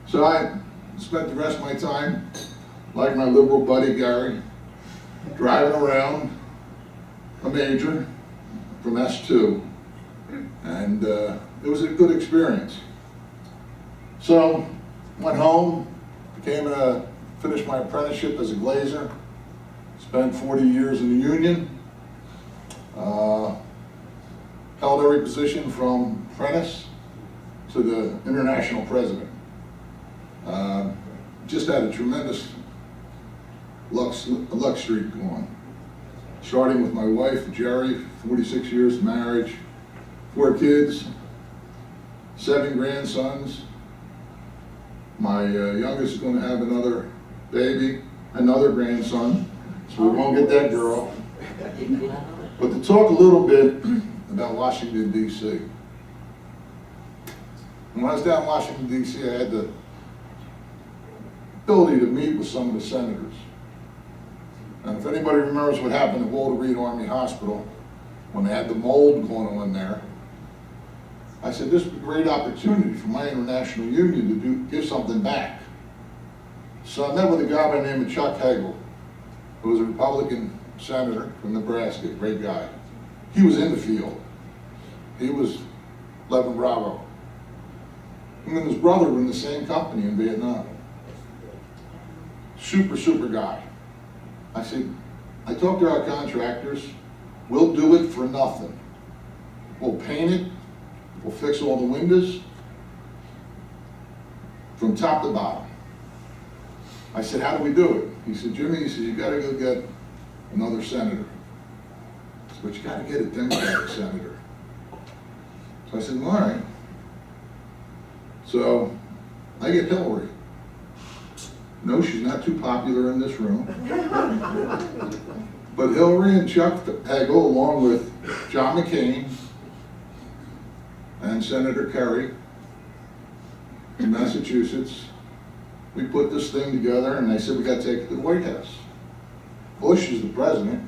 So I spent the rest of my time, like my liberal buddy Gary, driving around a major from S2. And it was a good experience. So, went home, finished my apprenticeship as a glazer, spent 40 years in the union, held every position from apprentice to the international president. Just had a tremendous luck streak going. Starting with my wife, Jerry, 46 years of marriage, 4 kids, 7 grandsons. My youngest is going to have another baby, another grandson, so we won't get that girl. But to talk a little bit about Washington, D.C. When I was down in Washington, D.C., I had the ability to meet with some of the senators. And if anybody remembers what happened at Walter Reed Army Hospital, when they had the mold going on there, I said, this is a great opportunity for my international union to give something back. So I met with a guy by the name of Chuck Hagel, who was a Republican senator from Nebraska, great guy. He was in the field. He was 11 Bravo. Him and his brother were in the same company in Vietnam. Super, super guy. I said, I talked to our contractors, we'll do it for nothing. We'll paint it, we'll fix all the windows from top to bottom. I said, how do we do it? He said, Jimmy, he said, you gotta go get another senator. I said, but you gotta get a Democratic senator. So I said, well, all right. So I get Hillary. No, she's not too popular in this room. But Hillary and Chuck Hagel, along with John McCain and Senator Kerry in Massachusetts, we put this thing together and they said we got to take it to the White House. Bush is the president,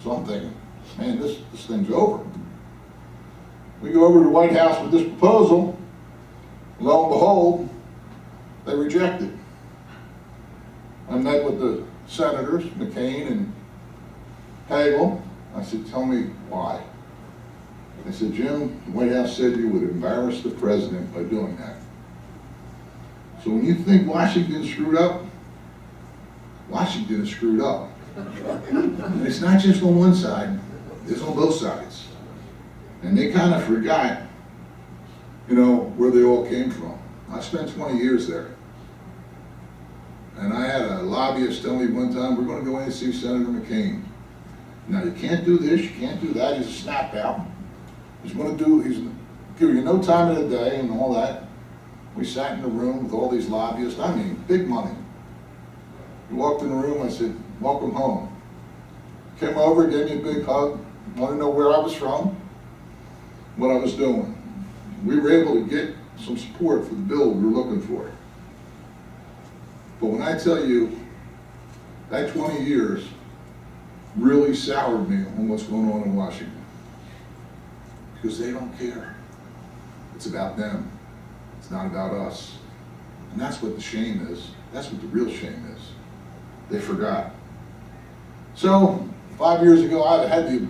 so I'm thinking, man, this thing's over. We go over to the White House with this proposal, lo and behold, they reject it. I met with the senators, McCain and Hagel. I said, tell me why. They said, Jim, the White House said you would embarrass the president by doing that. So when you think Washington screwed up, Washington is screwed up. And it's not just on one side, it's on both sides. And they kind of forgot, where they all came from. I spent 20 years there. And I had a lobbyist tell me one time, we're going to go in and see Senator McCain. Now, you can't do this, you can't do that. He's a snap out. He's going to give you no time of the day and all that. We sat in the room with all these lobbyists. I mean, big money. He walked in the room, I said, welcome home. Came over, gave me a big hug, wanted to know where I was from, what I was doing. We were able to get some support for the bill we were looking for. But when I tell you, that 20 years really soured me on what's going on in Washington. Because they don't care. It's about them. It's not about us. And that's what the shame is. That's what the real shame is. They forgot. So, 5 years ago, I had the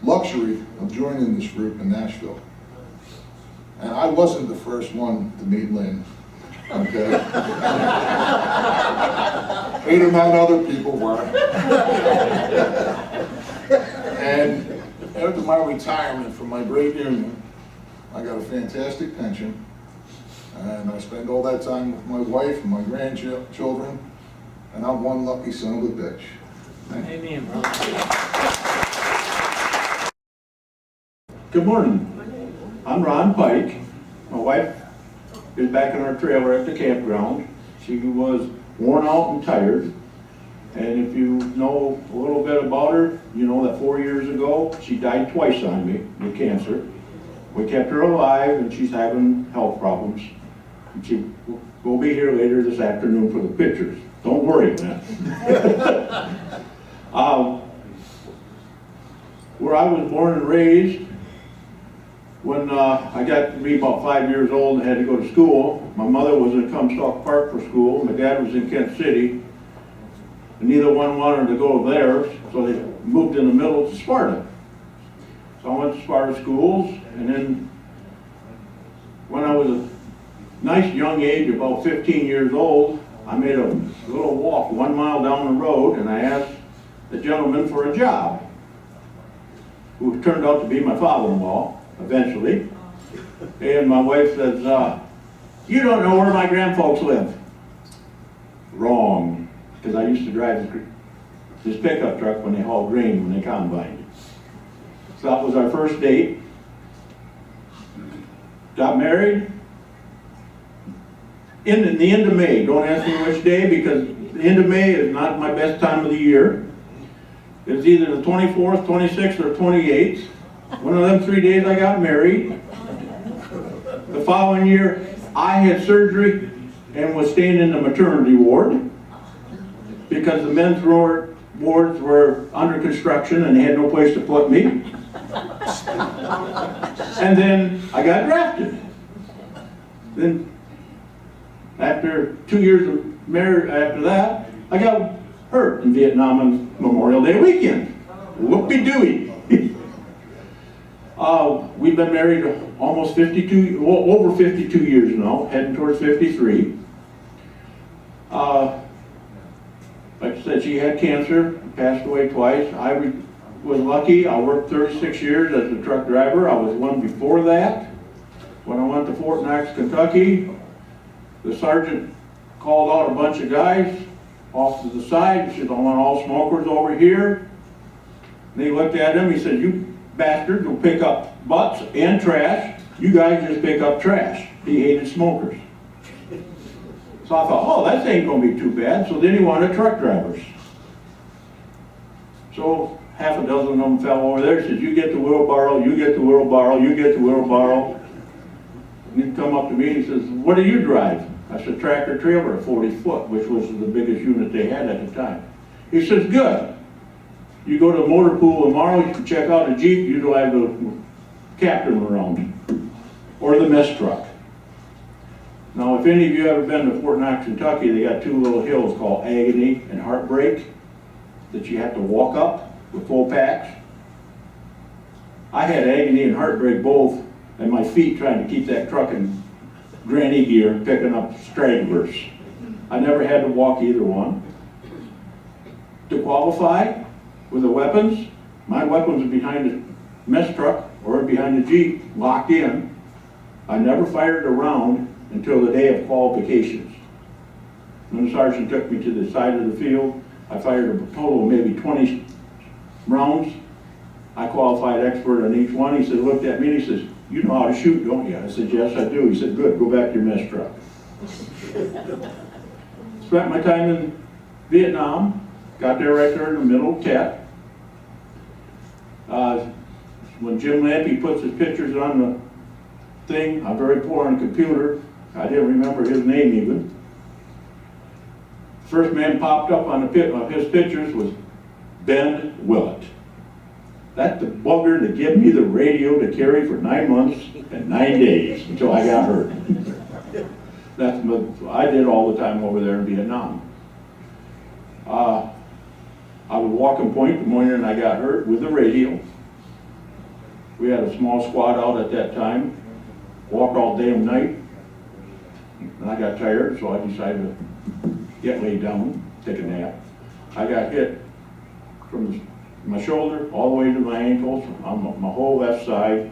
luxury of joining this group in Nashville. And I wasn't the first one to meet Lynn. Okay. 8 or 9 other people were. And after my retirement from my great union, I got a fantastic pension. And I spend all that time with my wife and my grandchildren. And I'm one lucky son of a bitch. Amen, brother. Good morning. I'm Ron Pike. My wife is back in our trailer at the campground. She was worn out and tired. And if you know a little bit about her, you know that 4 years ago, she died twice on me with cancer. We kept her alive and she's having health problems. And she will be here later this afternoon for the pictures. Don't worry, man. Where I was born and raised, when I got to be about 5 years old and had to go to school, my mother was in Comstock Park for school, my dad was in Kent City, and neither one wanted to go there, so they moved in the middle to Sparta. So I went to Sparta schools, and then when I was a nice young age, about 15 years old, I made a little walk 1 mile down the road, and I asked the gentleman for a job, who turned out to be my father-in-law, eventually. And my wife says, you don't know where my grandfolks live. Wrong, because I used to drive this pickup truck when they hauled grain, when they combined. So that was our first date. Got married in the end of May. Don't ask me which day, because the end of May is not my best time of the year. It's either the 24th, 26th, or 28th. One of them 3 days I got married. The following year, I had surgery and was staying in the maternity ward because the men's wards were under construction and they had no place to put me. And then I got drafted. Then, after 2 years of marriage, after that, I got hurt in Vietnam on Memorial Day weekend. Whoopie-dooey. We've been married almost 52, well, over 52 years now, heading towards 53. Like I said, she had cancer, passed away twice. I was lucky. I worked 36 years as a truck driver. I was one before that. When I went to Fort Knox, Kentucky, the sergeant called out a bunch of guys off to the side. He said, I want all smokers over here. And he looked at him. He said, you bastards will pick up butts and trash. You guys just pick up trash. He hated smokers. So I thought, oh, that ain't going to be too bad. So then he wanted truck drivers. So half a dozen of them fell over there. He said, you get the wheelbarrow, you get the wheelbarrow, you get the wheelbarrow. And he'd come up to me and he says, what do you drive? I said, tractor trailer, a 40-foot, which was the biggest unit they had at the time. He says, good. You go to the motor pool tomorrow, you can check out a Jeep, you drive the captain around, or the mess truck. Now, if any of you ever been to Fort Knox, Kentucky, they got two little hills called Agony and Heartbreak that you have to walk up with full packs. I had Agony and Heartbreak both, and my feet trying to keep that truck in granny gear, picking up stragglers. I never had to walk either one. To qualify with the weapons, my weapons are behind the mess truck or behind the Jeep, locked in. I never fired a round until the day of qualifications. When the sergeant took me to the side of the field, I fired a total of maybe 20 rounds. I qualified expert on each one. He said, looked at me and he says, you know how to shoot, don't you? I said, yes, I do. He said, good, go back to your mess truck. Spent my time in Vietnam, got there right there in the middle of Tet. When Jim Lampy puts his pictures on the thing, I'm very poor on the computer. I didn't remember his name even. First man popped up on his pictures was Ben Willett. That's the bugger that gave me the radio to carry for 9 months and 9 days until I got hurt. That's what I did all the time over there in Vietnam. I was walking point the morning I got hurt with the radio. We had a small squad out at that time. Walked all day and night. And I got tired, so I decided to get laid down, take a nap. I got hit from my shoulder all the way to my ankles, on my whole left side.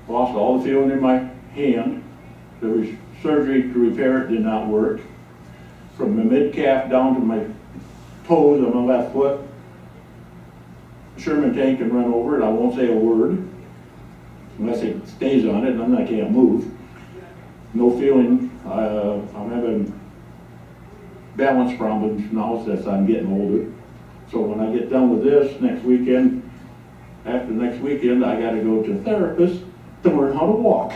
Lost all the feeling in my hand. There was surgery to repair it, did not work. From the mid-calf down to my toes on my left foot. Sherman tank can run over it, I won't say a word. unless it stays on it, and then I can't move. No feeling, I'm having balance problems now as I'm getting older. So when I get done with this next weekend, after next weekend, I gotta go to a therapist to learn how to walk.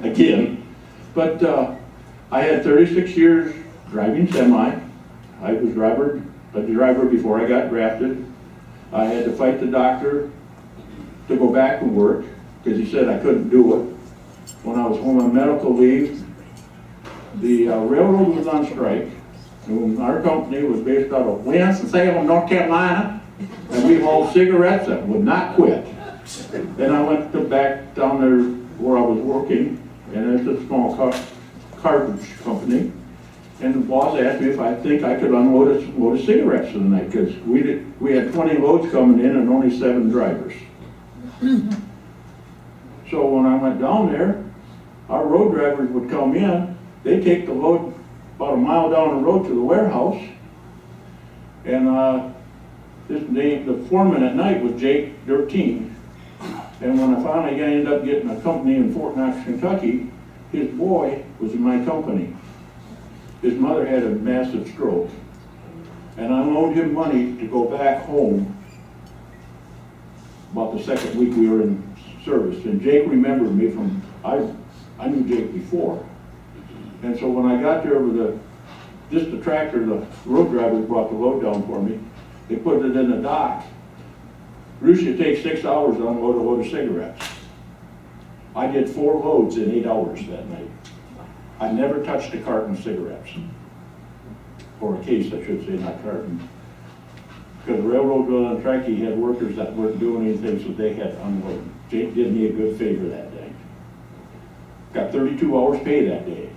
Again. But I had 36 years driving semi. I was a driver before I got drafted. I had to fight the doctor to go back to work because he said I couldn't do it. When I was home on medical leave, the railroad was on strike. And our company was based out of Winston-Salem, North Carolina, and we hauled cigarettes that would not quit. Then I went back down there where I was working, and it's a small cartridge company. And the boss asked me if I think I could unload a load of cigarettes for the night, because we had 20 loads coming in and only 7 drivers. So when I went down there, our road drivers would come in, they'd take the load about a mile down the road to the warehouse, and the foreman at night was Jake Dirteen. And when I finally ended up getting a company in Fort Knox, Kentucky, his boy was in my company. His mother had a massive stroke, and I loaned him money to go back home about the second week we were in service. And Jake remembered me from, I knew Jake before. And so when I got there with just the tractor, the road drivers brought the load down for me. They put it in the dock. Usually it takes 6 hours to unload a load of cigarettes. I did 4 loads in 8 hours that night. I never touched a carton of cigarettes. Or a case, I should say, not carton. Because the railroad was on track, he had workers that weren't doing anything, so they had to unload. Jake did me a good favor that day. Got 32 hours pay that day.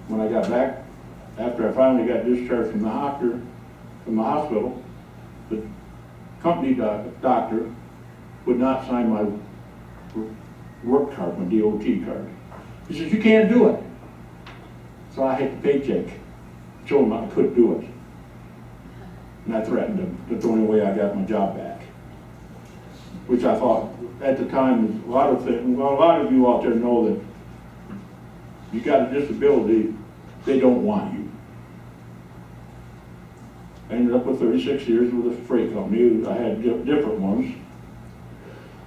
When I got back, after I finally got discharged from the hospital, the company doctor would not sign my work card, my DOT card. He says, you can't do it. So I had the paycheck, show him I couldn't do it. And I threatened him. That's the only way I got my job back. Which I thought, at the time, a lot of you out there know that you got a disability, they don't want you. I ended up with 36 years with a freight company. I had different ones.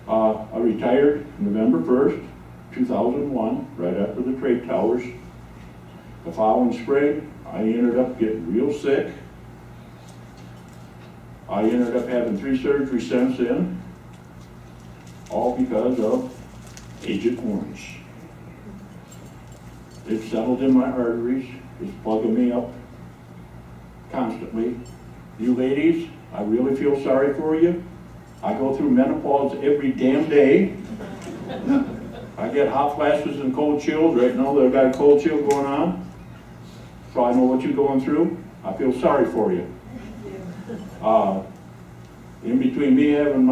I retired November 1st, 2001, right after the trade towers. The following spring, I ended up getting real sick. I ended up having 3 surgeries since then, all because of Agent Orange. It settled in my arteries, it's plugging me up constantly. You ladies, I really feel sorry for you. I go through menopause every damn day. I get hot flashes and cold chills. Right now I've got a cold chill going on. So I know what you're going through. I feel sorry for you. In between me having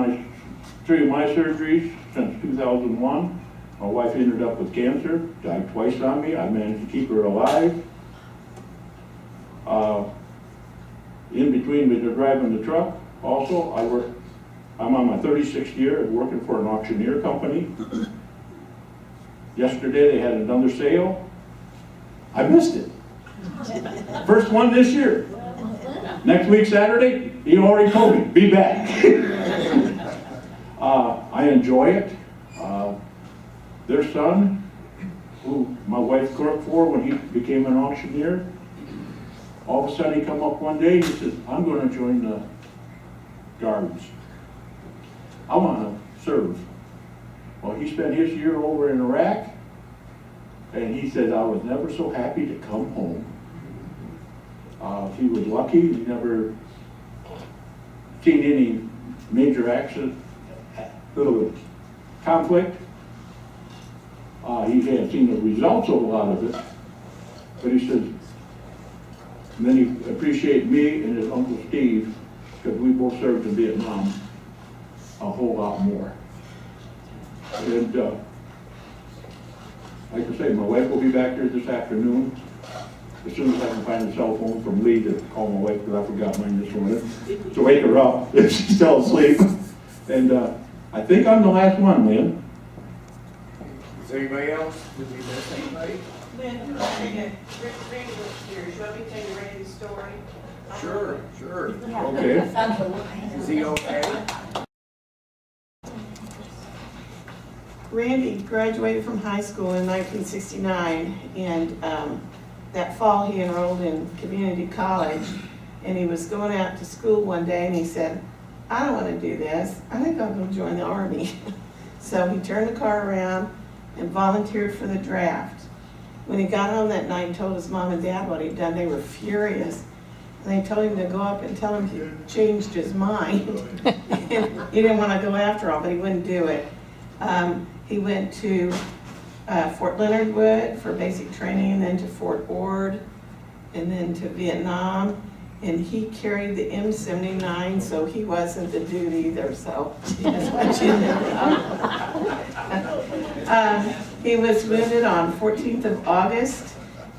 3 of my surgeries since 2001, my wife ended up with cancer, died twice on me. I managed to keep her alive. In between me driving the truck, also, I'm on my 36th year working for an auctioneer company. Yesterday they had another sale. I missed it. First one this year. Next week, Saturday, he already told me, be back. I enjoy it. Their son, who my wife worked for when he became an auctioneer, all of a sudden he come up one day, he says, I'm going to join the Guards. I want to serve. Well, he spent his year over in Iraq, and he said, I was never so happy to come home. He was lucky, he never seen any major accident, little conflict. He had seen the results of a lot of it, but he said, and then he appreciated me and his Uncle Steve, because we both served in Vietnam, a whole lot more. And like I say, my wife will be back here this afternoon. As soon as I can find a cell phone from Lee to call my wife, because I forgot mine this morning, to wake her up if she's still asleep. And I think I'm the last one, Lynn. Is there anybody else? Did we miss anybody? Lynn, Randy was here. You want me to tell you Randy's story? Sure. Okay. Is he okay? Randy graduated from high school in 1969, and that fall he enrolled in community college, and he was going out to school one day, and he said, I don't want to do this. I think I'll go join the Army. So he turned the car around and volunteered for the draft. When he got home that night and told his mom and dad what he'd done, they were furious. And they told him to go up and tell him he changed his mind. And he didn't want to go after all, but he wouldn't do it. He went to Fort Leonard Wood for basic training, and then to Fort Ord, and then to Vietnam. And he carried the M79, so he wasn't the dude either, so that's what you know. He was wounded on 14th of August.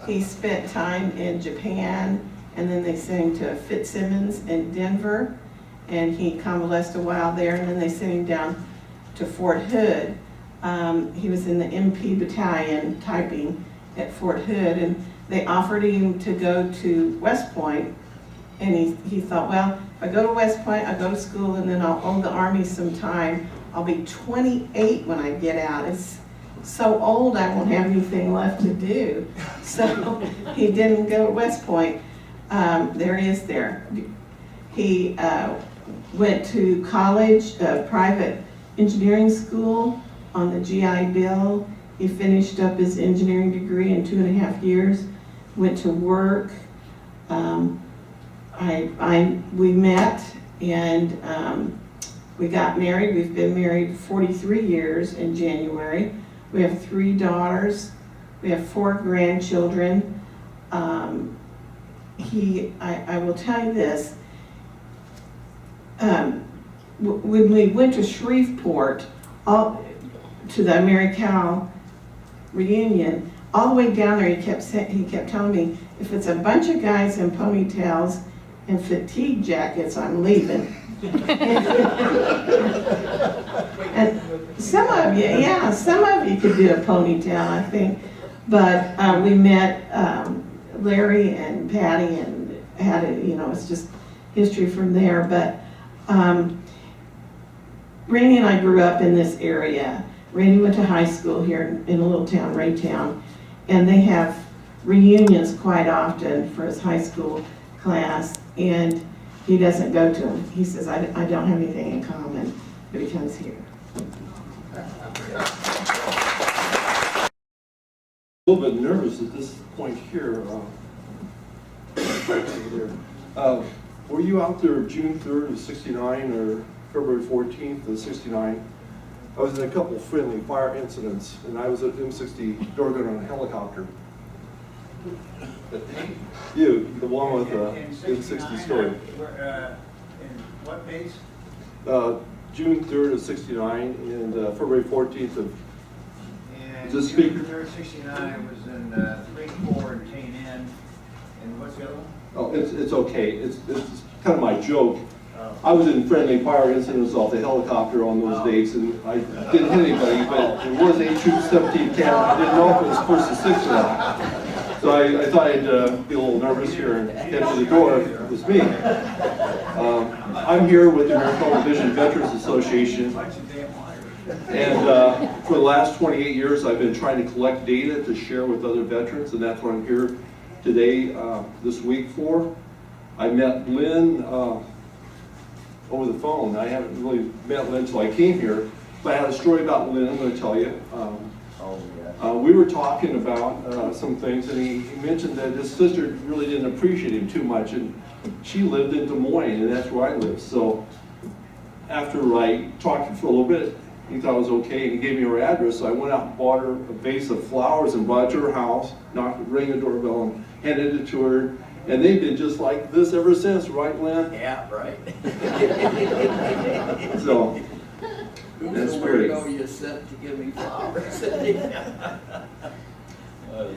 He spent time in Japan, and then they sent him to Fitzsimmons in Denver, and he convalesced a while there, and then they sent him down to Fort Hood. He was in the MP battalion typing at Fort Hood, and they offered him to go to West Point. And he thought, well, if I go to West Point, I'll go to school, and then I'll owe the Army some time. I'll be 28 when I get out. It's so old I won't have anything left to do. So he didn't go to West Point. There he is there. He went to college, private engineering school on the GI Bill. He finished up his engineering degree in 2.5 years, went to work. We met, and we got married. We've been married 43 years in January. We have 3 daughters. We have 4 grandchildren. I will tell you this. When we went to Shreveport, to the AmeriCal reunion, all the way down there, he kept telling me, if it's a bunch of guys in ponytails and fatigue jackets, I'm leaving. And some of you could do a ponytail, I think. But we met Larry and Patty and had it, it's just history from there. But Randy and I grew up in this area. Randy went to high school here in a little town, Raytown, and they have reunions quite often for his high school class, and he doesn't go to them. He says, I don't have anything in common, but he comes here. A little bit nervous at this point here. Were you out there June 3rd of '69 or February 14th of '69? I was in a couple friendly fire incidents, and I was at M60 Dorgan on a helicopter. You, the one with the M60 story. In what days? June 3rd of '69 and February 14th of. And Just June speak. 3rd, 69, I was in 3-4 and Cane Inn. And what's the other one? Oh, it's okay. It's kind of my joke. I was in friendly fire incidents off the helicopter on those days, and I didn't hit anybody, but it was a Troop 17 cam. I didn't know if it was first or sixth or not. So I thought I'd be a little nervous here and head to the door if it was me. I'm here with the American Division Veterans Association, and for the last 28 years I've been trying to collect data to share with other veterans, and that's what I'm here today, this week for. I met Lynn over the phone. I haven't really met Lynn until I came here, but I had a story about Lynn I'm going to tell you. We were talking about some things, and he mentioned that his sister really didn't appreciate him too much, and she lived in Des Moines, and that's where I live. So after I talked for a little bit, he thought it was okay, and he gave me her address. So I went out and bought her a vase of flowers and brought it to her house, rang the doorbell, and handed it to her. And they've been just like this ever since, right, Lynn? Yeah, right. So that's great. You sent to give me flowers. I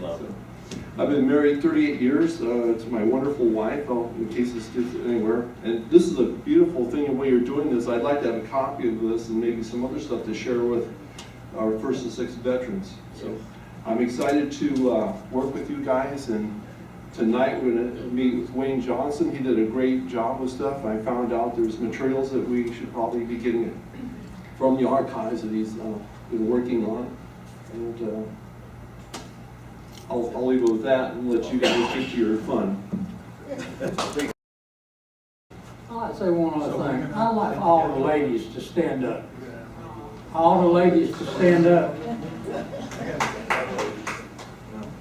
love it. I've been married 38 years to my wonderful wife, in case this gets anywhere. And this is a beautiful thing, the way you're doing this. I'd like to have a copy of this and maybe some other stuff to share with our 1st and 6th veterans. So I'm excited to work with you guys, and tonight we're going to meet with Wayne Johnson. He did a great job with stuff. I found out there's materials that we should probably be getting from the archives that he's been working on. And I'll leave it with that and let you guys get to your fun. I'd like to say one other thing. I'd like all the ladies to stand up. All the ladies to stand up.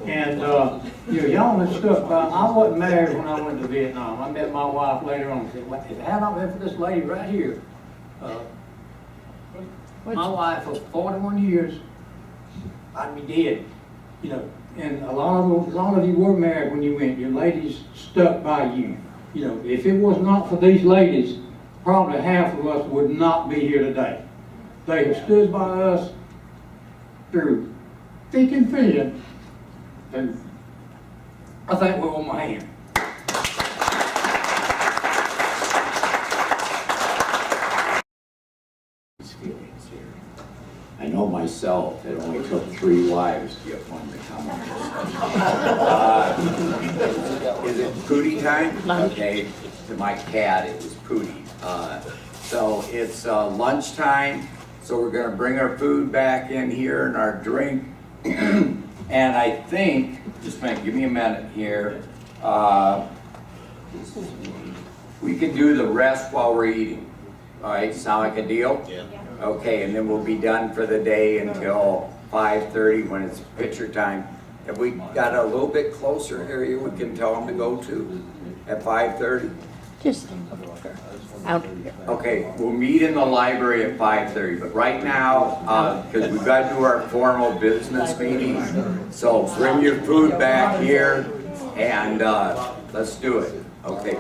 And, y'all have stuck by. I wasn't married when I went to Vietnam. I met my wife later on and said, well, if it had not been for this lady right here, my wife for 41 years, I'd be dead. And a lot of you were married when you went. Your ladies stuck by you. If it was not for these ladies, probably half of us would not be here today. They have stood by us through thick and thin, and I think we're on my hand. I know myself, it only took 3 wives to get one to come. Is it Pootie time? Okay, to my cat, it was Pootie. So it's lunchtime, so we're gonna bring our food back in here and our drink. And I think, give me a minute here. We can do the rest while we're eating. All right, sound like a deal? Yeah. Okay, and then we'll be done for the day until 5:30 when it's picture time. Have we got a little bit closer area we can tell them to go to at 5:30? Just out here. Okay, we'll meet in the library at 5:30, but right now, because we've got to do our formal business meeting, so bring your food back here and let's do it. Okay.